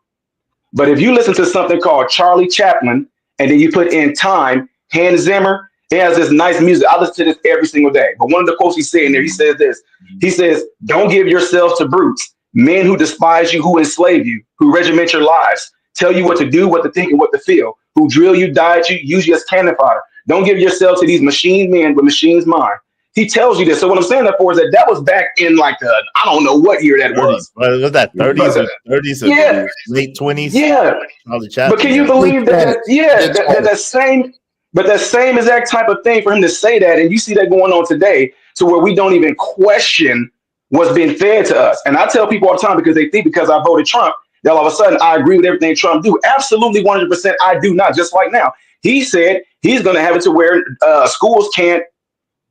but if you listen to something called Charlie Chaplin, and then you put in time, Hans Zimmer, he has this nice music. I listen to this every single day. But one of the quotes he's saying there, he says this. He says, don't give yourselves to brutes, men who despise you, who enslave you, who regiment your lives, tell you what to do, what to think, and what to feel, who drill you, diet you, use you as cannon fodder. Don't give yourself to these machine men with machines mind. He tells you this. So what I'm saying that for is that was back in like the, I don't know what year that was. Was that 30s or 30s or yeah. late 20s? Yeah. But can you believe that? Yeah, that same exact type of thing for him to say that, and you see that going on today to where we don't even question what's being fed to us. And I tell people all the time because they think because I voted Trump, that all of a sudden I agree with everything Trump do. Absolutely 100% I do not. Just like now. He said he's going to have it to where schools can't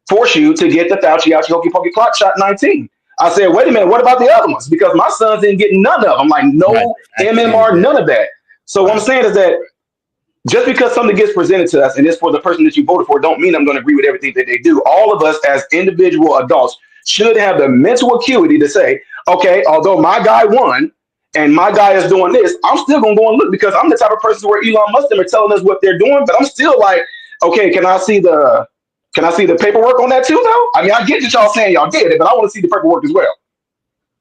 force you to get the Fauci hokey pokey clock shot 19. I said, wait a minute, what about the other ones? Because my sons didn't get none of them. Like no MMR, none of that. So what I'm saying is that just because something gets presented to us and it's for the person that you voted for, don't mean I'm going to agree with everything that they do. All of us as individual adults should have the mental acuity to say, okay, although my guy won and my guy is doing this, I'm still going to go and look because I'm the type of person where Elon Musk are telling us what they're doing, but I'm still like, okay, can I see the paperwork on that too, though? I mean, I get that y'all saying y'all did it, but I want to see the paperwork as well.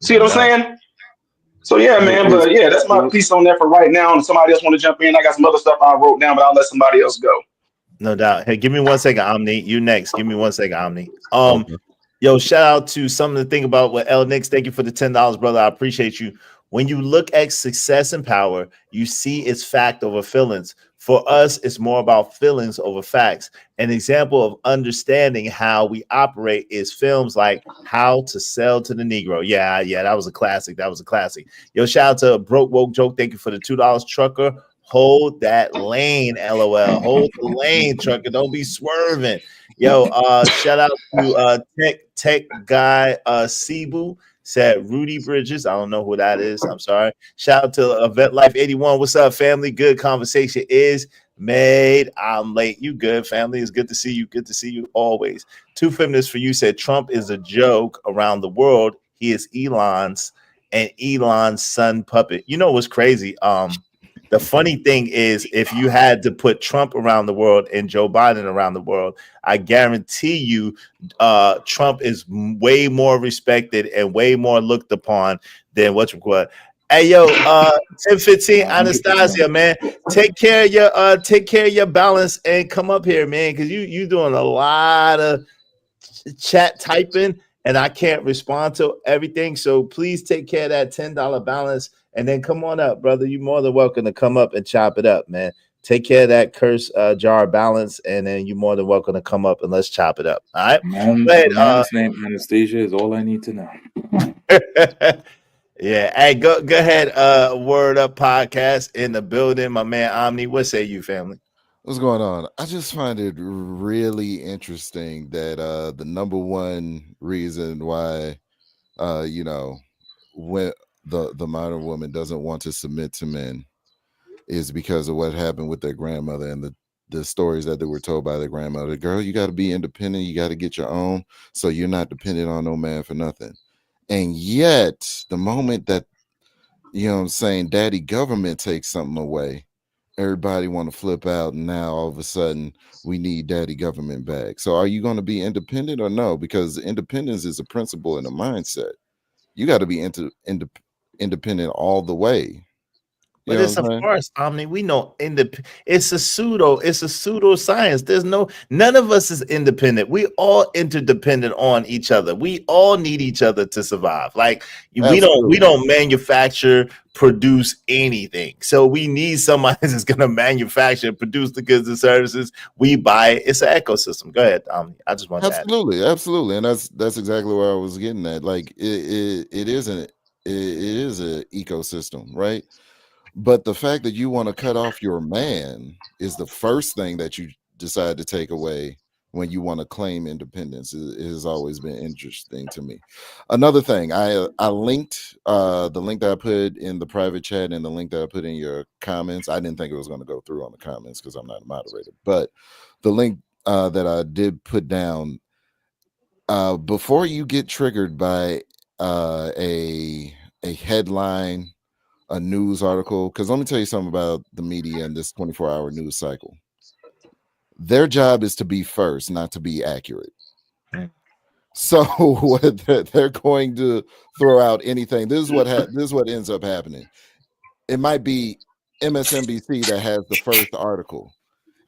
See what I'm saying? So yeah, man, but yeah, that's my piece on that for right now. And somebody else want to jump in? I got some other stuff I wrote down, but I'll let somebody else go. No doubt. Hey, give me 1 second, Omni. You next. Give me 1 second, Omni. Yo, shout out to something to think about with L Nix. Thank you for the $10, brother. I appreciate you. When you look at success and power, you see it's fact over feelings. For us, it's more about feelings over facts. An example of understanding how we operate is films like How to Sell to the Negro. Yeah, that was a classic. Yo, shout out to Broke Woke Joke. Thank you for the $2. Trucker. Hold that lane, LOL. Hold the lane, trucker. Don't be swerving. Yo, shout out to tech guy Cebu. Said Rudy Bridges. I don't know who that is. I'm sorry. Shout out to Vet Life 81. What's up, family? Good conversation is made. I'm late. You good, family? It's good to see you. Good to see you always. Two feminists for you said Trump is a joke around the world. He is Elon's and Elon's son puppet. You know what's crazy? The funny thing is, if you had to put Trump around the world and Joe Biden around the world, I guarantee you Trump is way more respected and way more looked upon than what's required. Hey, yo, 1015 Anastasia, man, take care of your balance and come up here, man, because you doing a lot of chat typing and I can't respond to everything. So please take care of that $10 balance, and then come on up, brother. You're more than welcome to come up and chop it up, man. Take care of that curse jar balance, and then you're more than welcome to come up and let's chop it up. All right. Man, Go ahead, a man's name Anastasia is all I need to know. yeah. Hey, go ahead. Word Up Podcast in the building. My man Omni. What say you, family? What's going on? I just find it really interesting that the number one reason why when the modern woman doesn't want to submit to men is because of what happened with their grandmother and the stories that they were told by their grandmother. Girl, you got to be independent. You got to get your own, so you're not dependent on no man for nothing. And yet, the moment that, daddy government takes something away, everybody want to flip out, and now all of a sudden we need daddy government back. So are you going to be independent or no? Because independence is a principle and a mindset. You got to be independent all the way. But it's a farce, Omni. We know it's a pseudo science. None of us is independent. We all interdependent on each other. We all need each other to survive. Like we don't manufacture, produce anything. So we need somebody that's gonna manufacture, produce the goods and services. We buy it. It's an ecosystem. Go ahead, Omni. I just want to add. Absolutely. And that's exactly where I was getting at. Like it is an ecosystem, right? But the fact that you want to cut off your man is the first thing that you decide to take away when you want to claim independence. It has always been interesting to me. Another thing, I linked the link that I put in the private chat and the link that I put in your comments. I didn't think it was going to go through on the comments because I'm not a moderator, but the link that I did put down, before you get triggered by a headline, a news article, because let me tell you something about the media and this 24-hour news cycle. Their job is to be first, not to be accurate. So what they're going to throw out anything. This is what ends up happening. It might be MSNBC that has the first article,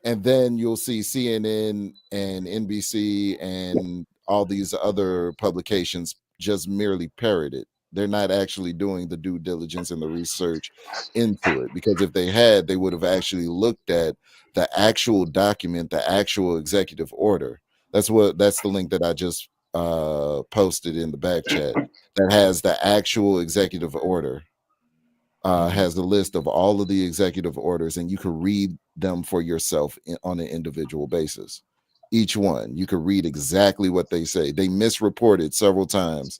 and then you'll see CNN and NBC and all these other publications just merely parrot it. They're not actually doing the due diligence and the research into it, because if they had, they would have actually looked at the actual document, the actual executive order. That's the link that I just posted in the back chat that has the actual executive order, has the list of all of the executive orders, and you can read them for yourself on an individual basis. Each one, you can read exactly what they say. They misreported several times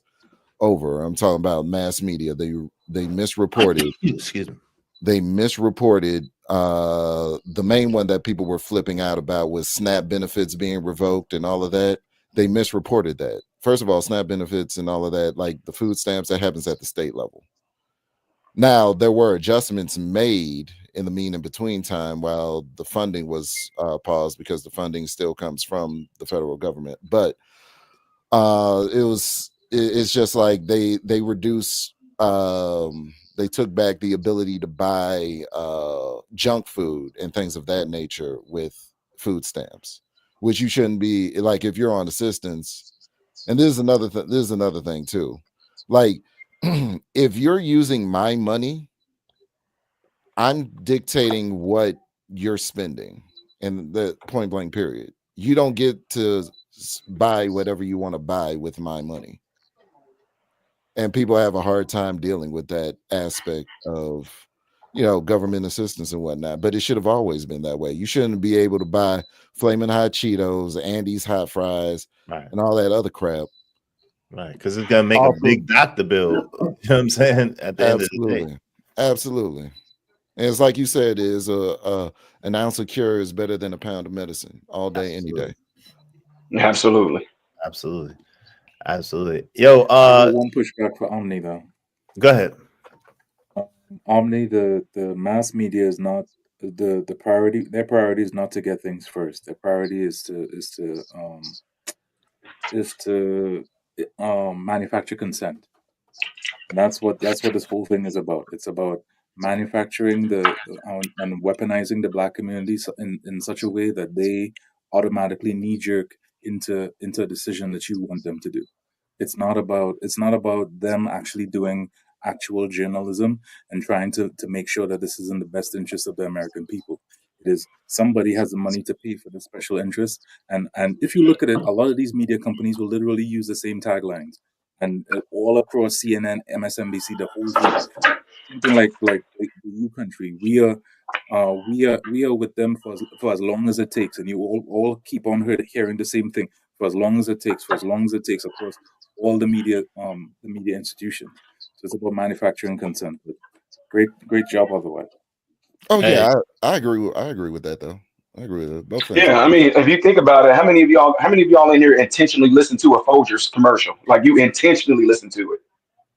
over. I'm talking about mass media. They misreported. Excuse me. They misreported. The main one that people were flipping out about was SNAP benefits being revoked and all of that. They misreported that. First of all, SNAP benefits and all of that, like the food stamps, that happens at the state level. Now, there were adjustments made in the mean and between time while the funding was paused, because the funding still comes from the federal government. But it's just like they reduce, they took back the ability to buy junk food and things of that nature with food stamps, which you shouldn't be. Like, if you're on assistance, and this is another thing too, like if you're using my money, I'm dictating what you're spending, and the point blank period. You don't get to buy whatever you want to buy with my money. And people have a hard time dealing with that aspect of, government assistance and whatnot. But it should have always been that way. You shouldn't be able to buy Flamin' Hot Cheetos, Andy's hot fries, and all that other crap. Right, because it's gonna make a big doctor bill. You know what I'm saying? At the end of the day. Absolutely. And it's like you said, is an ounce of cure is better than a pound of medicine all day, any day. Absolutely. Yo, one pushback for Omni though. Go ahead. Omni, the mass media is not the priority. Their priority is not to get things first. Their priority is to manufacture consent. And that's what this whole thing is about. It's about manufacturing and weaponizing the Black community in such a way that they automatically knee jerk into a decision that you want them to do. It's not about them actually doing actual journalism and trying to make sure that this is in the best interest of the American people. It is somebody has the money to pay for the special interest, and if you look at it, a lot of these media companies will literally use the same taglines, and all across CNN, MSNBC, the whole thing. Something like the U country. We are with them for as long as it takes, and you all keep on hearing the same thing, for as long as it takes, across all the media institutions. So it's about manufacturing consent. But great job otherwise. Oh yeah, I agree with that though. I agree with it. Both things. Yeah, I mean, if you think about it, how many of y'all in here intentionally listen to a Folgers commercial? Like you intentionally listen to it.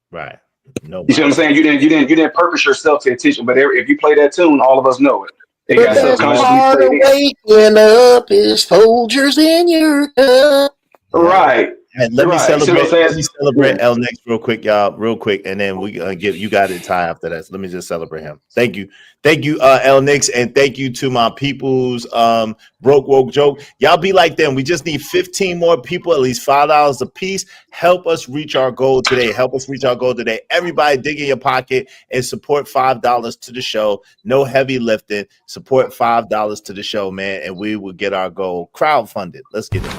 Right. No. You see what I'm saying? You didn't purpose yourself to attention, but if you play that tune, all of us know it. It The got best part subconsciously of played in. waking up is Folgers in your cup. Right. And let me Right. See what I'm celebrate. saying? Let me celebrate L Next real quick, y'all. Real quick, and then we give you got it, Ty, after that. So let me just celebrate him. Thank you, L Nix, and thank you to my people's broke woke joke. Y'all be like them. We just need 15 more people, at least $5 a piece. Help us reach our goal today. Everybody, dig in your pocket and support $5 to the show. No heavy lifting. Support $5 to the show, man, and we will get our goal crowdfunded. Let's get it.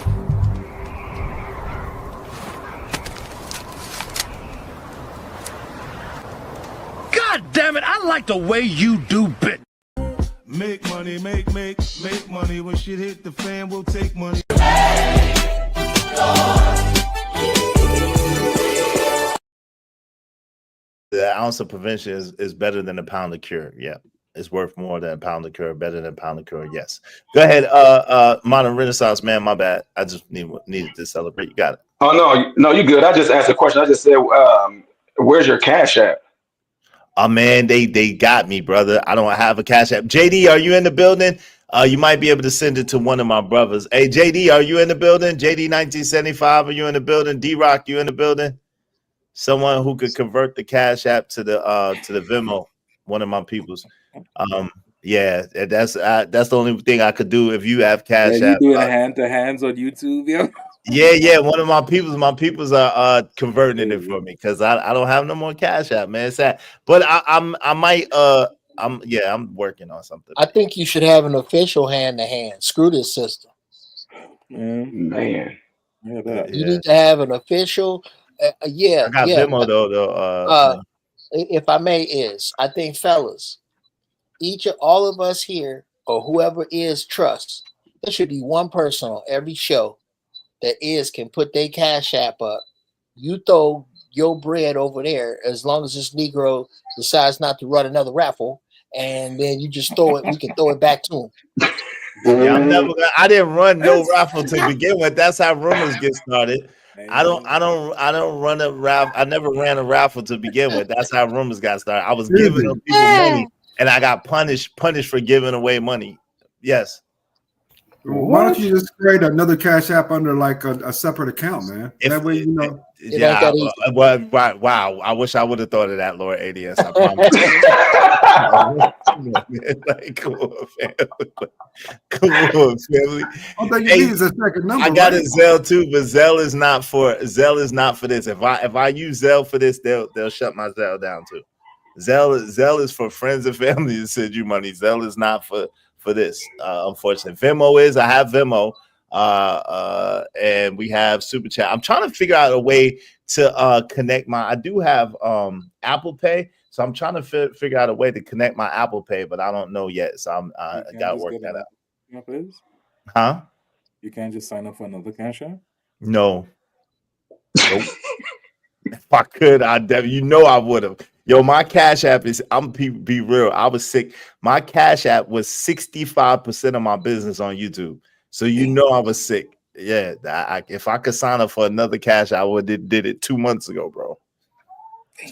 God damn it, I like the way you do bit. Make money, make money. When shit hit the fan, we'll take money. The ounce of prevention is better than a pound of cure. Yeah. It's worth more than a pound of cure, better than a pound of cure. Yes. Go ahead. Modern Renaissance, man. My bad. I just needed to celebrate. You got it. Oh no, you good. I just asked a question. I just said, where's your Cash App? Oh man, they got me, brother. I don't have a Cash App. JD, are you in the building? You might be able to send it to one of my brothers. Hey, JD, are you in the building? JD 1975, are you in the building? D-Rock, you in the building? Someone who could convert the Cash App to the Venmo, one of my peoples. Yeah, that's the only thing I could do if you have Cash Yeah, App. you doing hand to hands on YouTube, yo? Yeah, one of my peoples are converting it for me because I don't have no more Cash App, man. It's sad. But I'm working on something. I think you should have an official hand-to-hand. Screw this system. Man. You need to have an official. I got Venmo though. If I may, I think fellas, all of us here or whoever is trust, there should be one person on every show that can put their Cash App up. You throw your bread over there as long as this Negro decides not to run another raffle, and then you just throw it. We can throw it back to him. Yeah, I didn't run no raffle to begin with. That's how rumors get started. I don't run a raffle. I never ran a raffle to begin with. That's how rumors got started. I was giving them people money, and I got punished for giving away money. Yes. Why don't you just create another Cash App under like a separate account, man? That way, you know. Yeah. Wow. I wish I would have thought of that, Lord ADS. I promise. Like, come on, family. I think you need is a second number. I got right? a Zelle too, but Zelle is not for this. If I use Zelle for this, they'll shut my Zelle down too. Zelle is for friends and family to send you money. Zelle is not for this. Unfortunately, Venmo is. I have Venmo, and we have Super Chat. I'm trying to figure out a way to connect I do have Apple Pay, so I'm trying to figure out a way to connect my Apple Pay, but I don't know yet. So I gotta work that out. Huh? You can't just sign up for another Cash App? No. Nope. If I could, I would have. Yo, my Cash App is, I'm be real. I was sick. My Cash App was 65% of my business on YouTube. So I was sick. Yeah. If I could sign up for another Cash App, I would have did it 2 months ago, bro.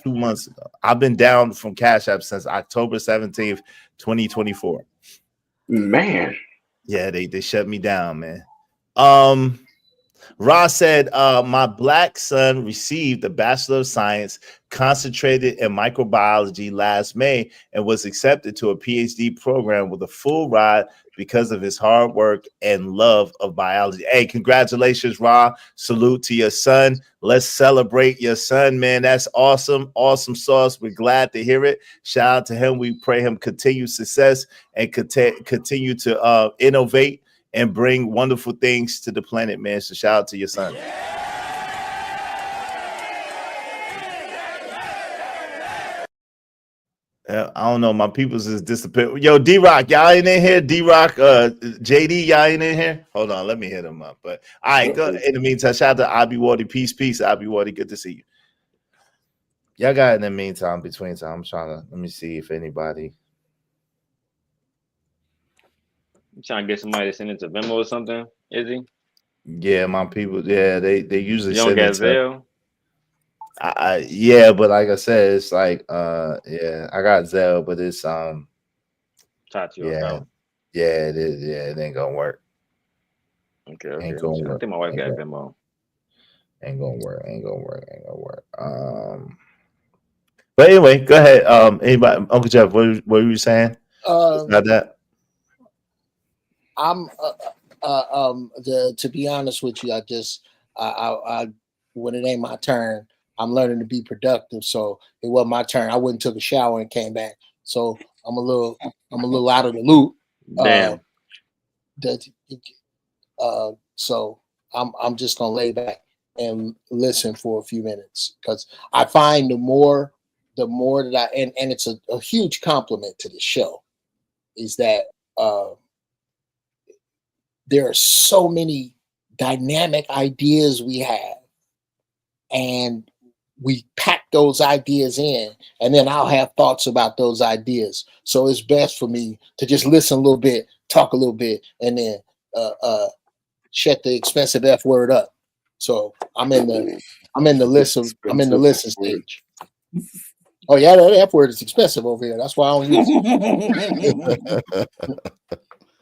2 months ago. I've been down from Cash App since October 17th, 2024. Man. Yeah, they shut me down, man. Ross said, my black son received a Bachelor of Science concentrated in microbiology last May and was accepted to a PhD program with a full ride because of his hard work and love of biology. Hey, congratulations, Ra. Salute to your son. Let's celebrate your son, man. That's awesome. Awesome sauce. We're glad to hear it. Shout out to him. We pray him continued success and continue to innovate and bring wonderful things to the planet, man. So shout out to your son. I don't know. My people's is disappeared. Yo, D-Rock, y'all ain't in here? D-Rock, JD, y'all ain't in here? Hold on, let me hit him up. But all right, go. In the meantime, shout out to Abby Wardy. Peace, Abby Wardy. Good to see you. Y'all got in the meantime, between time. I'm trying to let me see if anybody. You trying to get somebody to send it to Venmo or something? Is he? Yeah, my people. Yeah, they usually You don't send get it to. Zelle? Yeah, but like I said, it's like yeah, I got Zelle, but it's Talk to your account. Yeah, it is. Yeah, it ain't gonna work. Okay. Ain't gonna I work. think my wife got Ain't Venmo. gonna work. But anyway, go ahead. Anybody, Uncle Jeff, what were you saying? About that? I'm to be honest with you, I when it ain't my turn, I'm learning to be productive. So it wasn't my turn. I went and took a shower and came back. So I'm a little out of the loop. Damn. So I'm just gonna lay back and listen for a few minutes, because I find the more that and it's a huge compliment to the show, is that there are so many dynamic ideas we have, and we pack those ideas in, and then I'll have thoughts about those ideas. So it's best for me to just listen a little bit, talk a little bit, and then shut the expensive F word up. So I'm in the listen stage. Oh yeah, that F word is expensive over here. That's why I don't use it.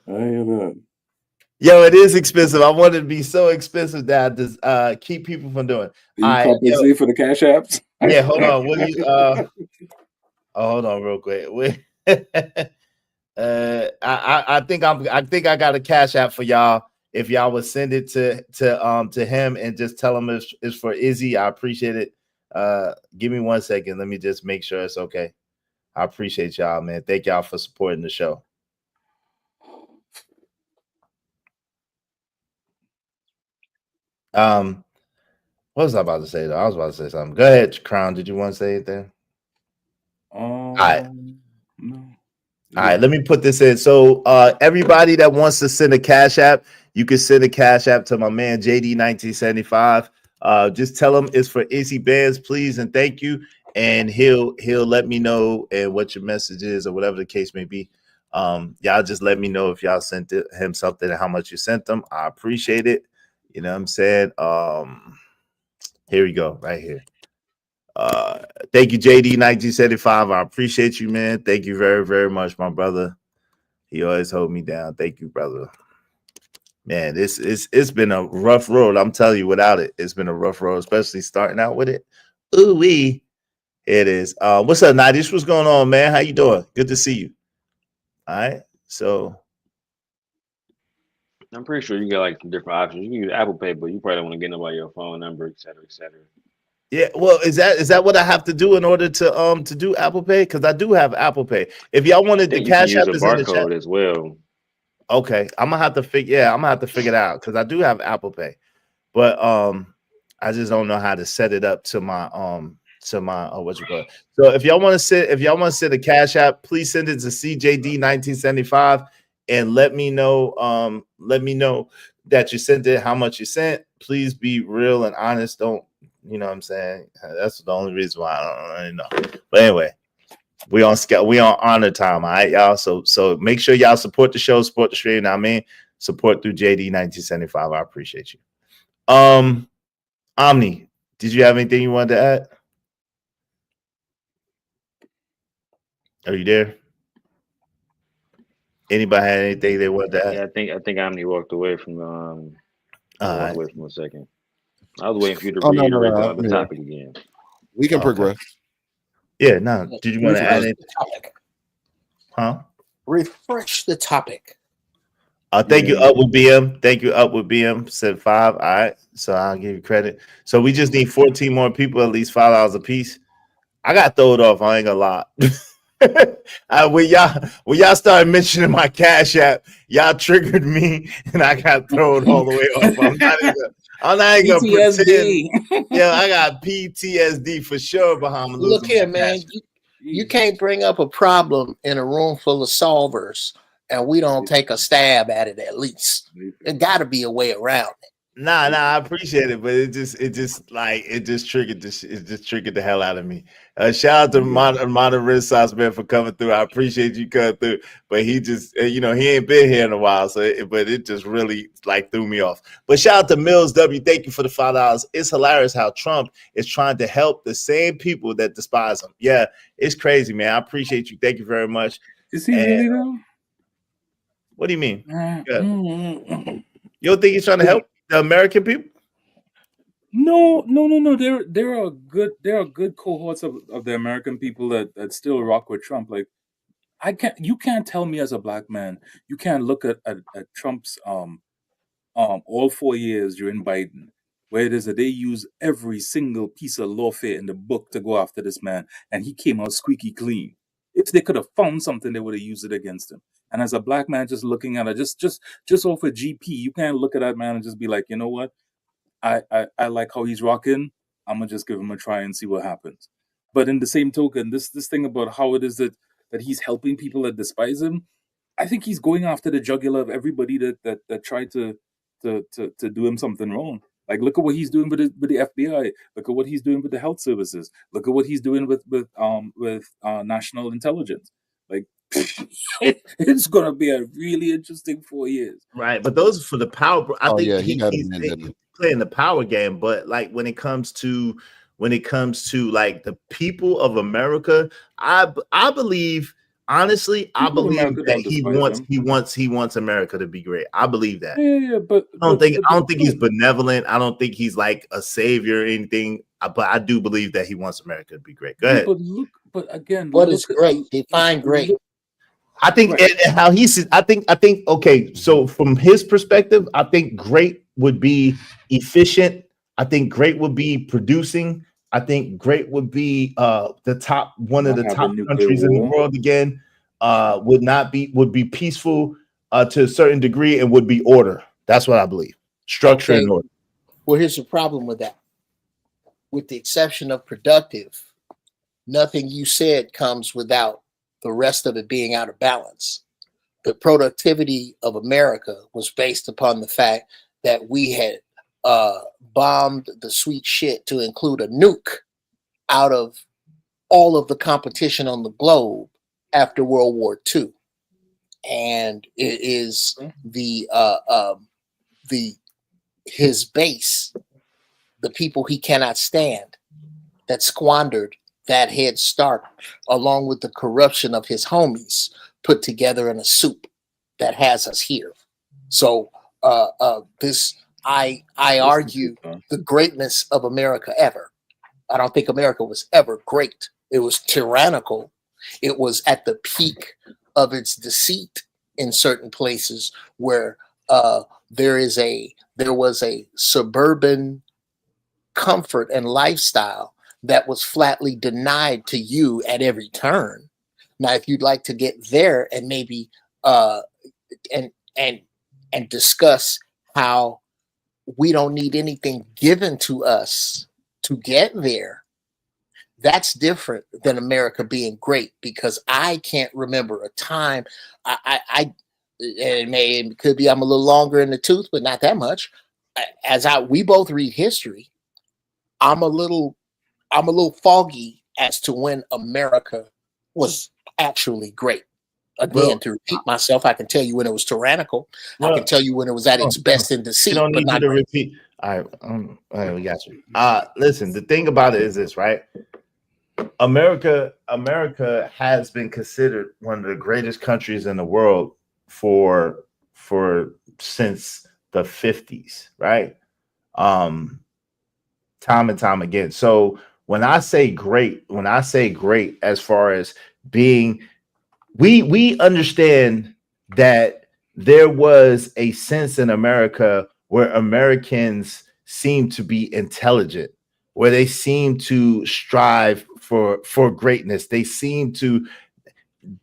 I hear that. Yo, it is expensive. I want it to be so expensive that I just keep people from doing. You compensate for the cash apps? Yeah, hold on. Will you hold on real quick. I think I got a cash app for y'all. If y'all would send it to him and just tell him it's for Izzy, I appreciate it. Give me 1 second. Let me just make sure it's okay. I appreciate y'all, man. Thank y'all for supporting the show. What was I about to say though? I was about to say something. Go ahead, Crown. Did you want to say anything? All right. No. All right, let me put this in. So everybody that wants to send a cash app, you can send a cash app to my man JD1975. Just tell him it's for Izzy Bands, please, and thank you. And he'll let me know and what your message is or whatever the case may be. Y'all just let me know if y'all sent him something and how much you sent them. I appreciate it. You know what I'm saying? Here we go, right here. Thank you, JD1975. I appreciate you, man. Thank you very, very much, my brother. He always hold me down. Thank you, brother. Man, it's been a rough road. I'm telling you, without it, it's been a rough road, especially starting out with it. Ooh wee, it is. What's up, Nadish? What's going on, man? How you doing? Good to see you. All right, so I'm pretty sure you got like some different options. You can use Apple Pay, but you probably don't want to get nobody your phone number, et cetera, et cetera. yeah, well, is that what I have to do in order to do Apple Pay? Because I do have Apple Pay. If y'all wanted the You can cash use app a is in the chat. barcode as well. Okay, I'm gonna have to figure it out because I do have Apple Pay, but I just don't know how to set it up to my what you call it. So if y'all want to send a cash app, please send it to CJD1975 and let me know that you sent it, how much you sent. Please be real and honest. Don't, you know what I'm saying? That's the only reason why I don't really know. But anyway, we on honor time, all right, y'all. So make sure y'all support the show, support the stream. I mean, support through JD1975. I appreciate you. Omni, did you have anything you wanted to add? Are you there? Anybody had anything they wanted to add? Yeah, I think Omni walked away from All All Walk right. away from a second. I was waiting for you to Oh no, reiterate the other yeah. topic again. We can Okay. progress. Yeah, no. Did you want to add Refresh it? the topic. Huh? Refresh the topic. Thank you, Up with BM. Thank you, Up with BM. Said 5. All right. So I'll give you credit. So we just need 14 more people, at least $5 a piece. I got thrown off. I ain't gonna lie. When y'all started mentioning my Cash App, y'all triggered me, and I got thrown all the way off. I'm not even gonna pretend. Yeah, I got PTSD for sure behind me Look losing here, my man. Cash App. You can't bring up a problem in a room full of solvers and we don't take a stab at it at least. There got to be a way around it. Nah, I appreciate it, but it just triggered the hell out of me. Shout out to Modern Renaissance man for coming through. I appreciate you coming through, but he just he ain't been here in a while, so it just really like threw me off. But shout out to Mills W. Thank you for the $5. It's hilarious how Trump is trying to help the same people that despise him. Yeah, it's crazy, man. I appreciate you. Thank you very much. Is he really though? What do you mean? You don't think he's trying to help the American people? No. There are good cohorts of the American people that still rock with Trump. Like you can't tell me as a black man, you can't look at Trump's all 4 years during Biden, where it is that they use every single piece of lawfare in the book to go after this man, and he came out squeaky clean. If they could have found something, they would have used it against him. And as a black man, just looking at it, just off a GP, you can't look at that man and just be like, you know what? I like how he's rocking. I'm gonna just give him a try and see what happens. But in the same token, this thing about how it is that he's helping people that despise him, I think he's going after the jugular of everybody that tried to do him something wrong. Like, look at what he's doing with the FBI. Look at what he's doing with the health services. Look at what he's doing with national intelligence. Like, it's gonna be a really interesting 4 years. Right, but those are for the power. I think he had him in he's there. playing the power game. But like when it comes to like the people of America, I believe honestly, I People of believe America that don't despise he wants America to be great. I believe that. Yeah, but I don't think he's benevolent. I don't think he's like a savior or anything. But I do believe that he wants America to be great. Go ahead. But again, What is great? Define great. I think and how he says. I think. Okay, so from his perspective, I think great would be efficient. I think great would be producing. I think great would be one of the top countries in the world again. Would be peaceful to a certain degree and would be order. That's what I believe. Structure and order. Well, here's the problem with that. With the exception of productive, nothing you said comes without the rest of it being out of balance. The productivity of America was based upon the fact that we had bombed the sweet shit to include a nuke out of all of the competition on the globe after World War II. And it is his base, the people he cannot stand, that squandered that head start, along with the corruption of his homies, put together in a soup that has us here. So I argue the greatness of America ever. I don't think America was ever great. It was tyrannical. It was at the peak of its deceit in certain places where there was a suburban comfort and lifestyle that was flatly denied to you at every turn. Now, if you'd like to get there and maybe and discuss how we don't need anything given to us to get there, that's different than America being great, because I can't remember a time. It could be I'm a little longer in the tooth, but not that much. We both read history, I'm a little foggy as to when America was actually great. Again, to repeat myself, I can tell you when it was tyrannical. I can tell you when it was at its best in deceit. You don't need but you not to great. repeat. All right, we got you. Listen, the thing about it is this, right? America has been considered one of the greatest countries in the world since the 50s, right? Time and time again. So when I say great, as far as being, we understand that there was a sense in America where Americans seem to be intelligent, where they seem to strive for greatness. They seem to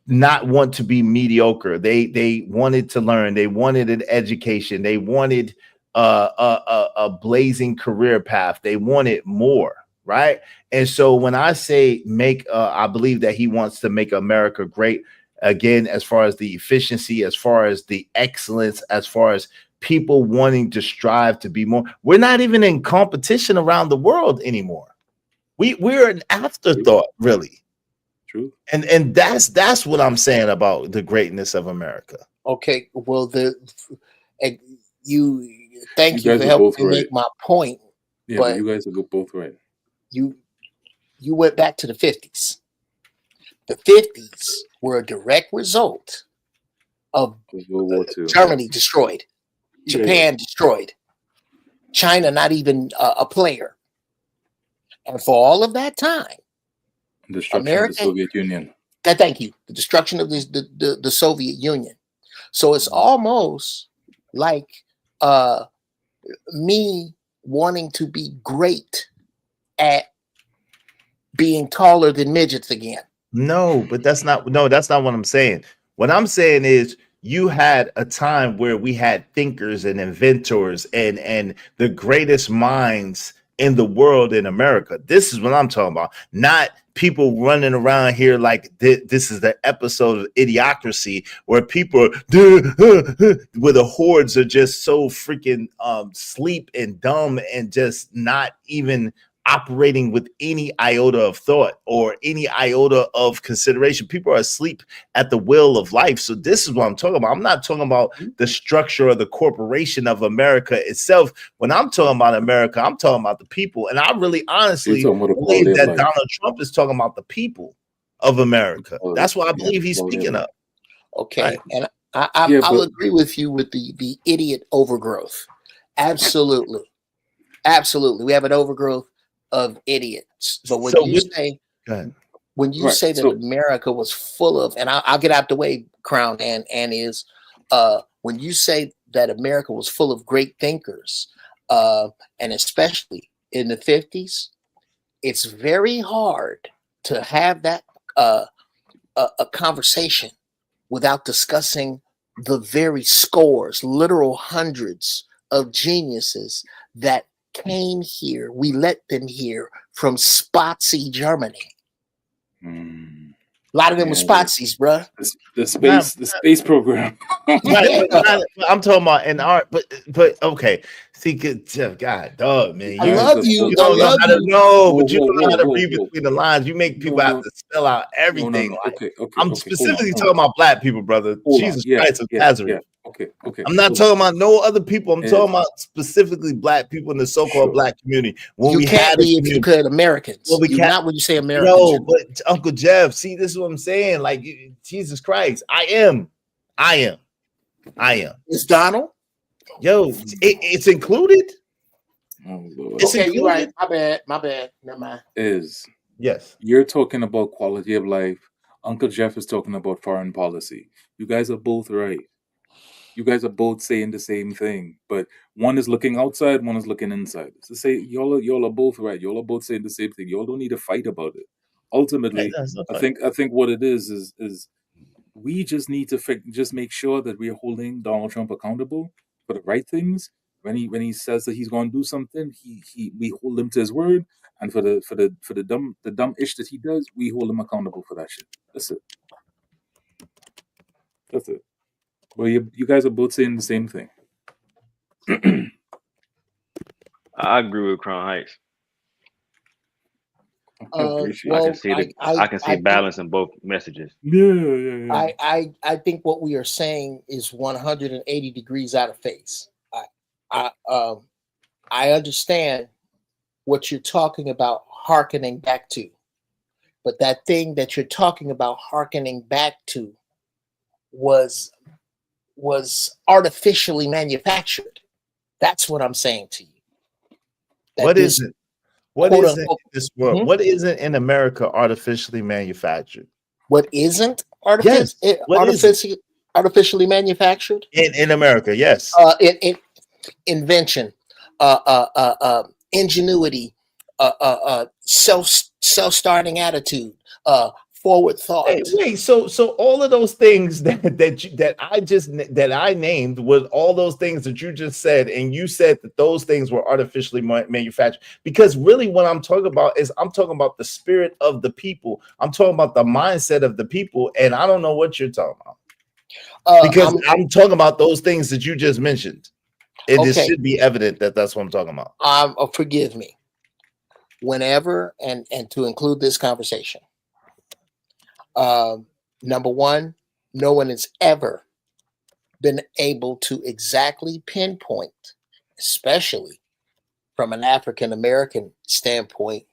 not want to be mediocre. They wanted to learn. They wanted an education. They wanted a blazing career path. They wanted more, right? And so when I say make, I believe that he wants to make America great again, as far as the efficiency, as far as the excellence, as far as people wanting to strive to be more. We're not even in competition around the world anymore. We're an afterthought, really. True. And that's what I'm saying about the greatness of America. Okay, well, thank You you guys for are helping both me right. make my point. Yeah, but But you guys are both right. you went back to the 50s. The 50s were a direct result of World War II. Germany destroyed, Yeah, Japan destroyed, China not even a player, and for all of that time, Destruction of the America. Soviet Union. Thank you. The destruction of the Soviet Union. So it's almost like me wanting to be great at being taller than midgets again. No, but that's not what I'm saying. What I'm saying is you had a time where we had thinkers and inventors and the greatest minds in the world in America. This is what I'm talking about. Not people running around here like this is the episode of Idiocracy where people where the hordes are just so freaking sleep and dumb and just not even operating with any iota of thought or any iota of consideration. People are asleep at the will of life. So this is what I'm talking about. I'm not talking about the structure of the corporation of America itself. When I'm talking about America, I'm talking about the people. And I really honestly You're talking about the believe quality of that life. Donald Trump is talking about the people of America. That's what I believe he's quality of speaking life. of. Okay, Right. and Yeah, I'll but agree with you with the idiot overgrowth. Absolutely, absolutely. We have an overgrowth of idiots. But when So you with, say go ahead. right. that So America was full of, and I'll get out the way, Crown, and is when you say that America was full of great thinkers, and especially in the 50s, it's very hard to have that a conversation without discussing the very scores, literal hundreds of geniuses that came here. We let them here from Spotsy, Germany. A lot of them were yeah, Spotsies, bruh. the space program. Right, Yeah. but I'm talking about in art, but okay. See, good Jeff, God, dog, man, I You you guys love are you. you both I don't right. know love how to you. know, Whoa, but you whoa, don't know whoa, how to whoa, read whoa. between the lines. You make No, people have no, to spell out no, no, everything. no. Like Okay, I'm okay. specifically talking about black people, brother. Hold on. Jesus Yeah, Christ of yeah. Nazareth. Okay. I'm not So talking about no other people. I'm talking is about specifically black people in the so-called sure. black community. When You we can't had a be if you community, could Americans. well, we You're can't. not when you say Americans. No, but Uncle Jeff, see, this is what I'm saying. Like Jesus Christ, I am. It's Donald. Yo, it's included. Oh Lord. It's Okay, you're right. included. My bad. Never mind. Is Yes. you're talking about quality of life. Uncle Jeff is talking about foreign policy. You guys are both right. You guys are both saying the same thing, but one is looking outside, one is looking inside. So say y'all are both right. Y'all are both saying the same thing. Y'all don't need to fight about it. Ultimately, That's not I funny. think what it is we just need to just make sure that we are holding Donald Trump accountable for the right things. When he says that he's going to do something, we hold him to his word, and for the dumb ish that he does, we hold him accountable for that shit. That's it. That's it. Well, you guys are both saying the same thing. I agree with Crown Heights. I appreciate I Well, can see the I I can see think balance in both messages. Yeah. I think what we are saying is 180 degrees out of phase. I understand what you're talking about hearkening back to, but that thing that you're talking about hearkening back to was artificially manufactured. That's what I'm saying to you. That What this isn't? What quote isn't in unquote, this world? Mhm. What isn't in America artificially manufactured? What isn't Yes. What isn't artificially manufactured? in America? Yes. Invention, ingenuity, self-starting attitude, forward thought. Wait. So all of those things that I named was all those things that you just said, and you said that those things were artificially manufactured. Because really, what I'm talking about is I'm talking about the spirit of the people. I'm talking about the mindset of the people, and I don't know what you're talking about. Because I'm talking about those things that you just mentioned. And it Okay. should be evident that that's what I'm talking about. Forgive me. Whenever and to include this conversation, number one, no one has ever been able to exactly pinpoint, especially from an African American standpoint,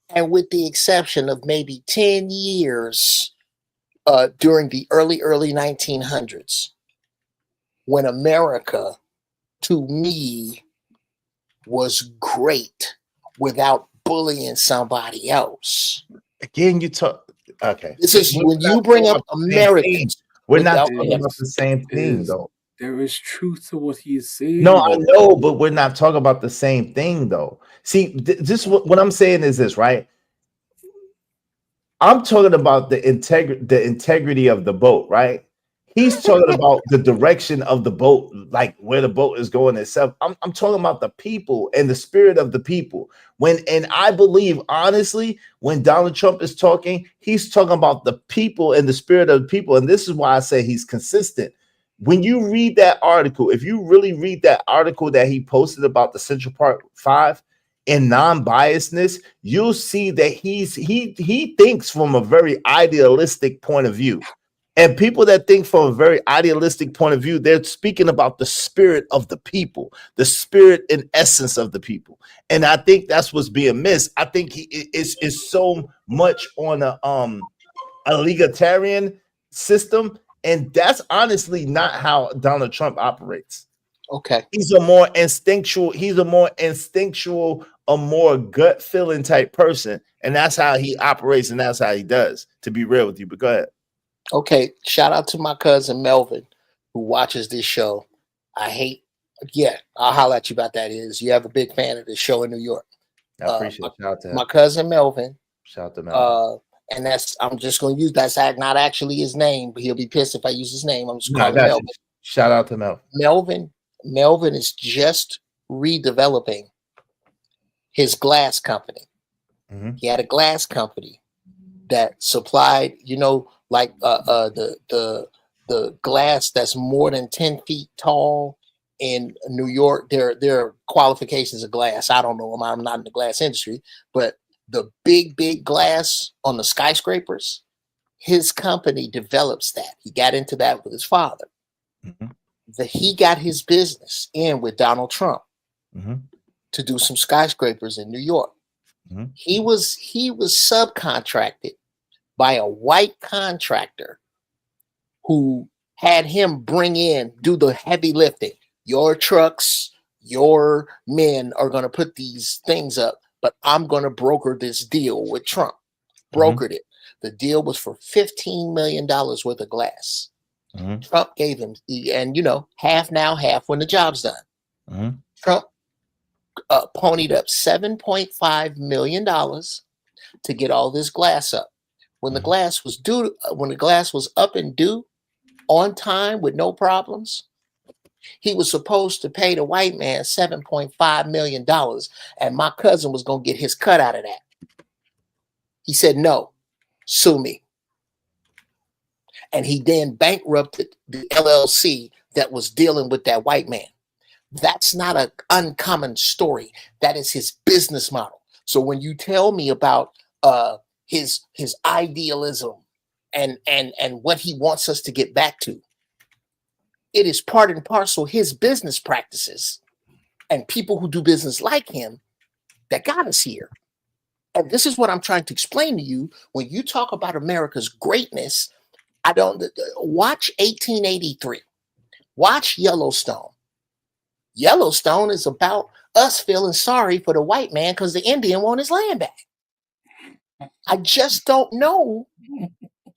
and with the exception of maybe 10 years during the early 1900s, when America, to me, was great without bullying somebody else. Again, you talk. Okay. This is when you bring up Americans. We're not without- talking about the same thing, though. There is truth to what he is saying. No, I though. know, but we're not talking about the same thing, though. See, this what I'm saying is this, right? I'm talking about the integrity of the boat, right? He's talking about the direction of the boat, like where the boat is going itself. I'm talking about the people and the spirit of the people. And I believe, honestly, when Donald Trump is talking, he's talking about the people and the spirit of the people. And this is why I say he's consistent. When you read that article, if you really read that article that he posted about the Central Park 5 in non-biasness, you'll see that he thinks from a very idealistic point of view. And people that think from a very idealistic point of view, they're speaking about the spirit of the people, the spirit and essence of the people. And I think that's what's being missed. I think is so much on a egalitarian system. And that's honestly not how Donald Trump operates. Okay. He's a more instinctual, a more gut feeling type person. And that's how he operates, and that's how he does, to be real with you. But go ahead. Okay, shout out to my cousin Melvin, who watches this show. I'll holler at you about that. You have a big fan of this show in New York. I appreciate it. Shout out to him. My cousin Melvin. Shout out to Melvin. And I'm just going to use that's not actually his name, but he'll be pissed if I use his name. I'm just No, calling I got Melvin. you. Shout out to Melvin. Melvin is just redeveloping his glass company. Mm-hmm. He had a glass company that supplied, like the glass that's more than 10 feet tall in New York. There are qualifications of glass. I don't know them. I'm not in the glass industry, but the big glass on the skyscrapers, his company develops that. He got into that with his father. Mm-hmm. He got his business in with Donald Trump Mm-hmm. to do some skyscrapers in New York. Mm-hmm. He was subcontracted by a white contractor who had him do the heavy lifting. Your trucks, your men are going to put these things up, but I'm going to broker this deal with Trump. Brokered it. The deal was for $15 million worth of glass. Mm-hmm. Trump gave him, and half now, half when the job's done. Mm-hmm. Trump ponied up $7.5 million to get all this glass up. When the glass was up and due on time with no problems, he was supposed to pay the white man $7.5 million, and my cousin was going to get his cut out of that. He said, no, sue me. And he then bankrupted the LLC that was dealing with that white man. That's not an uncommon story. That is his business model. So when you tell me about his idealism and what he wants us to get back to, it is part and parcel his business practices and people who do business like him that got us here. And this is what I'm trying to explain to you. When you talk about America's greatness, watch 1883, watch Yellowstone. Yellowstone is about us feeling sorry for the white man because the Indian want his land back. I just don't know.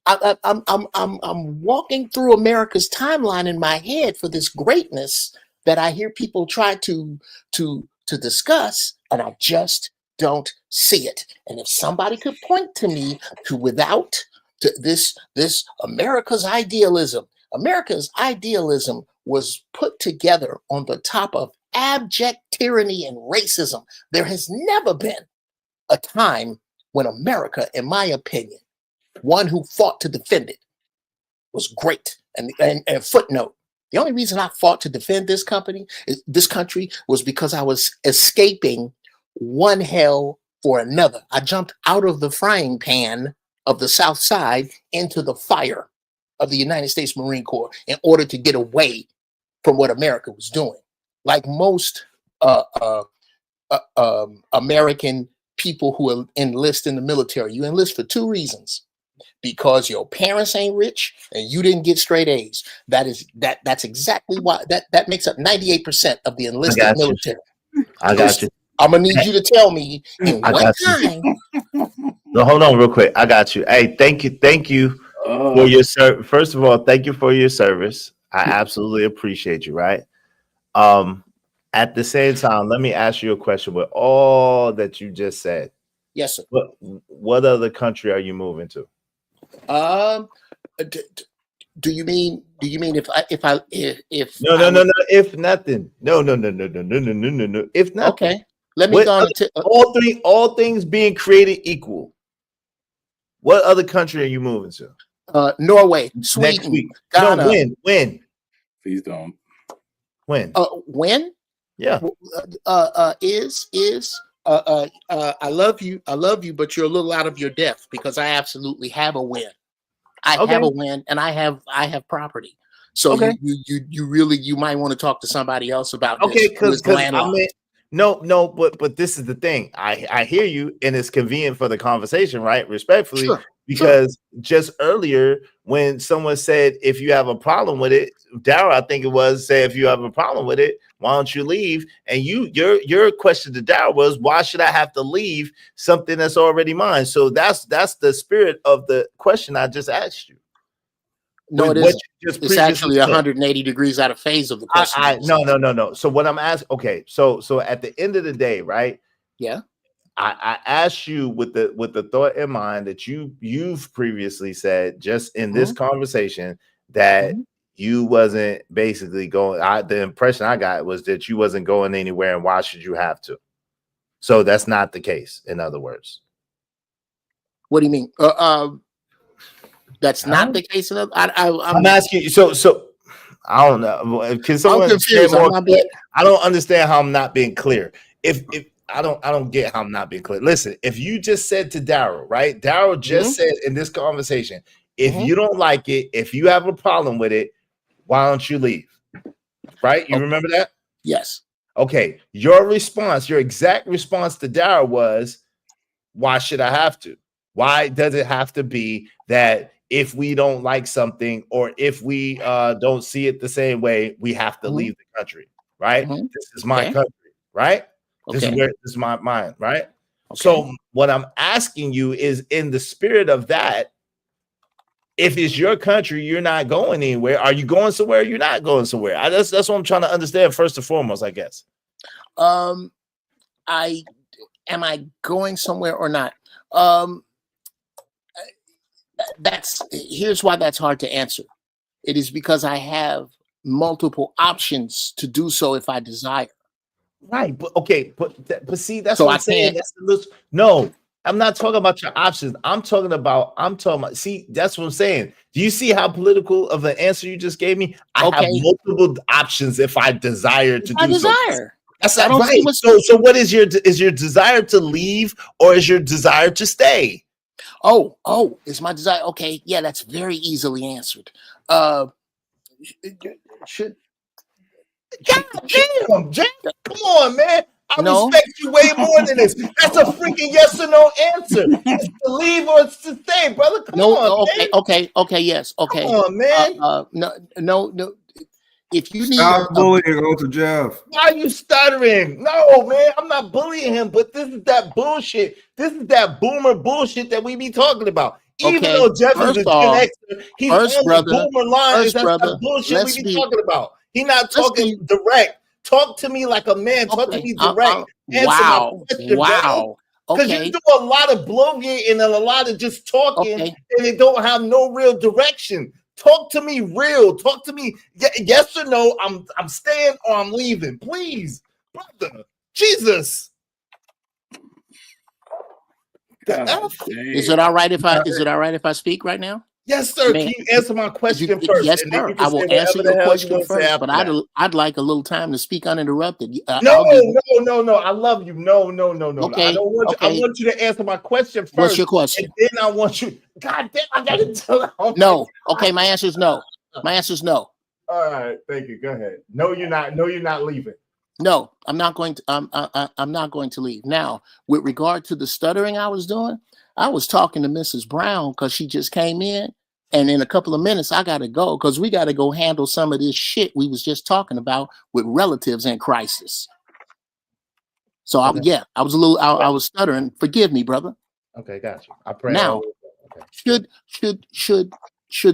I'm walking through America's timeline in my head for this greatness that I hear people try to discuss, and I just don't see it. And if somebody could point to me to this America's idealism was put together on the top of abject tyranny and racism. There has never been a time when America, in my opinion, one who fought to defend it, was great. And footnote, the only reason I fought to defend this country was because I was escaping one hell for another. I jumped out of the frying pan of the South Side into the fire of the United States Marine Corps in order to get away from what America was doing. Like most American people who enlist in the military, you enlist for two reasons: because your parents ain't rich and you didn't get straight A's. That's exactly why that makes up 98% of the enlisted military. I got you. I'm gonna need you to tell me in what time. No, hold on real quick. I got you. Hey, thank you for your service. First of all, thank you for your service. I absolutely appreciate you, right? At the same time, let me ask you a question with all that you just said. Yes, sir. What other country are you moving to? Do you mean if No. If nothing. No. If nothing. Okay. Let me go on all things being created equal. What other country are you moving to? Norway, Sweden, next week. Ghana. No, when? Please don't. When? When? Yeah. I love you, but you're a little out of your depth because I absolutely have a win. I have a win, and I have property. So you might want to talk to somebody else about this. Okay, because but this is the thing. I hear you, and it's convenient for the conversation, right? Respectfully, because just earlier when someone said if you have a problem with it, Daryl, I think it was, say if you have a problem with it, why don't you leave? And your question to Daryl was, why should I have to leave something that's already mine? So that's the spirit of the question I just asked you. No, it isn't. It's actually 180 degrees out of phase of the question. No. So what I'm asking, okay, so at the end of the day, right? Yeah. I asked you with the thought in mind that you've previously said just in this conversation that you wasn't basically going. The impression I got was that you wasn't going anywhere, and why should you have to? So that's not the case. In other words, what do you mean? That's not the case. I'm asking you. So I don't know. Can someone say more? I don't understand how I'm not being clear. If I don't get how I'm not being clear. Listen, if you just said to Daryl, right? Daryl just said in this conversation, if you don't like it, if you have a problem with it, why don't you leave? Right? You remember that? Yes. Okay. Your response, your exact response to Daryl was, why should I have to? Why does it have to be that if we don't like something or if we don't see it the same way, we have to leave the country, right? This is my country, right? This is my mind, right? So what I'm asking you is, in the spirit of that, if it's your country, you're not going anywhere. Are you going somewhere? You're not going somewhere. That's what I'm trying to understand first and foremost, I guess. Am I going somewhere or not? Here's why that's hard to answer. It is because I have multiple options to do so if I desire. Right, but see, that's what I'm saying. No, I'm not talking about your options. I'm talking about. See, that's what I'm saying. Do you see how political of an answer you just gave me? I have multiple options if I desire to do so. That's not right. So what is your desire to leave or is your desire to stay? Oh, is my desire? Okay, yeah, that's very easily answered. God damn, Jack, come on, man. I respect you way more than this. That's a freaking yes or no answer. It's to leave or it's to stay, brother. Come on, man. Okay, yes, okay. Come on, man. No. If you need Stop bullying Uncle Jeff. Why are you stuttering? No, man, I'm not bullying him, but this is that bullshit. This is that boomer bullshit that we be talking about. Even Okay, though Jeff is first a Gen off, Xer, he's first on brother, the boomer line. first That's brother, the bullshit let's we be be talking about. He not let's talking be direct. Talk to me like a man. Talk to okay. me direct. Answer my Wow, question, brother. wow. Because you Okay, do a lot of bloviating and a lot of just talking, okay. and it don't have no real direction. Talk to me real. Talk to me. Yes or no. I'm staying or I'm leaving. Please, brother. Jesus. The F? Is it all right if I speak right now? Yes, sir. Man, Can you answer my question first? yes, And then sir. you can I will say answer whatever the your hell you question want to say first, after but that. I'd like a little time to speak uninterrupted. No, I'll give you. no. I love you. No. I Okay, don't want you. I okay. want you to answer my question first. What's your question? And then I want you. God damn, I gotta tell. Oh my No. God. Okay, my answer is no. My answer is no. All right, thank you. Go ahead. No, you're not. No, you're not leaving. No, I'm not going to. I'm not going to leave. Now, with regard to the stuttering I was doing, I was talking to Mrs. Brown because she just came in, and in a couple of minutes I got to go because we got to go handle some of this shit we was just talking about with relatives in crisis. So I was a little. I was stuttering. Forgive me, brother. Okay, got you. I pray. Now, should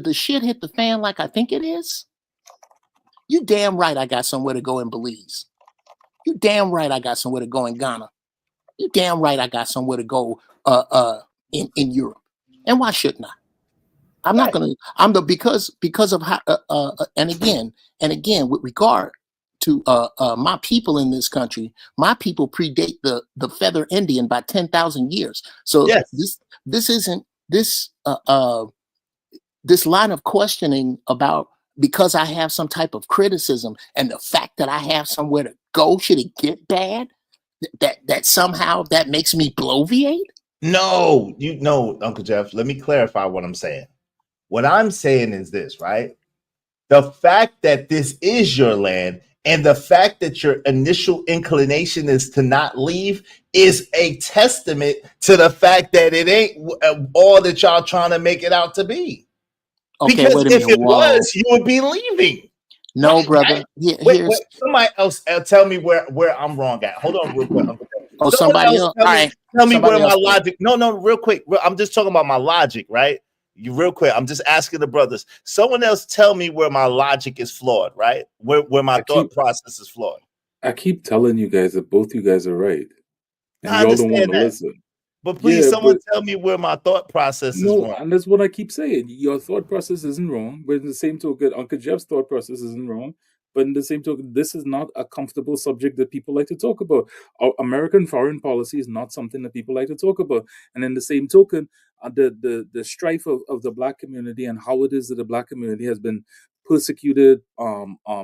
the shit hit the fan like I think it is? You damn right I got somewhere to go in Belize. You damn right I got somewhere to go in Ghana. You damn right I got somewhere to go in Europe. And why shouldn't I? I'm not gonna. I'm the because of how and again with regard to my people in this country, my people predate the feather Indian by 10,000 years. So this isn't this this line of questioning about because I have some type of criticism and the fact that I have somewhere to go, should it get bad, that somehow that makes me bloviate? No, Uncle Jeff. Let me clarify what I'm saying. What I'm saying is this, right? The fact that this is your land and the fact that your initial inclination is to not leave is a testament to the fact that it ain't all that y'all trying to make it out to be. Okay, because wait a minute. if it was, you would be leaving. No, brother. Wait, somebody else tell me where I'm wrong at. Hold on real quick. Uncle Jeff. Oh, somebody else. All right. Tell me where my logic. No, real quick. I'm just talking about my logic, right? You real quick. I'm just asking the brothers. Someone else tell me where my logic is flawed, right? Where my thought process is flawed. I keep telling you guys that both you guys are right, and I y'all don't want understand to that. listen. But please, Yeah, someone but tell me where my thought process is no, wrong. and that's what I keep saying. Your thought process isn't wrong, but in the same token, Uncle Jeff's thought process isn't wrong. But in the same token, this is not a comfortable subject that people like to talk about. American foreign policy is not something that people like to talk about. And in the same token, the strife of the Black community and how it is that the Black community has been persecuted,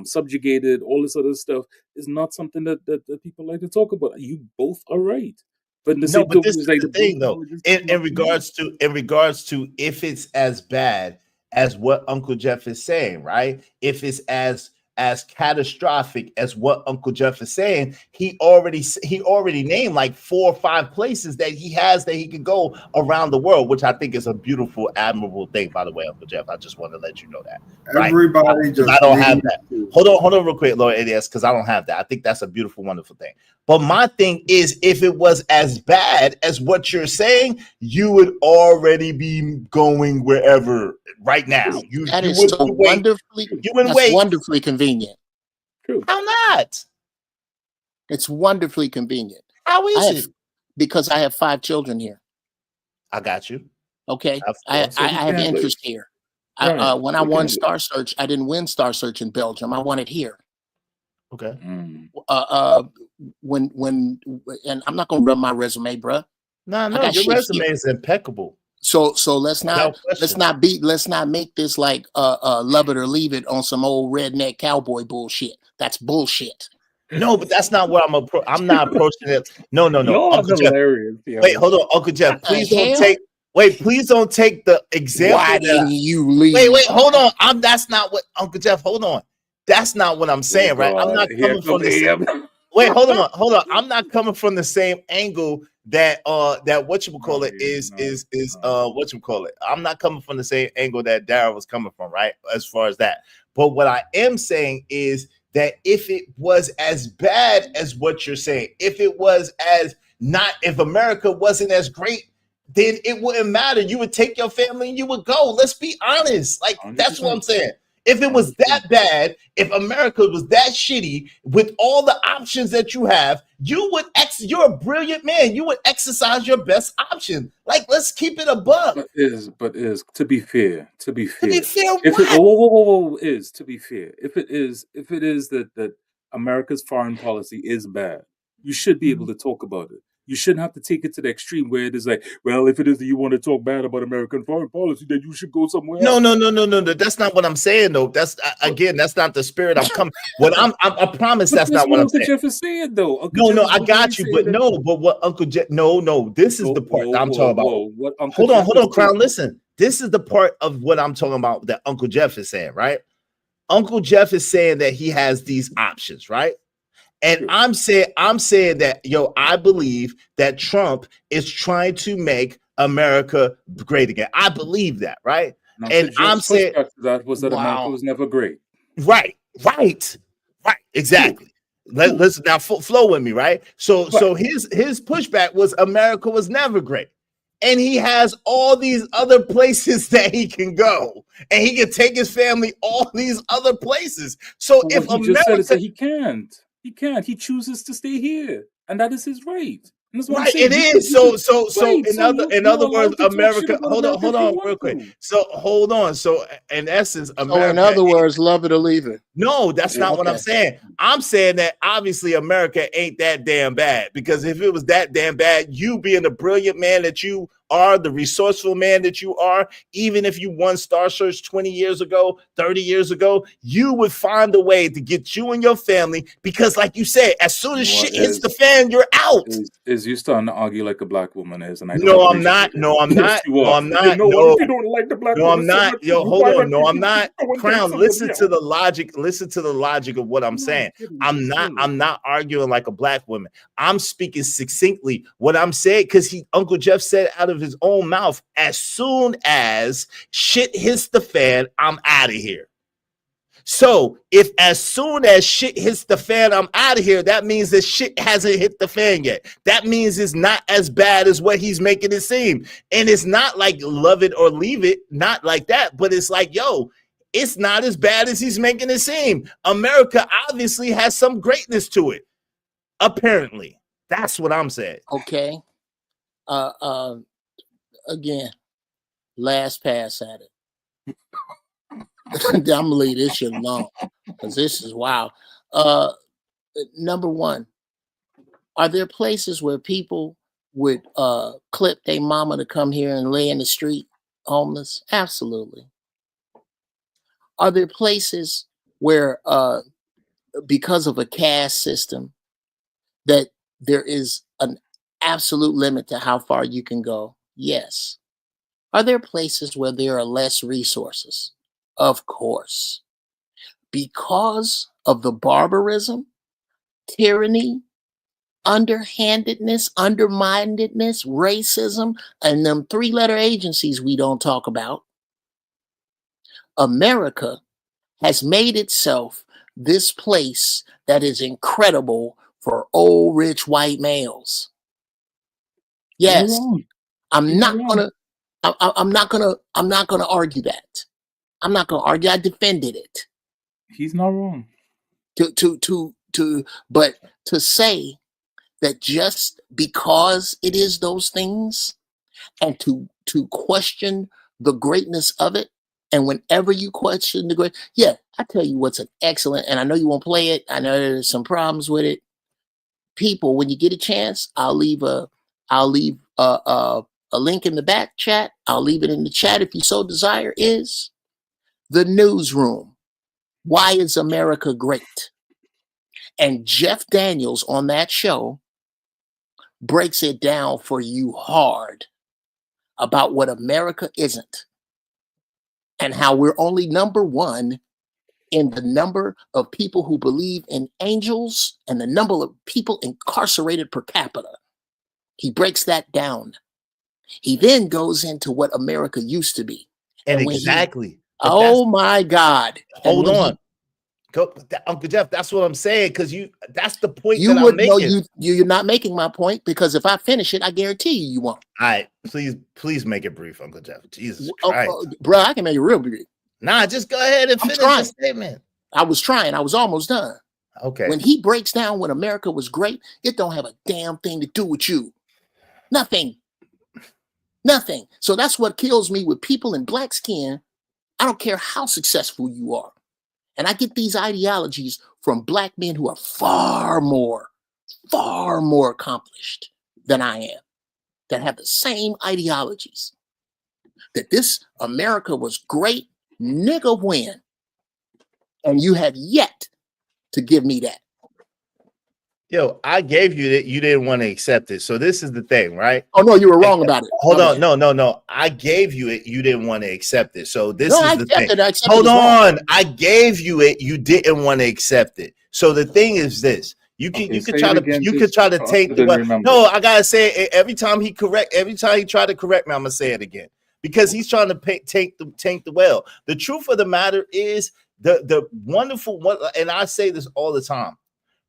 subjugated, all this other stuff is not something that people like to talk about. You both are right. But in the No, same but token, this it's is like the the thing, both though. are just In regards to if it's as bad as what Uncle Jeff is saying, right? If it's as catastrophic as what Uncle Jeff is saying, he already named like 4 or 5 places that he could go around the world, which I think is a beautiful, admirable thing. By the way, Uncle Jeff, I just want to let you know that. Right? Everybody just I don't have that. needs Hold on real quick, Lord ADS, because I don't have that. I think that's a beautiful, wonderful thing. But my thing is, if it was as bad as what you're saying, you would already be going wherever right now. That is so wonderfully. That's wonderfully convenient. True. How not? It's wonderfully convenient. How is it? Because I have 5 children here. I got you. Okay, I have interest here. When I won Star Search, I didn't win Star Search in Belgium. I won it here. Okay. When and I'm not gonna rub my resume, bruh. No, your resume is impeccable. So let's not make this like love it or leave it on some old redneck cowboy bullshit. That's bullshit. No, but that's not what I'm not approaching it. No. Uncle Jeff. Wait, hold on, Uncle Jeff. Please don't take. Wait, please don't take the example. Why didn't you leave? Wait, hold on. That's not what Uncle Jeff. Hold on. That's not what I'm saying, right? I'm not coming from the same. Wait, hold on. I'm not coming from the same angle that whatchamacallit is whatchamacallit. I'm not coming from the same angle that Darryl was coming from, right? As far as that. But what I am saying is that if it was as bad as what you're saying, if America wasn't as great, then it wouldn't matter. You would take your family and you would go. Let's be honest. Like, that's what I'm saying. If it was that bad, if America was that shitty with all the options that you have, you're a brilliant man. You would exercise your best option. Like, let's keep it a buck. But is to be fair. To be fair, If it, whoa, is to be fair. If it is that America's foreign policy is bad, you should be able to talk about it. You shouldn't have to take it to the extreme where it is like, well, if it is that you want to talk bad about American foreign policy, then you should go somewhere else. No. That's not what I'm saying, though. That's not the spirit I'm coming. I promise that's not what I'm saying. Jeff is saying, though. I got you, but what Uncle Jeff? No. This is the part that I'm talking about. Hold on, Crown. Listen, this is the part of what I'm talking about that Uncle Jeff is saying, right? Uncle Jeff is saying that he has these options, right? And I'm saying that, I believe that Trump is trying to make America great again. I believe that, right? Now, and I'm saying that America was never great. Right, exactly. Let's now flow with me, right? So his pushback was America was never great. And he has all these other places that he can go, and he can take his family all these other places. So But if what he America, just said is that he can't. He can't. He chooses to stay here, and that is his right. And that's what I'm right, saying. it is. So in other words, America. Hold on, real quick. So hold on. So in essence, America. So in other words, love it or leave it. No, that's not what I'm saying. I'm saying that obviously America ain't that damn bad, because if it was that damn bad, you being the brilliant man that you are, the resourceful man that you are, even if you won Star Search 20 years ago, 30 years ago, you would find a way to get you and your family, because like you said, as soon as shit hits the fan, you're out. Is you starting to argue like a black woman is? And I No, I'm not. No, I'm not. No, I'm not. If you don't like the black No, woman I'm so not. much, Yo, you hold why on. not No, I'm not. go and date Crown, somebody listen else? to the logic. Listen to the logic of what I'm saying. I'm not arguing like a black woman. I'm speaking succinctly. What I'm saying, because Uncle Jeff said out of his own mouth, as soon as shit hits the fan, I'm out of here. So if as soon as shit hits the fan, I'm out of here, that means that shit hasn't hit the fan yet. That means it's not as bad as what he's making it seem. And it's not like love it or leave it, not like that, but it's like, it's not as bad as he's making it seem. America obviously has some greatness to it. Apparently. That's what I'm saying. Okay. Again, last pass at it. I'm gonna leave this shit alone because this is wild. Number one, are there places where people would clip their mama to come here and lay in the street homeless? Absolutely. Are there places where because of a caste system that there is an absolute limit to how far you can go? Yes. Are there places where there are less resources? Of course. Because of the barbarism, tyranny, underhandedness, underminedness, racism, and them three-letter agencies we don't talk about, America has made itself this place that is incredible for old rich white males. Yes, I'm not gonna argue that. I'm not gonna argue. I defended it. He's not wrong. But to say that just because it is those things, and to question the greatness of it, and whenever you question the I tell you what's an excellent, and I know you won't play it. I know there's some problems with it. People, when you get a chance, I'll leave a link in the back chat. I'll leave it in the chat if you so desire. Is The Newsroom. Why is America great? And Jeff Daniels on that show breaks it down for you hard about what America isn't and how we're only number one in the number of people who believe in angels and the number of people incarcerated per capita. He breaks that down. He then goes into what America used to be. And exactly. Oh my God. Hold on. Uncle Jeff, that's what I'm saying, because that's the point You that would I'm know making. you're not making my point, because if I finish it, I guarantee you won't. All right, please make it brief, Uncle Jeff. Jesus Christ. Bro, I can make it real brief. Nah, just go ahead and finish your statement. I was trying. I was almost done. Okay. When he breaks down when America was great, it don't have a damn thing to do with you. Nothing. Nothing. So that's what kills me with people in black skin. I don't care how successful you are. And I get these ideologies from black men who are far more accomplished than I am, that have the same ideologies. That this America was great, nigga, when? And you have yet to give me that. Yo, I gave you that, you didn't want to accept it. So this is the thing, right? Oh no, you were wrong about it. Hold on, no. I gave you it, you didn't want to accept it. So this is the thing. Hold on, I gave you it, you didn't want to accept it. So the thing is this: you can try to take the well. No, I gotta say it every time he tried to correct me, I'm gonna say it again, because he's trying to tank the well. The truth of the matter is the wonderful one, and I say this all the time.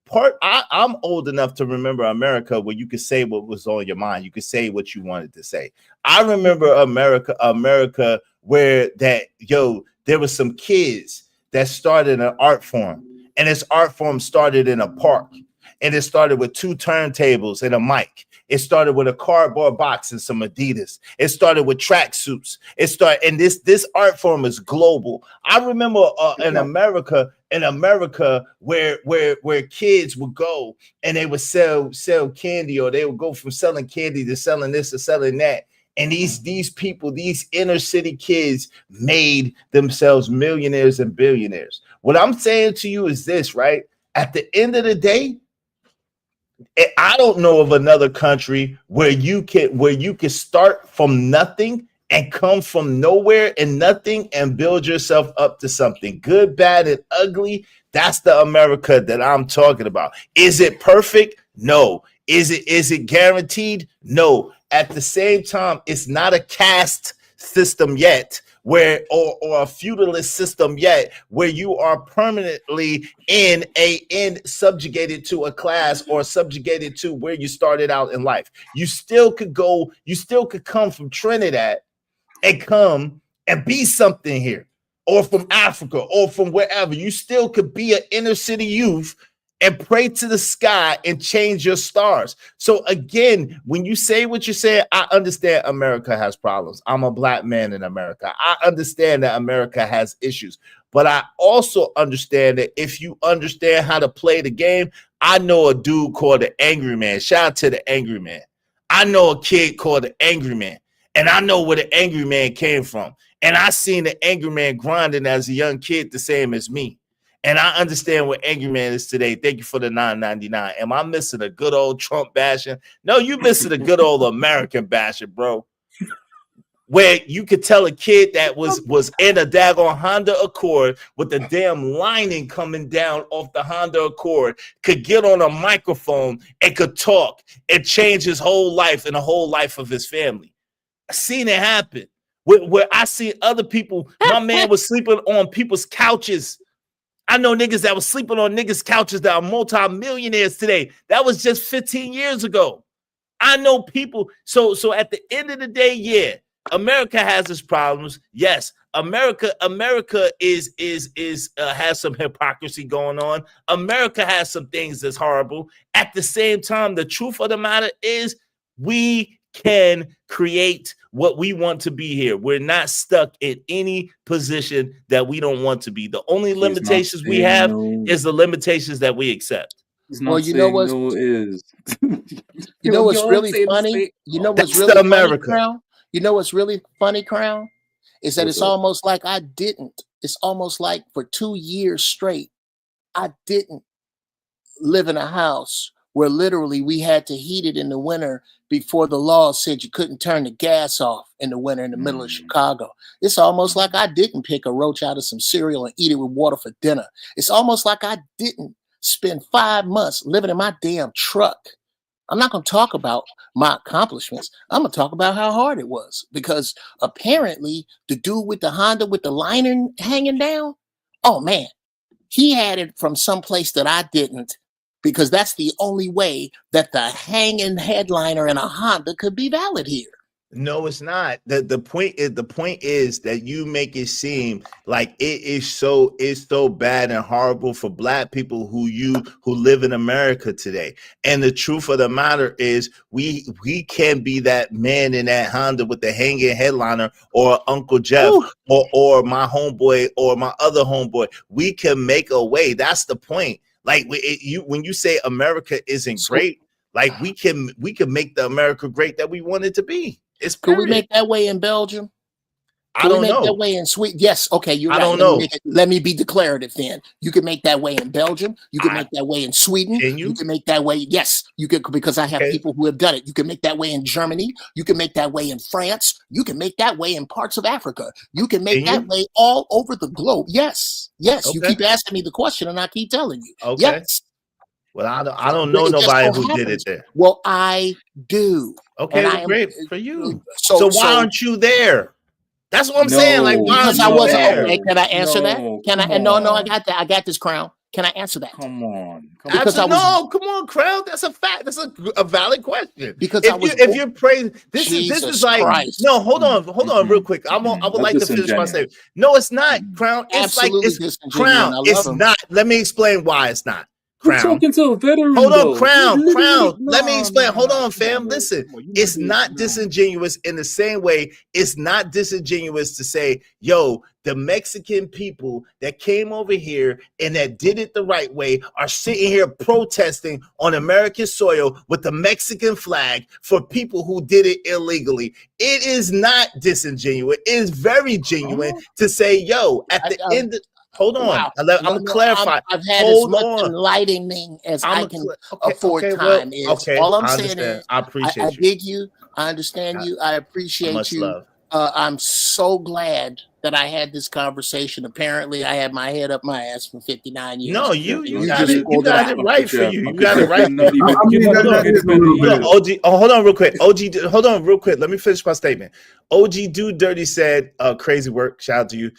I'm old enough to remember America where you could say what was on your mind. You could say what you wanted to say. I remember America where there was some kids that started an art form, and this art form started in a park, and it started with 2 turntables and a mic. It started with a cardboard box and some Adidas. It started with tracksuits. And this art form is global. I remember in America where kids would go and they would sell candy, or they would go from selling candy to selling this or selling that. And these people, these inner city kids, made themselves millionaires and billionaires. What I'm saying to you is this, right? At the end of the day, I don't know of another country where you can start from nothing and come from nowhere and nothing and build yourself up to something good, bad, and ugly. That's the America that I'm talking about. Is it perfect? No. Is it guaranteed? No. At the same time, it's not a caste system yet, where or a feudalist system yet, where you are permanently subjugated to a class, or subjugated to where you started out in life. You still could come from Trinidad and come and be something here, or from Africa, or from wherever. You still could be an inner city youth and pray to the sky and change your stars. So again, when you say what you say, I understand America has problems. I'm a black man in America. I understand that America has issues, but I also understand that if you understand how to play the game, I know a dude called the Angry Man. Shout out to the Angry Man. I know a kid called the Angry Man, and I know where the Angry Man came from. And I seen the Angry Man grinding as a young kid, the same as me. And I understand what Angry Man is today. Thank you for the $9.99. Am I missing a good old Trump bashing? No, you missing a good old American bashing, bro. Where you could tell a kid that was in a daggone Honda Accord with the damn lining coming down off the Honda Accord could get on a microphone and could talk and change his whole life and the whole life of his family. I seen it happen. Where I see other people, my man was sleeping on people's couches. I know niggas that was sleeping on niggas' couches that are multi-millionaires today. That was just 15 years ago. I know people. So at the end of the day, yeah, America has its problems. Yes, America is has some hypocrisy going on. America has some things that's horrible. At the same time, the truth of the matter is we can create what we want to be here. We're not stuck in any position that we don't want to be. The only limitations we have is the limitations that we accept. Well, you know what's you know what's really funny? You know what's really funny, Crown? You know what's really funny, Crown? Is that it's almost like I didn't. It's almost like for 2 years straight, I didn't live in a house where literally we had to heat it in the winter before the law said you couldn't turn the gas off in the winter in the middle of Chicago. It's almost like I didn't pick a roach out of some cereal and eat it with water for dinner. It's almost like I didn't spend 5 months living in my damn truck I'm not going to talk about my accomplishments. I'm going to talk about how hard it was, because apparently the dude with the Honda with the liner hanging down, oh man, he had it from someplace that I didn't, because that's the only way that the hanging headliner in a Honda could be valid here. No, it's not. The point is that you make it seem like it's so bad and horrible for black people who live in America today. And the truth of the matter is we can be that man in that Honda with the hanging headliner, or Uncle Jeff, or my homeboy, or my other homeboy. We can make a way. That's the point. Like when you say America isn't great, like we can make the America great that we want it to be. Could we make that way in Belgium? I don't know. That way in Sweden? Yes. Okay, you're right. I don't know. Let me be declarative then. You can make that way in Belgium. You can make that way in Sweden. Can you can make that way. Yes, you can, because I have people who have done it. You can make that way in Germany. You can make that way in France. You can make that way in parts of Africa. You can make that way all over the globe. Yes. Yes. You keep asking me the question, and I keep telling you. Okay. Yes. Well, I don't know nobody who did it there. Well, I do. Okay, well, great for you. So why aren't you there? That's what I'm saying. Like, why because aren't I you wasn't there? okay. Can I answer that? Can I? No, I got that. I got this, Crown. Can I answer that? Come on. Because I was, no, come on, Crown. That's a fact. That's a valid question. Because if you're praising, this is like Christ. No. Hold on, real quick. I would like to finish my statement. No, it's not, Crown. It's Absolutely like it's Crown. It's not. Let me explain why it's not. We're talking to a veteran. Hold on, though. Crown. No, Let me explain. Hold on, no, fam. no, Listen, no, it's not disingenuous in the same way. It's not disingenuous to say, yo, the Mexican people that came over here and that did it the right way are sitting here protesting on American soil with the Mexican flag for people who did it illegally. It is not disingenuous. It is very genuine to say, yo, at the end of hold on. Wow. I'm going to clarify. I've had Hold as much on. enlightening as I can afford okay, time. well, Is all I'm I saying understand. is I appreciate I you. dig you. I understand you. I appreciate Much you. love. I'm so glad that I had this conversation. Apparently, I had my head up my ass for 59 years. No, you got just it. You pulled got out. it right for you. You got it right. Hold OG, hold on real quick. OG, hold on real quick. Let me finish my statement. OG Do Dirty said, crazy work. Shout out to you.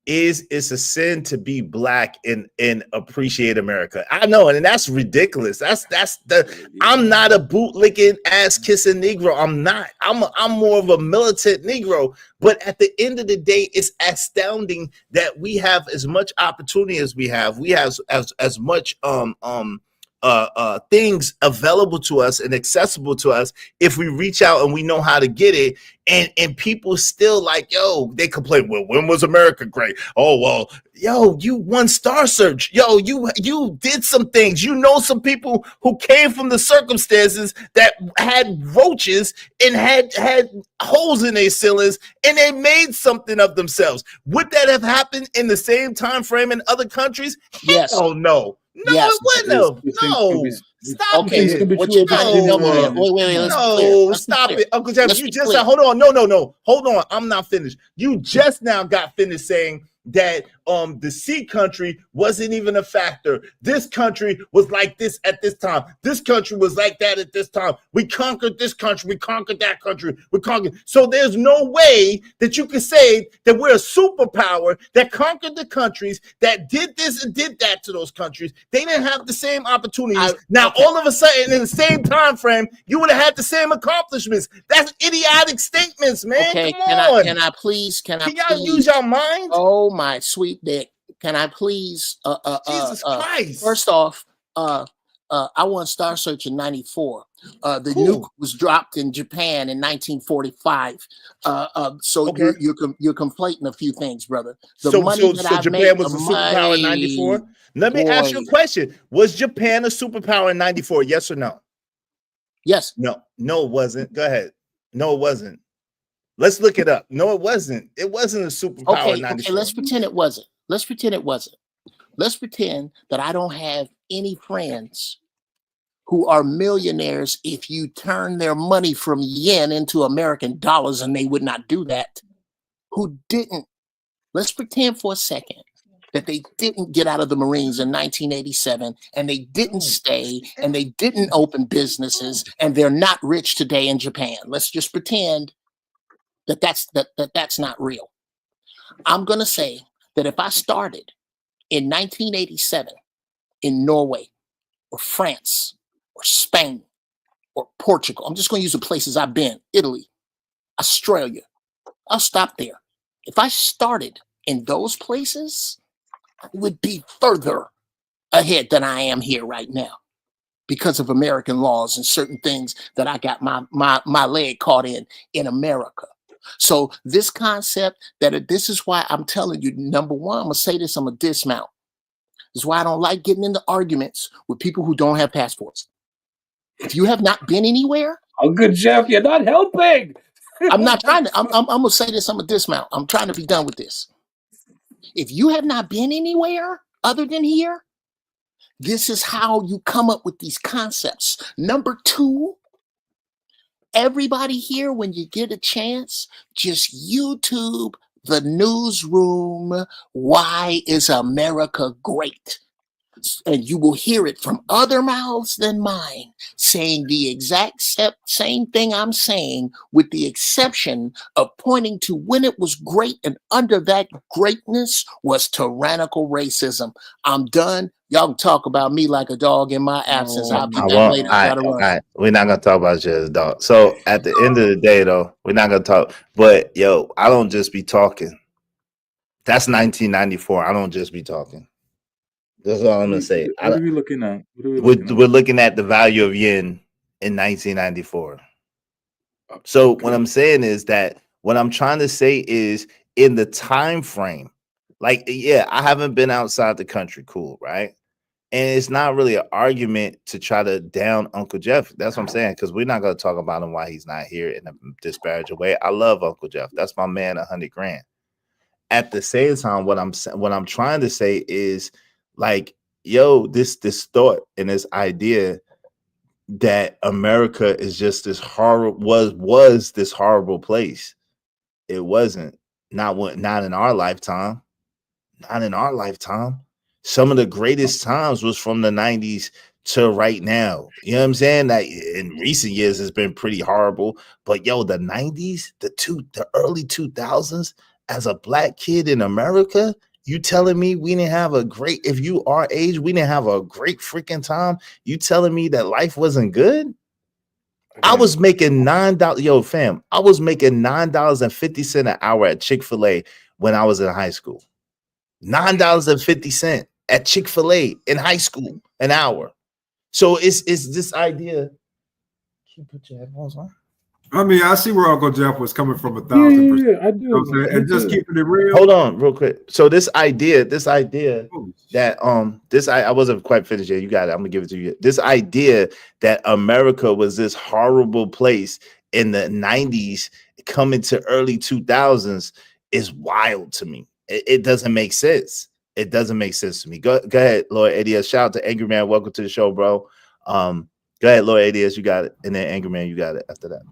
It's a sin to be black and appreciate America. I know, and that's ridiculous. I'm not a bootlicking, ass kissing Negro. I'm not. I'm more of a militant Negro. But at the end of the day, it's astounding that we have as much opportunity as we have. We have as much things available to us and accessible to us if we reach out and we know how to get it. And people still like, yo, they complain, well, when was America great? Oh, well, yo, you won Star Search. Yo, you did some things. You know some people who came from the circumstances that had roaches and had holes in their ceilings, and they made something of themselves. Would that have happened in the same time frame in other countries? Yes. Oh, no. No, Yes. it wouldn't. No, stop Okay, it. what you got to help me with? Wait, let's be clear. Let's be Stop clear. it, Uncle Jeff. Let's You be just clear. said, hold on, no, hold on. I'm not finished. You just now got finished saying that the sea country wasn't even a factor. This country was like this at this time. This country was like that at this time. We conquered this country. We conquered that country. We conquered. So there's no way that you can say that we're a superpower that conquered the countries that did this and did that to those countries. They didn't have the same opportunities. All of a sudden, in the same time frame, you would have had the same accomplishments. That's idiotic statements, man. Okay, Come on. can I please y'all use your mind? Oh my sweet dick. Can I please Jesus Christ. First off, I won Star Search in 94. The nuke was dropped in Japan in 1945. So Okay. you're conflating a few things, brother. So Japan was a superpower in 94? Let me ask you a question. Was Japan a superpower in 94? Yes or no? Yes. No, it wasn't. Go ahead. No, it wasn't. Let's look it up. No, it wasn't. It wasn't a superpower in 94. Okay, let's pretend it wasn't. Let's pretend it wasn't. Let's pretend that I don't have any friends who are millionaires if you turn their money from yen into American dollars, and they would not do that. Who didn't? Let's pretend for a second that they didn't get out of the Marines in 1987, and they didn't stay, and they didn't open businesses, and they're not rich today in Japan. Let's just pretend that that's not real. I'm going to say that if I started in 1987 in Norway or France or Spain or Portugal, I'm just going to use the places I've been, Italy, Australia, I'll stop there. If I started in those places, I would be further ahead than I am here right now because of American laws and certain things that I got my leg caught in America. So this concept that this is why I'm telling you, number one, I'm going to say this, I'm going to dismount. This is why I don't like getting into arguments with people who don't have passports. If you have not been anywhere. Uncle Jeff, you're not helping. I'm not trying to, I'm going to say this, I'm going to dismount. I'm trying to be done with this. If you have not been anywhere other than here, this is how you come up with these concepts. Number two, everybody here, when you get a chance, just YouTube the newsroom. Why is America great? And you will hear it from other mouths than mine saying the exact same thing I'm saying, with the exception of pointing to when it was great, and under that greatness was tyrannical racism. I'm done. Y'all can talk about me like a dog in my absence. I'll be back later. All right. We're not gonna talk about you as a dog. So at the end of the day, though, we're not gonna talk. But yo, I don't just be talking. That's 1994. I don't just be talking. That's all I'm gonna say. What are we looking at? We're looking at the value of yen in 1994. So what I'm saying is that what I'm trying to say is in the time frame, like, yeah, I haven't been outside the country, cool, right? And it's not really an argument to try to down Uncle Jeff. That's what I'm saying, because we're not gonna talk about him why he's not here in a disparaging way. I love Uncle Jeff. That's my man, 100 grand. At the same time, what I'm trying to say is, like, yo, this thought and this idea that America is just this horrible was this horrible place. It wasn't. Not in our lifetime. Not in our lifetime. Some of the greatest times was from the 90s to right now. You know what I'm saying? That in recent years has been pretty horrible. But yo, the 90s, the early 2000s, as a black kid in America, you telling me we didn't have a great, if you our age, we didn't have a great freaking time? You telling me that life wasn't good? Okay. I was making $9. Yo, fam, I was making $9.50 an hour at Chick-fil-A when I was in high school. $9.50 at Chick-fil-A in high school an hour. So it's this idea. Can you put your headphones on? I mean, I see where Uncle Jeff was coming from 1,000%. Yeah, I do. You know what I'm saying? And just keeping it real. Hold on, real quick. So this idea that I wasn't quite finished yet. You got it. I'm gonna give it to you. This idea that America was this horrible place in the 90s coming to early 2000s is wild to me. It doesn't make sense. It doesn't make sense to me. Go ahead, Lord ADS. Shout out to Angry Man. Welcome to the show, bro. Go ahead, Lord ADS. You got it. And then Angry Man, you got it after that.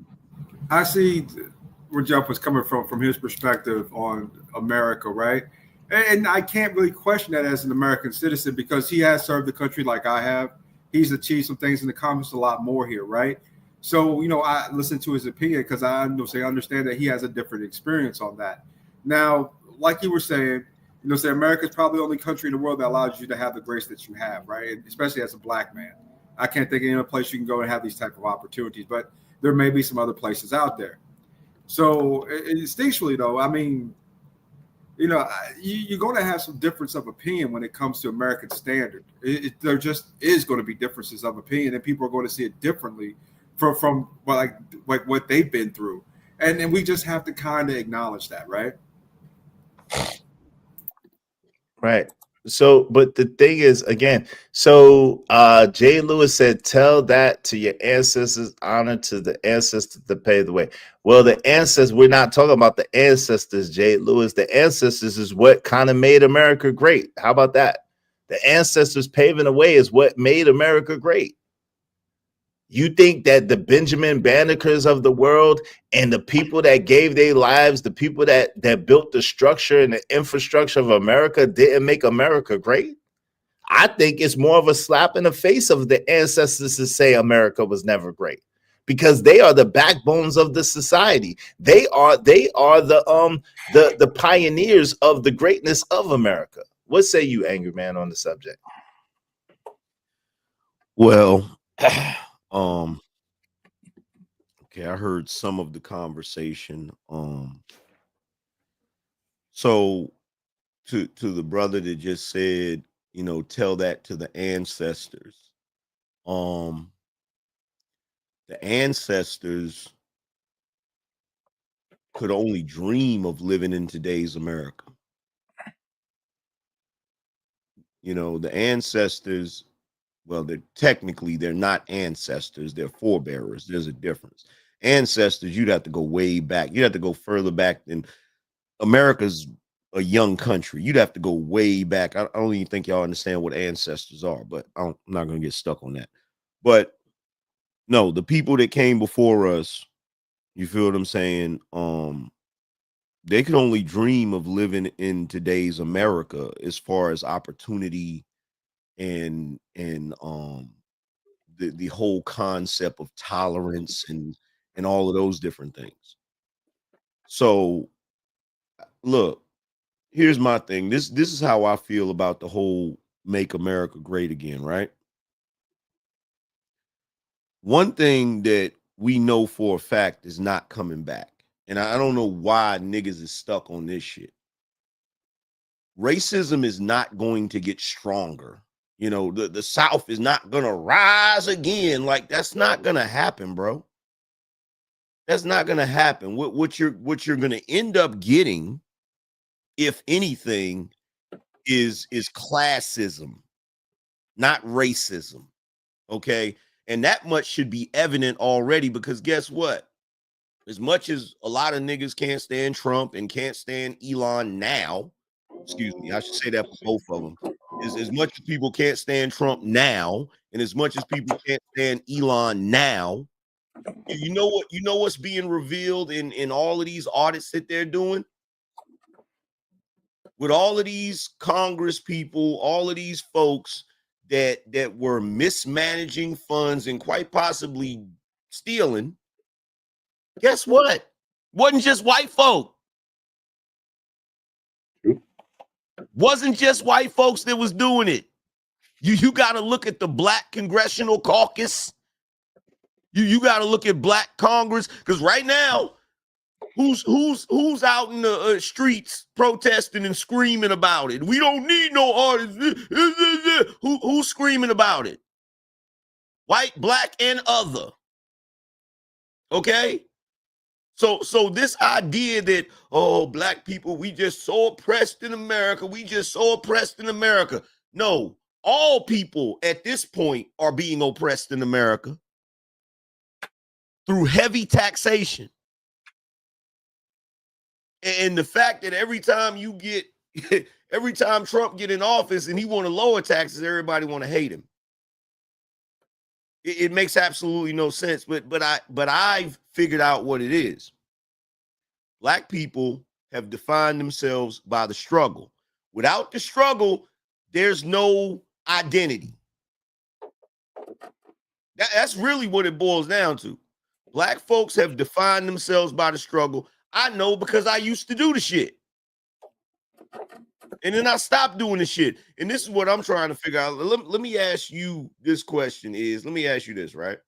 I see where Jeff was coming from his perspective on America, right? And I can't really question that as an American citizen, because he has served the country like I have. He's achieved some things in the comments, a lot more here, right? So, you know, I listen to his opinion because I understand that he has a different experience on that. Now, like you were saying, you know, America is probably the only country in the world that allows you to have the grace that you have, right? And especially as a black man. I can't think of any other place you can go and have these type of opportunities, but there may be some other places out there. So instinctually, though, I mean, you know, you're going to have some difference of opinion when it comes to American standard. There just is going to be differences of opinion, and people are going to see it differently from like what they've been through. And we just have to kind of acknowledge that, right? Right. So, but the thing is, again, so Jay Lewis said, tell that to your ancestors, honor to the ancestors to pave the way. Well, the ancestors, we're not talking about the ancestors, Jay Lewis. The ancestors is what kind of made America great. How about that? The ancestors paving the way is what made America great. You think that the Benjamin Banneker's of the world and the people that gave their lives, the people that built the structure and the infrastructure of America didn't make America great? I think it's more of a slap in the face of the ancestors to say America was never great, because they are the backbones of the society. They are the pioneers of the greatness of America. What say you, Angry Man, on the subject? Well, okay, I heard some of the conversation. So to the brother that just said, you know, tell that to the ancestors. The ancestors could only dream of living in today's America. You know, the ancestors, well, they're not ancestors, they're forebearers. There's a difference. Ancestors, you'd have to go way back. You'd have to go further back than America's a young country. You'd have to go way back. I don't even think y'all understand what ancestors are, but I'm not going to get stuck on that. But no, the people that came before us, you feel what I'm saying? They could only dream of living in today's America as far as opportunity and the whole concept of tolerance and all of those different things. So look, here's my thing. This is how I feel about the whole Make America Great Again, right? One thing that we know for a fact is not coming back. And I don't know why niggas is stuck on this shit. Racism is not going to get stronger. You know, the South is not going to rise again. Like, that's not going to happen, bro. That's not going to happen. What you're going to end up getting, if anything, is classism, not racism. Okay? And that much should be evident already, because guess what? As much as a lot of niggas can't stand Trump and can't stand Elon now, excuse me, I should say that for both of them. As much as people can't stand Trump now, and as much as people can't stand Elon now, you know what's being revealed in all of these audits that they're doing? With all of these Congress people, all of these folks that were mismanaging funds and quite possibly stealing, guess what? Wasn't just white folk. Wasn't just white folks that was doing it. You got to look at the Black Congressional Caucus. You got to look at Black Congress, because right now, who's out in the streets protesting and screaming about it? We don't need no artists. Who's screaming about it? White, black, and other. Okay? So this idea that, oh, black people, we just so oppressed in America. We just so oppressed in America. No, all people at this point are being oppressed in America through heavy taxation. And the fact that every time Trump get in office and he want to lower taxes, everybody want to hate him. It makes absolutely no sense, but I've figured out what it is. Black people have defined themselves by the struggle. Without the struggle, there's no identity. That's really what it boils down to. Black folks have defined themselves by the struggle. I know, because I used to do the shit. And then I stopped doing the shit. And this is what I'm trying to figure out. Let me ask you this question let me ask you this, right?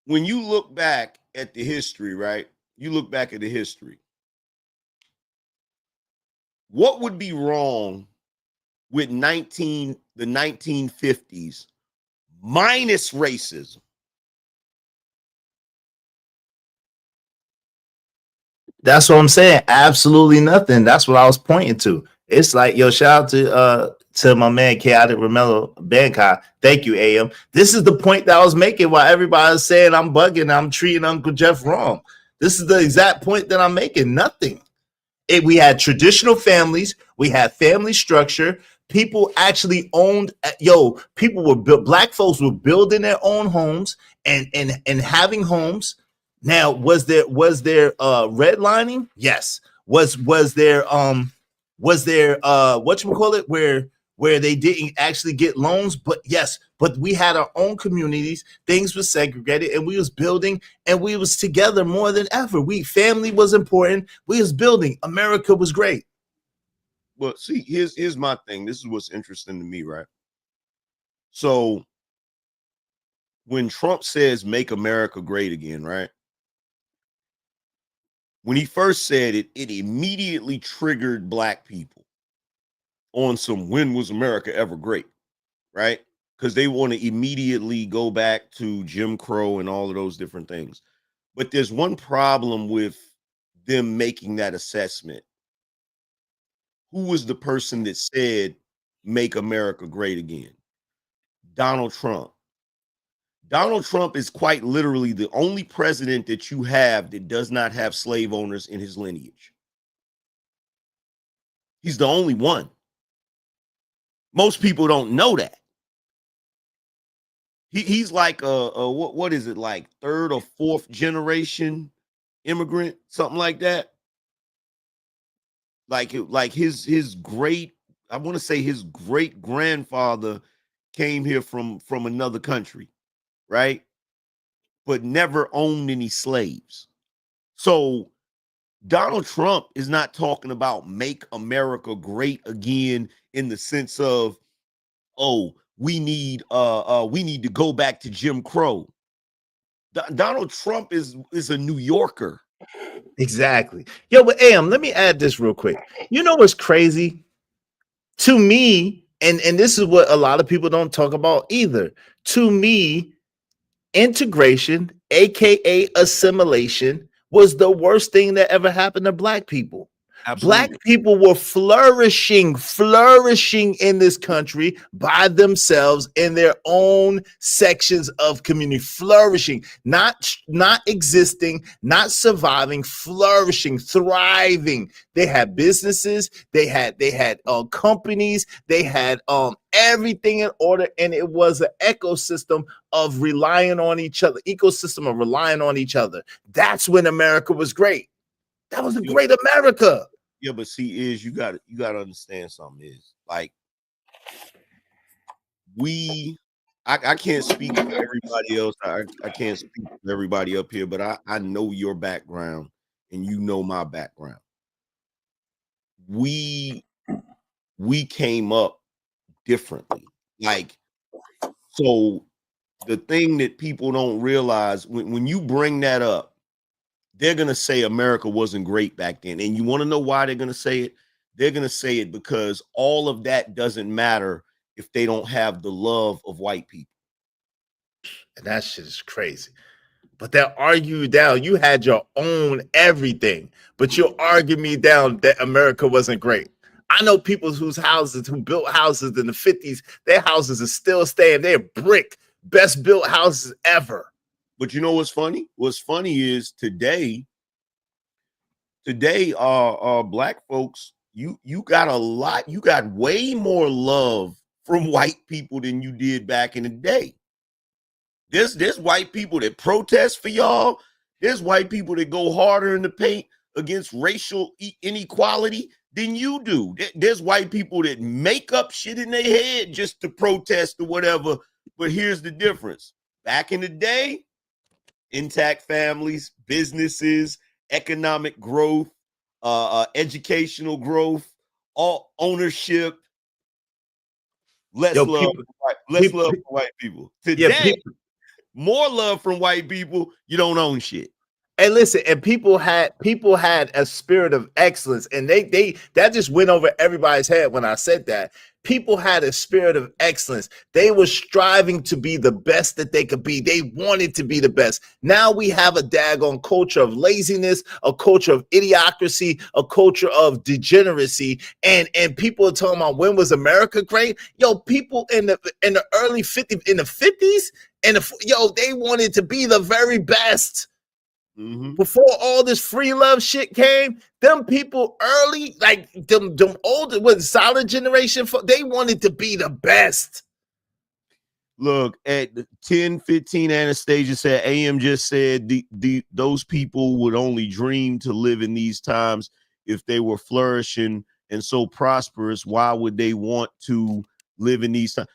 When you look back at the history, right? You look back at the history. What would be wrong with the 1950s minus racism? That's what I'm saying. Absolutely nothing. That's what I was pointing to. It's like, yo, shout out to my man Chaotic Romello Bankai. Thank you, AM. This is the point that I was making while everybody's saying I'm bugging, I'm treating Uncle Jeff wrong. This is the exact point that I'm making. Nothing. We had traditional families, we had family structure. People actually owned. People were black folks were building their own homes and having homes. Now, was there redlining? Yes. Was there whatchamacallit, where they didn't actually get loans? But yes, but we had our own communities, things were segregated, and we was building, and we was together more than ever. Family was important, we was building. America was great. Well, see, here's my thing. This is what's interesting to me, right? So when Trump says make America great again, right? When he first said it, it immediately triggered black people on some when was America ever great, right? Because they want to immediately go back to Jim Crow and all of those different things. But there's one problem with them making that assessment. Who was the person that said make America great again? Donald Trump. Donald Trump is quite literally the only president that you have that does not have slave owners in his lineage. He's the only one. Most people don't know that. He's like what is it, like third or fourth generation immigrant, something like that. Like his great, I want to say his great grandfather came here from another country, right? But never owned any slaves. So Donald Trump is not talking about make America great again in the sense of, oh, we need to go back to Jim Crow. Donald Trump is a New Yorker. Exactly. Yo, but Am, let me add this real quick. You know what's crazy? To me, and this is what a lot of people don't talk about either. To me, integration, aka assimilation, was the worst thing that ever happened to black people. Absolutely. Black people were flourishing in this country by themselves in their own sections of community, flourishing, not existing, not surviving, flourishing, thriving. They had businesses, they had companies, they had everything in order, and it was an ecosystem of relying on each other. That's when America was great. That was a great America. Yeah, but see, you got to understand something. Is like I can't speak for everybody else. I can't speak for everybody up here, but I know your background and you know my background. We came up differently. Like, so the thing that people don't realize when you bring that up, they're going to say America wasn't great back then. And you want to know why they're going to say it? They're going to say it because all of that doesn't matter if they don't have the love of white people. And that shit is crazy. But they'll argue you down. You had your own everything, but you'll argue me down that America wasn't great. I know people who built houses in the 50s. Their houses are still staying. They're brick, best built houses ever. But you know what's funny? What's funny is today, black folks, you got way more love from white people than you did back in the day. There's white people that protest for y'all. There's white people that go harder in the paint against racial inequality than you do. There's white people that make up shit in their head just to protest or whatever. But here's the difference. Back in the day, intact families, businesses, economic growth, educational growth, all ownership, less love from white people. Today, more love from white people. You don't own shit. And listen, and people had a spirit of excellence, and that just went over everybody's head when I said that. People had a spirit of excellence. They were striving to be the best that they could be. They wanted to be the best. Now we have a daggone culture of laziness, a culture of idiocracy, a culture of degeneracy, and people are talking about when was America great? Yo, people in the early 50s, in the 50s, they wanted to be the very best. Before all this free love shit came, them people early, like them older, with solid generation, they wanted to be the best. Look, at 10:15, Anastasia said, AM just said those people would only dream to live in these times if they were flourishing and so prosperous. Why would they want to live in these times?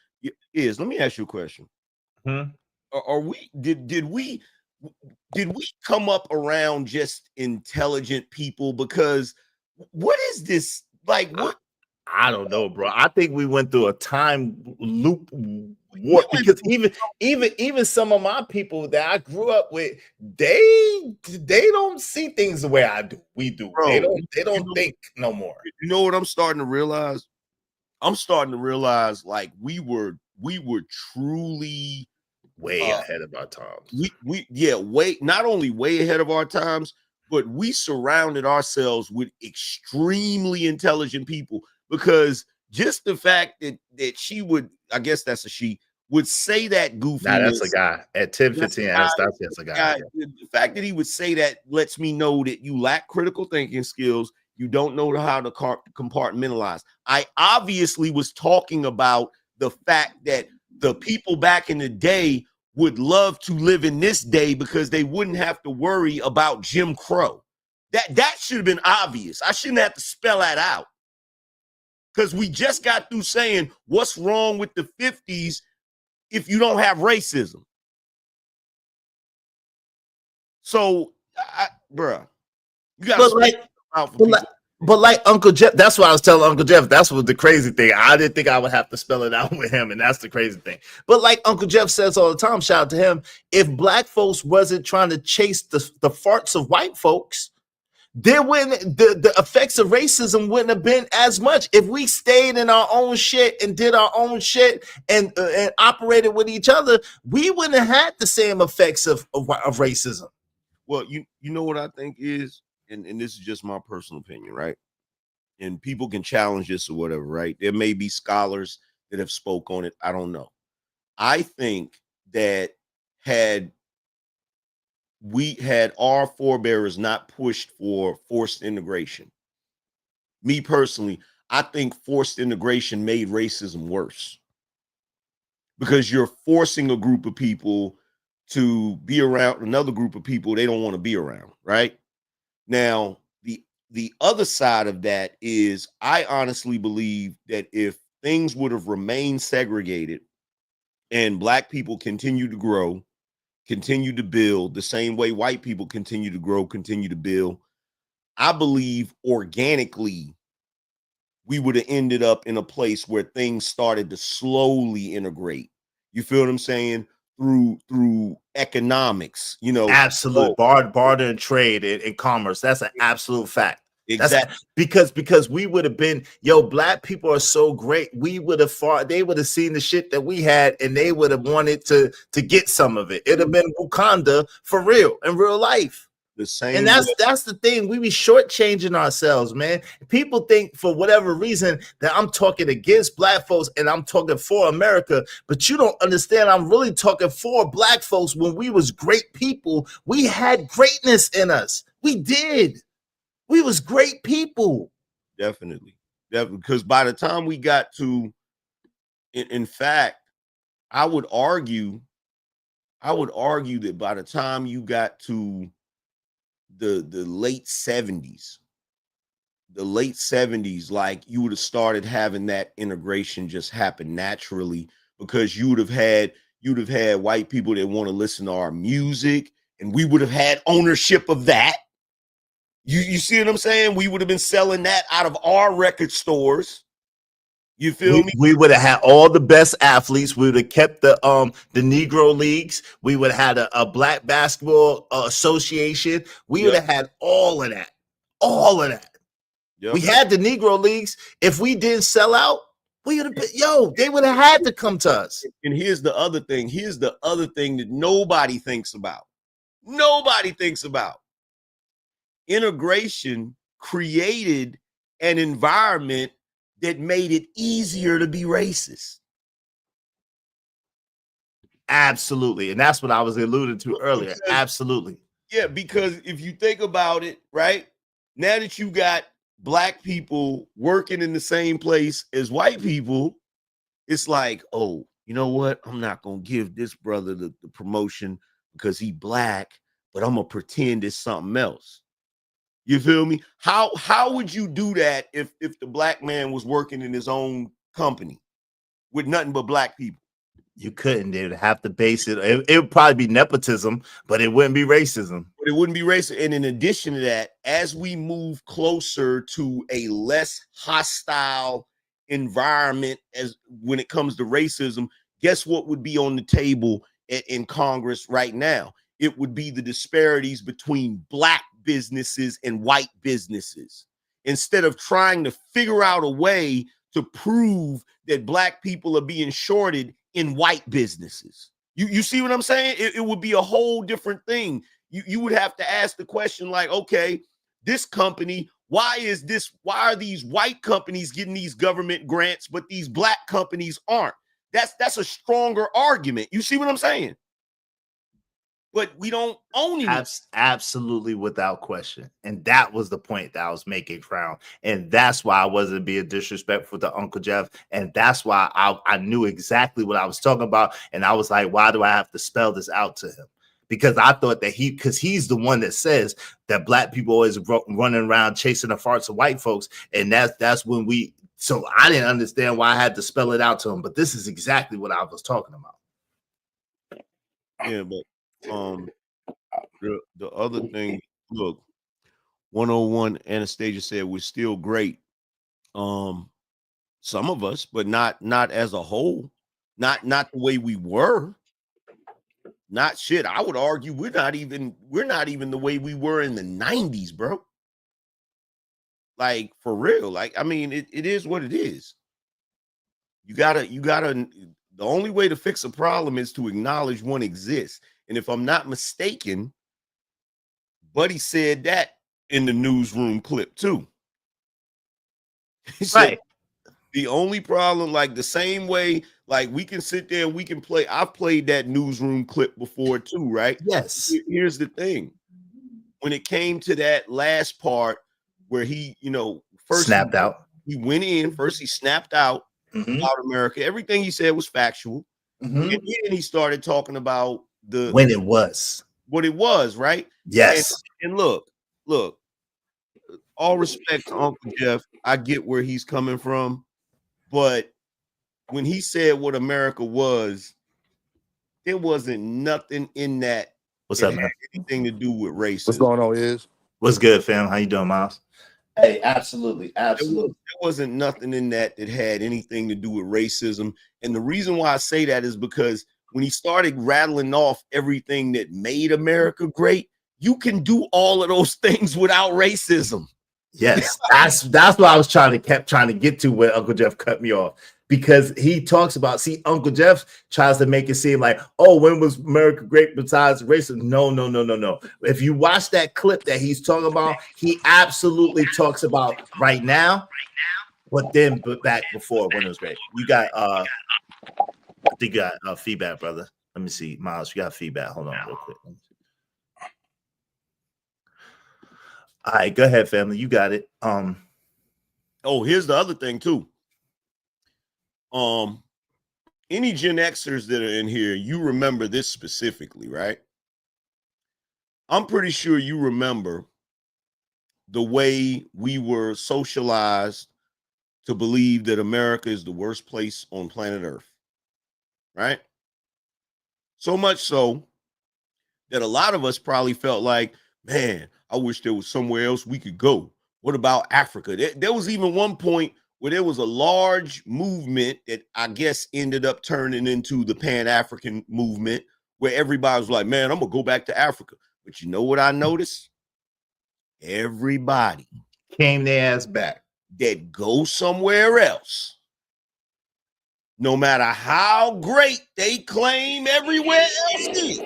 Let me ask you a question. Are we did we come up around just intelligent people? Because what is this like? What? I don't know, bro. I think we went through a time loop warp because even some of my people that I grew up with, they don't see things the way we do. Bro, they don't think no more. You know what I'm starting to realize? I'm starting to realize like we were truly way ahead of our times. Not only way ahead of our times, but we surrounded ourselves with extremely intelligent people, because just the fact that she would, I guess that's a she, would say that goofiness. Nah, that's a guy at 10:15. That's a guy. The fact that he would say that lets me know that you lack critical thinking skills. You don't know how to compartmentalize. I obviously was talking about the fact that the people back in the day would love to live in this day because they wouldn't have to worry about Jim Crow. That should have been obvious. I shouldn't have to spell that out, because we just got through saying what's wrong with the 50s if you don't have racism. So, bruh, you got but like Uncle Jeff, that's what I was telling Uncle Jeff. That's what the crazy thing. I didn't think I would have to spell it out with him, and that's the crazy thing. But like Uncle Jeff says all the time, shout out to him. If black folks wasn't trying to chase the farts of white folks, there wouldn't the effects of racism wouldn't have been as much. If we stayed in our own shit and did our own shit and operated with each other, we wouldn't have had the same effects of racism. Well, you know what I think is, and this is just my personal opinion, right? And people can challenge this or whatever, right? There may be scholars that have spoke on it. I don't know. I think that had our forebears not pushed for forced integration, me personally, I think forced integration made racism worse, because you're forcing a group of people to be around another group of people they don't want to be around, right? Now, the other side of that is, I honestly believe that if things would have remained segregated and black people continue to grow, continue to build the same way white people continue to grow, continue to build, I believe organically we would have ended up in a place where things started to slowly integrate. You feel what I'm saying? Through economics, absolute barter and trade and commerce. That's an absolute fact. Exactly. Because we would have been, black people are so great. We would have they would have seen the shit that we had, and they would have wanted to get some of it. It'd have been Wakanda for real in real life. The same, and that's the thing. We be shortchanging ourselves, man. People think for whatever reason that I'm talking against black folks and I'm talking for America, but you don't understand. I'm really talking for black folks. When we was great people, we had greatness in us. We did. We was great people. Definitely. Because by the time we got to, in fact, I would argue that by the time you got to the late 70s, like, you would have started having that integration just happen naturally, because you would have had white people that want to listen to our music, and we would have had ownership of that. You see what I'm saying? We would have been selling that out of our record stores. You feel me? We would have had all the best athletes. We would have kept the Negro leagues. We would have had a black basketball association. We would have had all of that. All of that. Yep. We had the Negro leagues. If we didn't sell out, we would have been, they would have had to come to us. And here's the other thing. Here's the other thing that nobody thinks about. Nobody thinks about. Integration created an environment that made it easier to be racist. Absolutely. And that's what I was alluding to earlier. Absolutely. Yeah, because if you think about it, right? Now that you got black people working in the same place as white people, it's like, oh, you know what? I'm not gonna give this brother the promotion because he black, but I'm gonna pretend it's something else. You feel me? How would you do that if the black man was working in his own company with nothing but black people? You couldn't. They'd have to base it. It would probably be nepotism, but it wouldn't be racism. But it wouldn't be racist. And in addition to that, as we move closer to a less hostile environment as when it comes to racism, guess what would be on the table in Congress right now? It would be the disparities between black businesses and white businesses. Instead of trying to figure out a way to prove that black people are being shorted in white businesses. You see what I'm saying? It would be a whole different thing. You would have to ask the question like, okay, this company, why are these white companies getting these government grants, but these black companies aren't? That's a stronger argument. You see what I'm saying? But we don't own it. Absolutely, without question. And that was the point that I was making, Crown. And that's why I wasn't being disrespectful to Uncle Jeff. And that's why I knew exactly what I was talking about. And I was like, why do I have to spell this out to him? Because I thought that because he's the one that says that black people always running around chasing the farts of white folks. And that's when so I didn't understand why I had to spell it out to him. But this is exactly what I was talking about. Yeah, but the other thing, look, 101 Anastasia said we're still great. Some of us, but not as a whole, not the way we were. Not shit. I would argue we're not even the way we were in the 90s, bro. Like for real. Like, I mean, it is what it is. You gotta the only way to fix a problem is to acknowledge one exists. And if I'm not mistaken, Buddy said that in the newsroom clip too. He said, the only problem, like the same way, like we can sit there and we can play. I've played that newsroom clip before too, right? Yes. Here's the thing. When it came to that last part where he, first snapped out. He went in, first he snapped out about America. Everything he said was factual. And then he started talking about when it was. What it was, right? Yes. And look, all respect to Uncle Jeff. I get where he's coming from. But when he said what America was, there wasn't nothing in that. What's up, man? Anything to do with racism. What's going on, Is? What's good, fam? How you doing, Miles? Hey, absolutely. There wasn't nothing in that had anything to do with racism. And the reason why I say that is because when he started rattling off everything that made America great, you can do all of those things without racism. Yes, that's what I was kept trying to get to when Uncle Jeff cut me off, because he talks about, Uncle Jeff tries to make it seem like, oh, when was America great besides racism? No. If you watch that clip that he's talking about, he absolutely talks about right now, but back before when it was great. You got I think you got feedback, brother. Let me see, Miles. You got feedback. Hold on real quick. All right, go ahead, family. You got it. Oh, here's the other thing too. Any Gen Xers that are in here, you remember this specifically, right? I'm pretty sure you remember the way we were socialized to believe that America is the worst place on planet Earth, right? So much so that a lot of us probably felt like, man, I wish there was somewhere else we could go. What about Africa? There was even one point where there was a large movement that I guess ended up turning into the Pan-African movement, where everybody was like, man, I'm going to go back to Africa. But you know what I noticed? Everybody came their ass back. That go somewhere else, no matter how great they claim everywhere else is,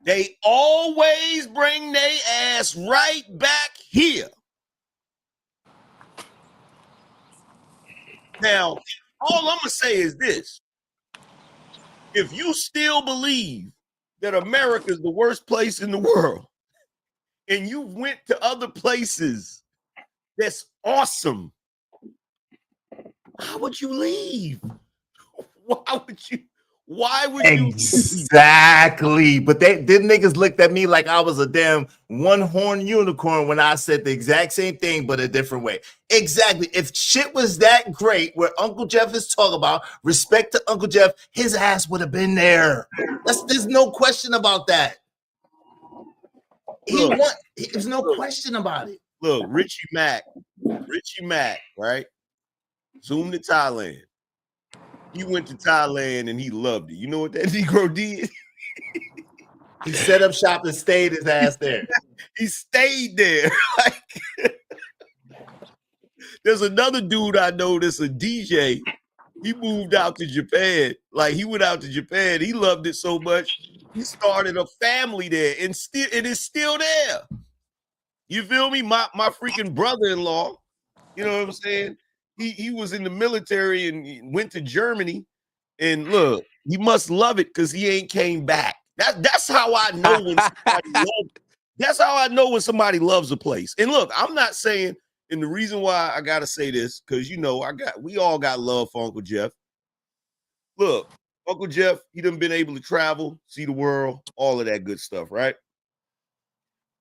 they always bring their ass right back here. Now, all I'm going to say is this. If you still believe that America is the worst place in the world, and you went to other places that's awesome, why would you leave? Why would you? Why would you leave? Exactly. But them niggas looked at me like I was a damn one-horn unicorn when I said the exact same thing, but a different way. Exactly. If shit was that great, where Uncle Jeff is talking about, respect to Uncle Jeff, his ass would have been there. There's no question about that. There's no question about it. Look, Richie Mack, right? Zoom to Thailand. He went to Thailand and he loved it. You know what that Negro did? He set up shop and stayed his ass there. He stayed there. There's another dude I know that's a DJ. He moved out to Japan. Like, he went out to Japan. He loved it so much. He started a family there, and it is still there. You feel me? My freaking brother-in-law, you know what I'm saying? He was in the military and he went to Germany, and look, he must love it because he ain't came back. That's how I know when somebody that's how I know when somebody loves a place. And look, I'm not saying, and the reason why I gotta say this, because you know, we all got love for Uncle Jeff. Look, Uncle Jeff, he done been able to travel, see the world, all of that good stuff, right?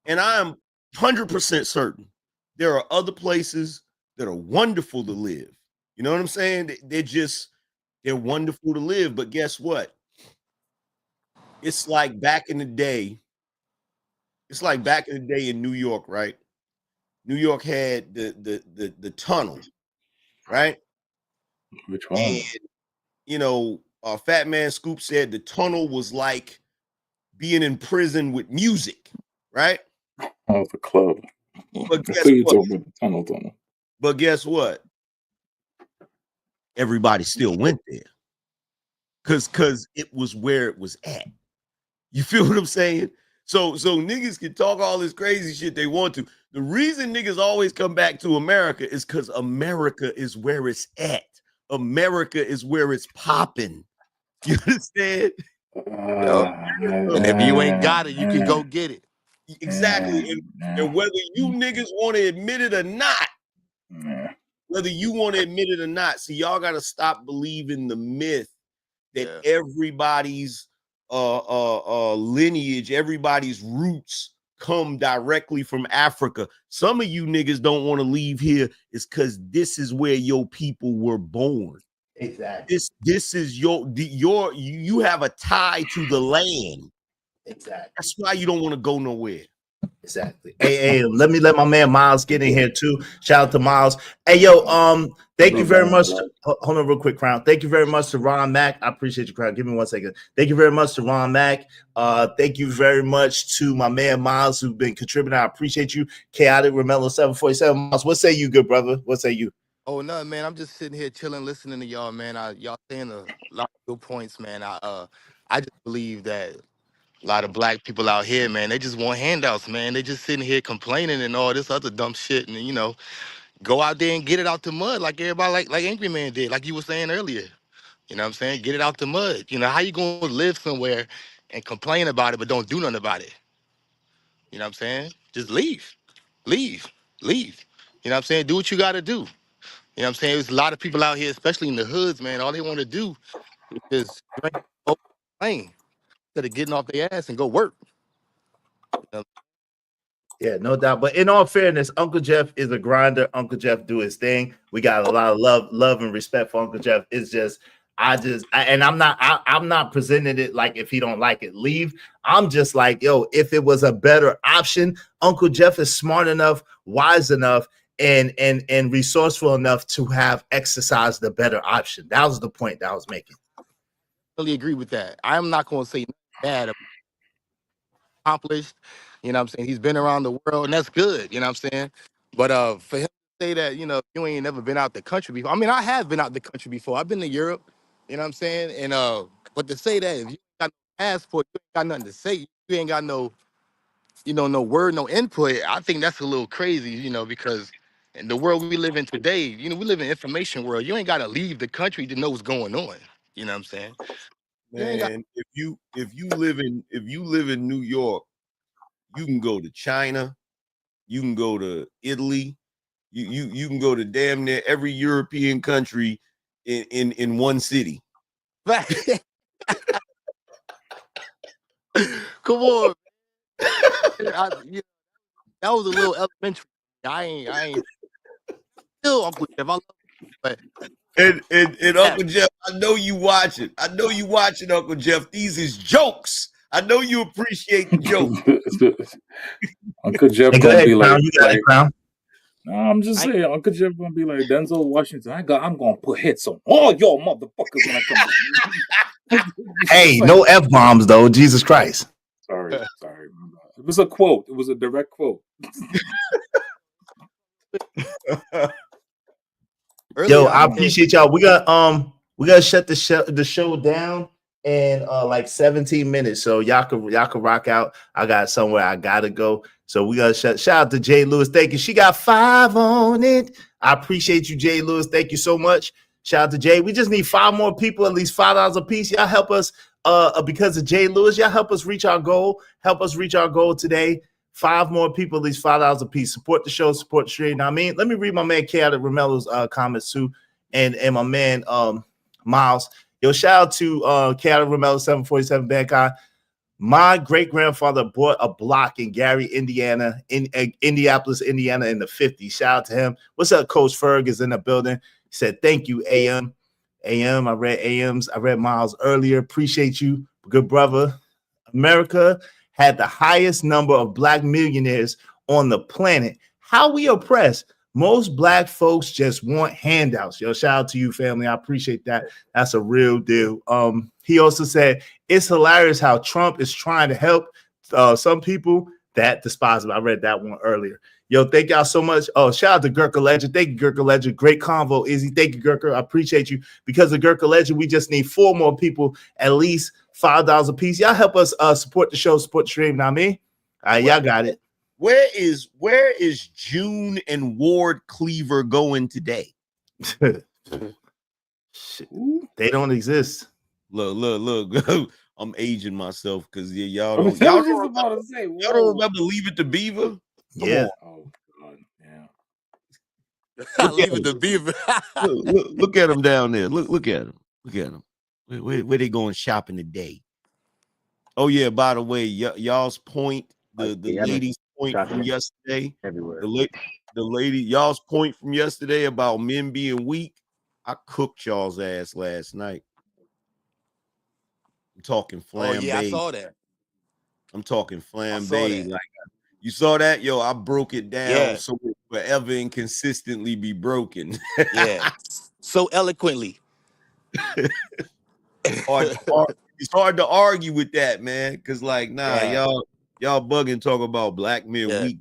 And I'm 100% certain there are other places that are wonderful to live. You know what I'm saying? They're wonderful to live. But guess what? It's like back in the day. It's like back in the day in New York, right? New York had the tunnel, right? Which one? And, you know, Fat Man Scoop said the tunnel was like being in prison with music, right? Oh, the club. But I guess thought you were what? talking about the tunnel. But guess what? Everybody still went there. Cause it was where it was at. You feel what I'm saying? So niggas can talk all this crazy shit they want to. The reason niggas always come back to America is because America is where it's at. America is where it's popping. You understand? And if you ain't got it, you can go get it. Exactly. And whether you niggas want to admit it or not, see, y'all got to stop believing the myth that everybody's lineage, everybody's roots come directly from Africa. Some of you niggas don't want to leave here is because this is where your people were born. Exactly. This is you have a tie to the land. Exactly. That's why you don't want to go nowhere. Exactly. Hey, let my man Miles get in here too. Shout out to Miles. Hey, yo, thank you very much. Hold on real quick, Crown. Thank you very much to Ron Mack. I appreciate you, Crown. Give me 1 second. Thank you very much to Ron Mack. Thank you very much to my man Miles, who's been contributing. I appreciate you. Chaotic Romello 747. Miles, what say you, good brother? What say you? Oh no, man! I'm just sitting here chilling, listening to y'all, man. Y'all saying a lot of good points, man. I just believe that a lot of black people out here, man, they just want handouts, man. They just sitting here complaining and all this other dumb shit, and you know, go out there and get it out the mud like everybody, like Angry Man did, like you were saying earlier. You know what I'm saying? Get it out the mud. You know, how you gonna live somewhere and complain about it but don't do nothing about it? You know what I'm saying? Just leave, leave, leave. You know what I'm saying? Do what you gotta do. You know what I'm saying? There's a lot of people out here, especially in the hoods, man. All they want to do is drink, smoke, complain instead of getting off their ass and go work. You know? Yeah, no doubt. But in all fairness, Uncle Jeff is a grinder. Uncle Jeff do his thing. We got a lot of love and respect for Uncle Jeff. It's just, I'm not presenting it like if he don't like it, leave. I'm just like, yo, if it was a better option, Uncle Jeff is smart enough, wise enough, and resourceful enough to have exercised the better option. That was the point that I was making. I really agree with that. I'm not going to say bad. Accomplished, you know what I'm saying? He's been around the world, and that's good, you know what I'm saying? But for him to say that, you know, you ain't never been out the country before. I mean, I have been out the country before. I've been to Europe, you know what I'm saying? And but to say that if you got no passport, you ain't got nothing to say, you ain't got no, you know, no word, no input, I think that's a little crazy, you know, because in the world we live in today, you know, we live in information world. You ain't got to leave the country to know what's going on. You know what I'm saying? Man, if you live in New York, you can go to China, you can go to Italy, you can go to damn near every European country in one city. Come on. That was a little elementary. I ain't still Uncle Jeff. I love you, but And Uncle Jeff, I know you watching. I know you watching, Uncle Jeff. These is jokes. I know you appreciate the jokes. Uncle Jeff Hey, go gonna ahead, be Crown. like, You got it, Crown. no, I'm just saying, Uncle Jeff gonna be like Denzel Washington. I'm gonna put hits on all y'all motherfuckers when I come back. Hey, no F-bombs though. Jesus Christ. Sorry. It was a quote. It was a direct quote. Yo, I appreciate y'all. We gotta shut the show down in like 17 minutes. So y'all can rock out. I got somewhere I gotta go. So we gotta shout out to Jay Lewis. Thank you. She got 5 on it. I appreciate you, Jay Lewis. Thank you so much. Shout out to Jay. We just need 5 more people, at least $5 a piece. Y'all help us because of Jay Lewis. Y'all help us reach our goal. Help us reach our goal today. 5 more people, at least $5 a piece. Support the show, support the stream. Now, I mean, let me read my man K out of Romelo's comments too, and my man Miles. Yo, shout out to K out of Romelo 747 Bangkok. My great grandfather bought a block in Gary, Indiana, in Indianapolis, Indiana, in the 50s. Shout out to him. What's up, Coach Ferg is in the building. He said, "Thank you, AM." I read AMs. I read Miles earlier. Appreciate you, good brother. America had the highest number of black millionaires on the planet. How we oppressed? Most black folks just want handouts. Yo, shout out to you, family. I appreciate that. That's a real deal. He also said it's hilarious how Trump is trying to help some people that despise him. I read that one earlier. Yo, thank y'all so much. Oh, shout out to Gurkha Legend. Thank you, Gurkha Legend. Great convo, Izzy. Thank you, Gurkha. I appreciate you. Because of Gurkha Legend, we just need 4 more people, at least $5 a piece. Y'all help us support the show, support the stream. Now me. All right, y'all got it. Where is June and Ward Cleaver going today? Shit. They don't exist. Look. I'm aging myself because y'all don't remember Leave It to Beaver? Yeah. Oh God, yeah. Leave It to Beaver. look at him down there. Look at him. Where they going shopping today? Oh yeah. By the way, y'all's point, the ladies' point from yesterday. Everywhere. The lady, y'all's point from yesterday about men being weak. I cooked y'all's ass last night. I'm talking flambe. Oh yeah, I saw that. I'm talking flambe. Like you saw that, yo. I broke it down so it forever and consistently be broken. Yeah, so eloquently. It's hard to argue with that, man. Cause like, y'all bugging talk about black men weak.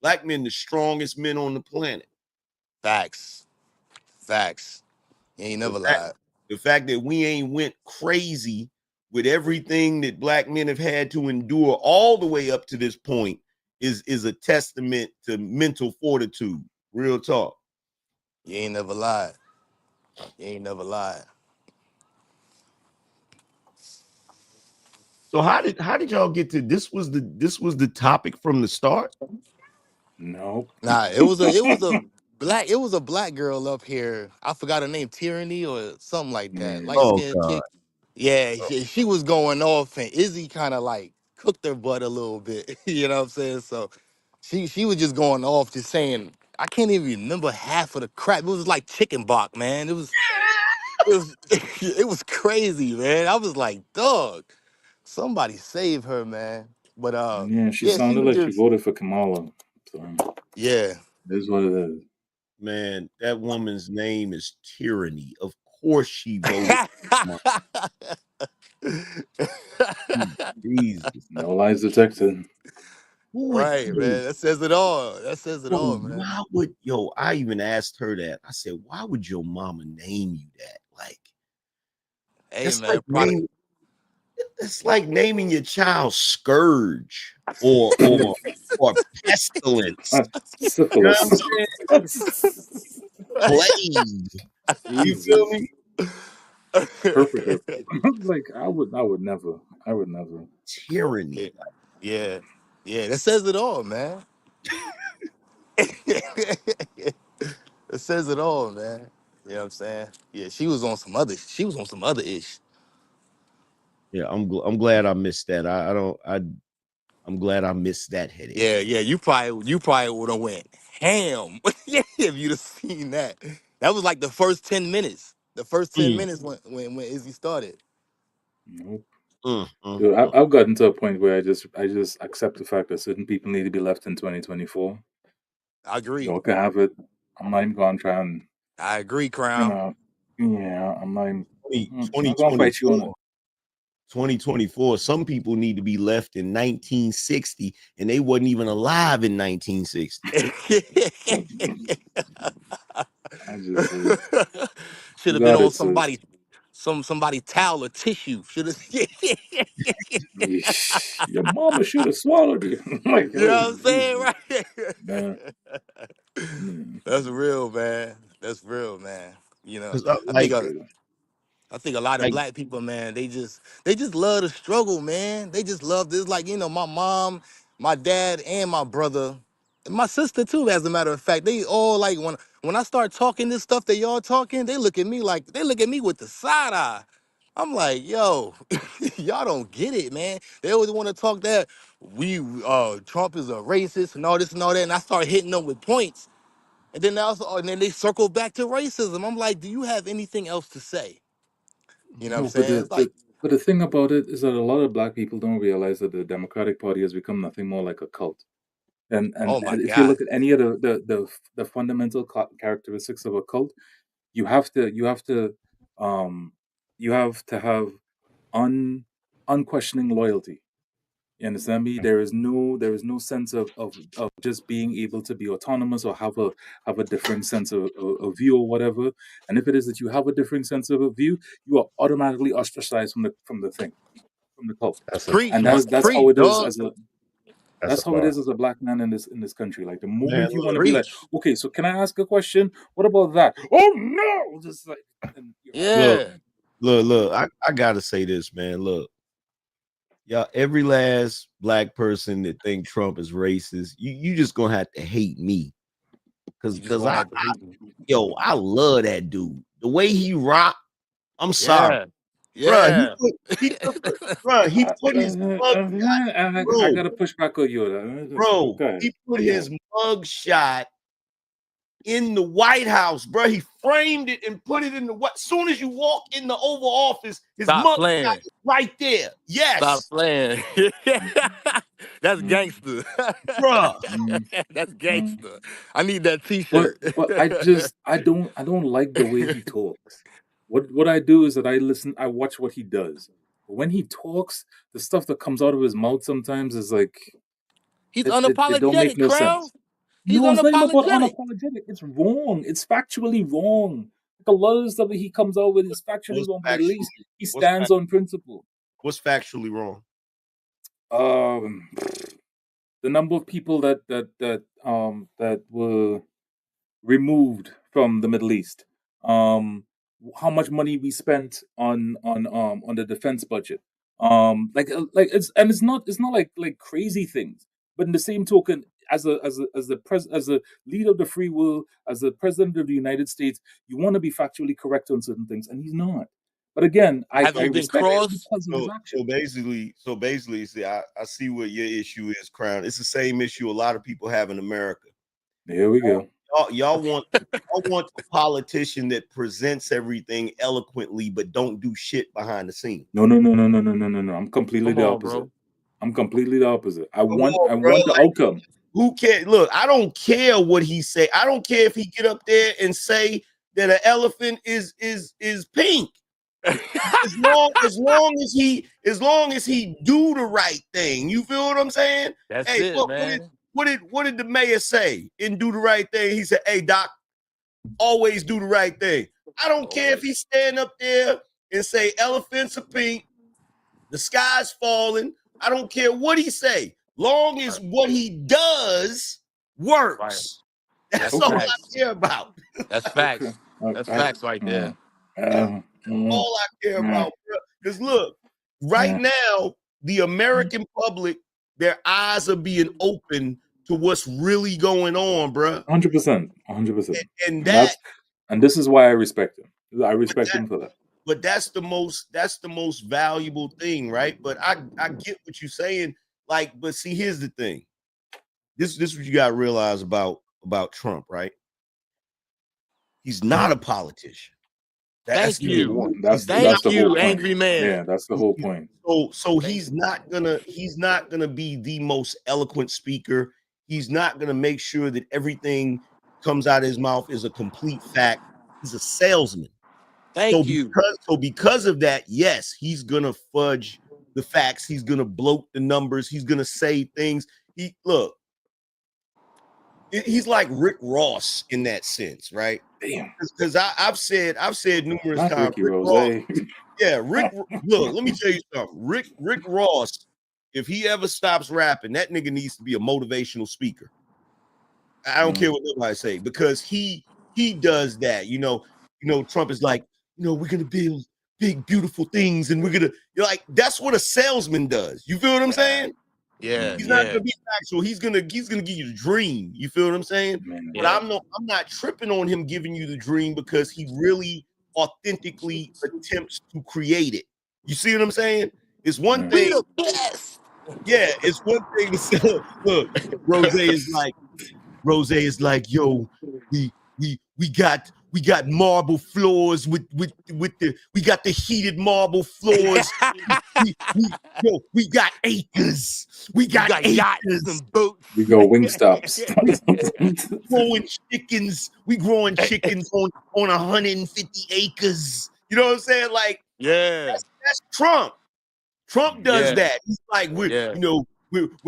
Black men, the strongest men on the planet. Facts. You ain't never lied. The fact that we ain't went crazy with everything that black men have had to endure all the way up to this point is a testament to mental fortitude. Real talk. You ain't never lied. So how did y'all get to this? Was the topic from the start? No. Nah, it was a black girl up here. I forgot her name, Tyranny or something like that. Light skinned chick. Yeah, she was going off, and Izzy kind of like cooked her butt a little bit. You know what I'm saying? So she was just going off, just saying, I can't even remember half of the crap. It was like chicken bok, man. It was it was crazy, man. I was like, dog, somebody save her, man. But yeah, she sounded like she voted for Kamala. So yeah, it is what it is. Man, that woman's name is Tyranny. Of course she voted. Jesus. No lies detected. Right, man. That says it all. Man. Why would I even asked her that. I said, why would your mama name you that? Like, hey, it's man, it's like naming your child Scourge or Pestilence. You know what I'm saying? Plague. You feel me? Perfect. Like I would never. Tyranny. Yeah. That says it all, man. It says it all, man. You know what I'm saying? Yeah, she was on some other ish. Yeah, I'm glad I missed that. I'm glad I missed that headache. Yeah, you probably would have went ham if you'd have seen that. That was like the first 10 minutes. The first 10 minutes when Izzy started. Nope. Mm, Dude, I've gotten to a point where I just accept the fact that certain people need to be left in 2024. I agree. Y'all can have it. I'm not even gonna try and, I agree, you Crown. know, yeah, I'm not even. I'm not gonna 2024. fight you on it. 2024. Some people need to be left in 1960, and they wasn't even alive in 1960. I just Should have been on somebody towel or tissue. Should have. Your mama should have swallowed you. Like, You know what oh, I'm saying, right? man. That's real, man. That's real, man. You know, 'Cause, I think a lot of black people, man, they just love to struggle, man. They just love this. Like, you know, my mom, my dad, and my brother, and my sister too, as a matter of fact. They all like when I start talking this stuff that y'all talking, they look at me with the side eye. I'm like, yo, y'all don't get it, man. They always want to talk that Trump is a racist and all this and all that. And I start hitting them with points. And then they circle back to racism. I'm like, do you have anything else to say? You know what I'm No, but saying? It's like, the thing about it is that a lot of black people don't realize that the Democratic Party has become nothing more like a cult. And oh my if you God. look at any of the fundamental characteristics of a cult, you have to have unquestioning loyalty. You understand me? There is no sense of just being able to be autonomous or have a different sense of view or whatever. And if it is that you have a different sense of a view, you are automatically ostracized from the cult. And that's how it is dog. that's how it is as a black man in this country. Like the moment you want to be like, Preach. okay, so can I ask a question? What about that? Oh no! Just like, and Yeah. Look. I gotta say this, man. Look, y'all, every last black person that think Trump is racist, you just gonna have to hate me, because I love that dude. The way he rock, I'm sorry, Yeah. bro. He put his mug, I gotta push back on you. bro. Okay. He put his mug shot in the White House, bro. He framed it and put it in the what? Soon as you walk in the Oval Office, his mug shot is right there. Yes. Stop playing. That's gangster. Bruh. That's gangster. I need that T-shirt. But I don't like the way he talks. What I do is that I watch what he does. But when he talks, the stuff that comes out of his mouth sometimes is like He's it don't make unapologetic, no Crown. sense. He's No, it's not even about unapologetic. unapologetic. It's wrong. It's factually wrong. Like a lot of the stuff that he comes out with is factually wrong, but at least he stands on principle. What's factually wrong? The number of people that were removed from the Middle East. How much money we spent on the defense budget. It's not like crazy things. But in the same token, as a leader of the free world, as the president of the United States, you want to be factually correct on certain things, and he's not. But again, I respect it because of his action. So basically, see, I see what your issue is, Crown. It's the same issue a lot of people have in America. There we go. Y'all want a politician that presents everything eloquently but don't do shit behind the scenes. No. I'm completely the opposite. Bro. I'm completely the opposite. I want the outcome. Who cares? Look, I don't care what he say. I don't care if he get up there and say that an elephant is pink. as long as he do the right thing. You feel what I'm saying? That's hey, it, look, man. What did the mayor say in Do the Right Thing? He said, hey, Doc, always do the right thing. I don't care if he stand up there and say elephants are pink, the sky's falling. I don't care what he say. Long as what he does works. That's all I care about. That's facts. That's facts right there. all I care about, bro. Because look, right now, the American public, their eyes are being open to what's really going on, bro. 100%, 100%. And that, and this is why I respect him. I respect him for that. but that's the most valuable thing, right? But I get what you're saying. Like, but see, here's the thing. This is what you gotta realize about Trump, right? He's not a politician. Thank you. That's Thank the you, whole point. angry man. Yeah, that's the whole point. So he's not gonna be the most eloquent speaker. He's not gonna make sure that everything comes out of his mouth is a complete fact. He's a salesman. Thank you. Because of that, yes, he's gonna fudge the facts. He's gonna bloat the numbers. He's gonna say things. He's like Rick Ross in that sense, right? Damn. Because I've said numerous Not times. Ricky Rick Rose. Ross, yeah, Rick. Look, let me tell you something. Rick Ross, if he ever stops rapping, that nigga needs to be a motivational speaker. I don't care what nobody say, because he does that. You know, Trump is like, we're gonna build big, beautiful things, and you're like, that's what a salesman does. You feel what I'm saying? Yeah, He's not gonna be factual. He's gonna give you the dream. You feel what I'm saying? But I'm not tripping on him giving you the dream, because he really authentically attempts to create it. You see what I'm saying? It's one thing. Yeah, it's one thing to say. Look, Rose is like, yo, we got marble floors with we got the heated marble floors. we got acres. We got yachts and boats. We go Wingstops. We growing chickens on 150 acres. You know what I'm saying? Like, that's Trump. Trump does that. He's like, we're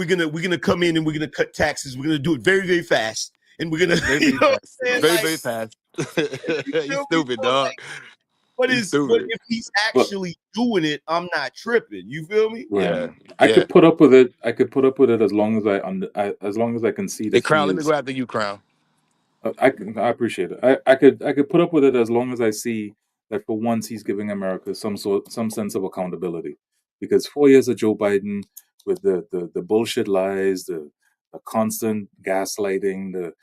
gonna come in and we're gonna cut taxes. We're gonna do it very, very fast. And we're gonna very fast. You stupid, dog. But if he's actually doing it, I'm not tripping. You feel me? Yeah. I could put up with it. I could put up with it as long as I can see that. Hey, Crown, let me go after you, Crown. I appreciate it. I could put up with it as long as I see that for once he's giving America some sense of accountability. Because 4 years of Joe Biden with the bullshit lies, the constant gaslighting,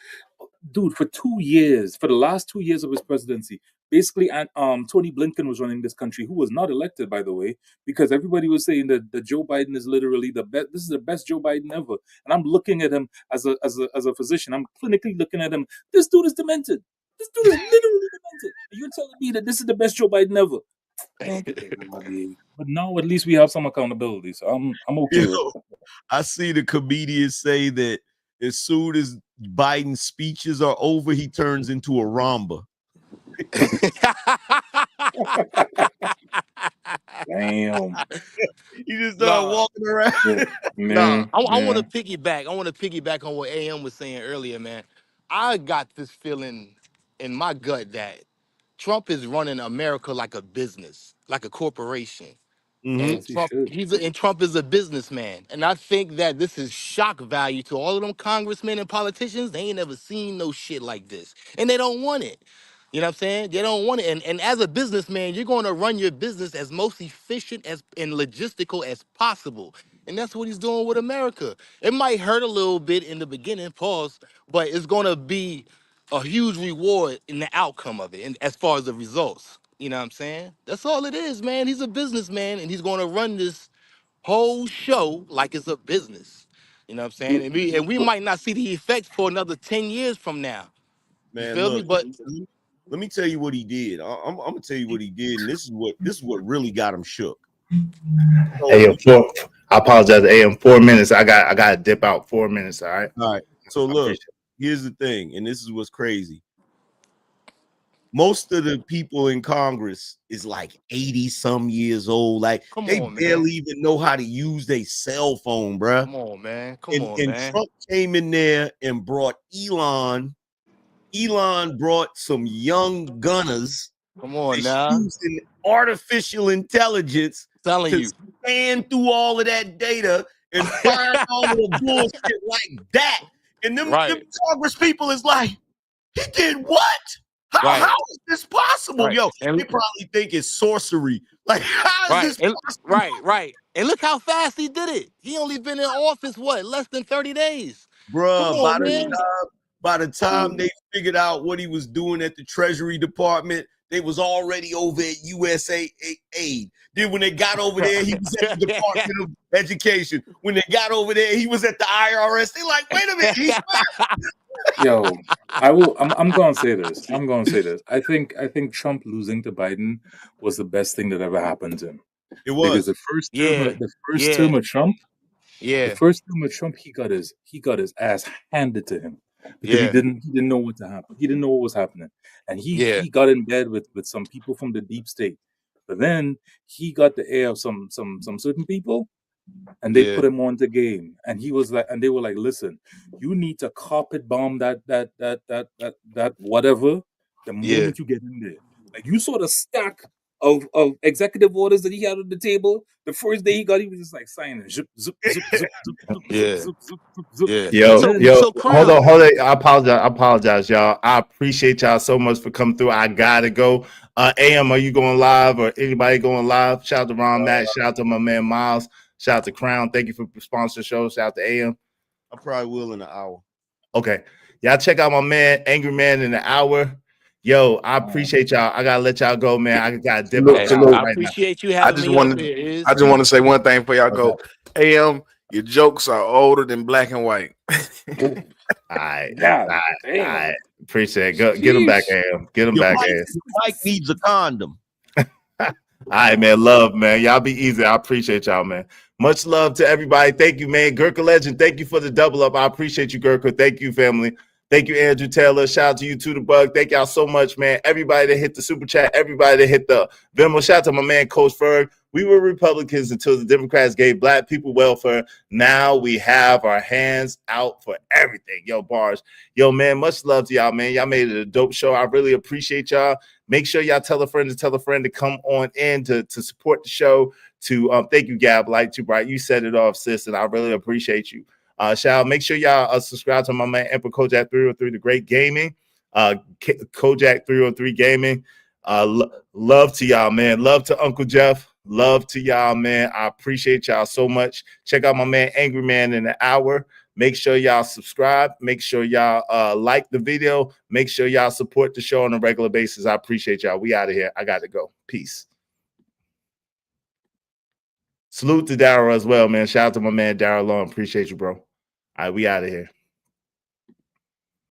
for 2 years, for the last 2 years of his presidency, basically, Tony Blinken was running this country, who was not elected, by the way, because everybody was saying that Joe Biden is literally the best. This is the best Joe Biden ever. And I'm looking at him as a physician. I'm clinically looking at him. This dude is demented. This dude is literally demented. You're telling me that this is the best Joe Biden ever? But now at least we have some accountability, so I'm okay with it. I see the comedians say that as soon as Biden's speeches are over, he turns into a Ramba. Damn. You just start walking around. I want to piggyback. I want to piggyback on what AM was saying earlier, man. I got this feeling in my gut that Trump is running America like a business, like a corporation. And Trump is a businessman. And I think that this is shock value to all of them congressmen and politicians. They ain't never seen no shit like this. And they don't want it. You know what I'm saying? They don't want it. And as a businessman, you're going to run your business as most efficient and logistical as possible. And that's what he's doing with America. It might hurt a little bit in the beginning, pause, but it's going to be a huge reward in the outcome of it, and as far as the results. You know what I'm saying? That's all it is, man. He's a businessman, and he's going to run this whole show like it's a business. You know what I'm saying? And we might not see the effects for another 10 years from now. Man, you feel me? But let me tell you what he did. I'm gonna tell you what he did, and this is what really got him shook. Hey, I apologize. AM 4 minutes. I got to dip out 4 minutes. All right. So look, here's the thing, and this is what's crazy. Most of the people in Congress is like 80 some years old. Like they barely even know how to use their cell phone, bruh. Come on, man. And Trump came in there and brought Elon. Elon brought some young gunners. Come on now. Using artificial intelligence to scan through all of that data and find all of the bullshit like that. And them Congress people is like, he did what? How is this possible? Right. Yo, And they probably think it's sorcery. Like, how is this possible? right. And look how fast he did it. He only been in office, what, less than 30 days. Come Bruh, on, man. by the time they figured out what he was doing at the Treasury Department, they was already over at USAID. Then when they got over there, he was at the Department of Education. When they got over there, he was at the IRS. They like, wait a minute, he's back. Yo, I'm gonna say this. I think Trump losing to Biden was the best thing that ever happened to him. It was. Because the first term of Trump, he got his ass handed to him because he didn't know what to happen. He didn't know what was happening. And he got in bed with some people from the deep state. But then he got the air of some certain people, and they put him on the game. And he was like, and they were like, listen, you need to carpet bomb that whatever the moment you get in there. Like, you saw the stack of executive orders that he had on the table. The first day he was just like signing. Zip, zip, zip, zip, zip, zip. Yo, hold on. I apologize, y'all. I appreciate y'all so much for coming through. I gotta go. AM, are you going live or anybody going live? Shout out to Ron Matt. Shout out to my man Miles. Shout out to Crown. Thank you for sponsoring the show. Shout out to AM. I probably will in an hour. Okay. Y'all check out my man, Angry Man in an hour. Yo, I appreciate y'all. I gotta let y'all go, man. I gotta dip out I appreciate you having me up here. I just want to say one thing before y'all go. AM, your jokes are older than black and white. All right. Appreciate it. Get him back, AM. Get him back, AM. Mike needs a condom. All right, man. Love, man. Y'all be easy. I appreciate y'all, man. Much love to everybody. Thank you, man. Gurkha Legend, thank you for the double up. I appreciate you, Gurkha. Thank you, family. Thank you, Andrew Taylor. Shout out to you, too, the Bug. Thank y'all so much, man. Everybody that hit the super chat, everybody that hit the Venmo. Shout out to my man, Coach Ferg. We were Republicans until the Democrats gave black people welfare. Now we have our hands out for everything. Yo, bars. Yo, man, much love to y'all, man. Y'all made it a dope show. I really appreciate y'all. Make sure y'all tell a friend to come on in to support the show. Thank you, Gab. Like Too Bright. You set it off, sis, and I really appreciate you. Make sure y'all subscribe to my man Emperor Kojak 303, the Great Gaming. Kojak 303 Gaming. Love to y'all, man. Love to Uncle Jeff. Love to y'all, man. I appreciate y'all so much. Check out my man Angry Man in an hour. Make sure y'all subscribe. Make sure y'all like the video. Make sure y'all support the show on a regular basis. I appreciate y'all. We out of here. I got to go. Peace. Salute to Daryl as well, man. Shout out to my man Daryl Long. Appreciate you, bro. All right, we out of here.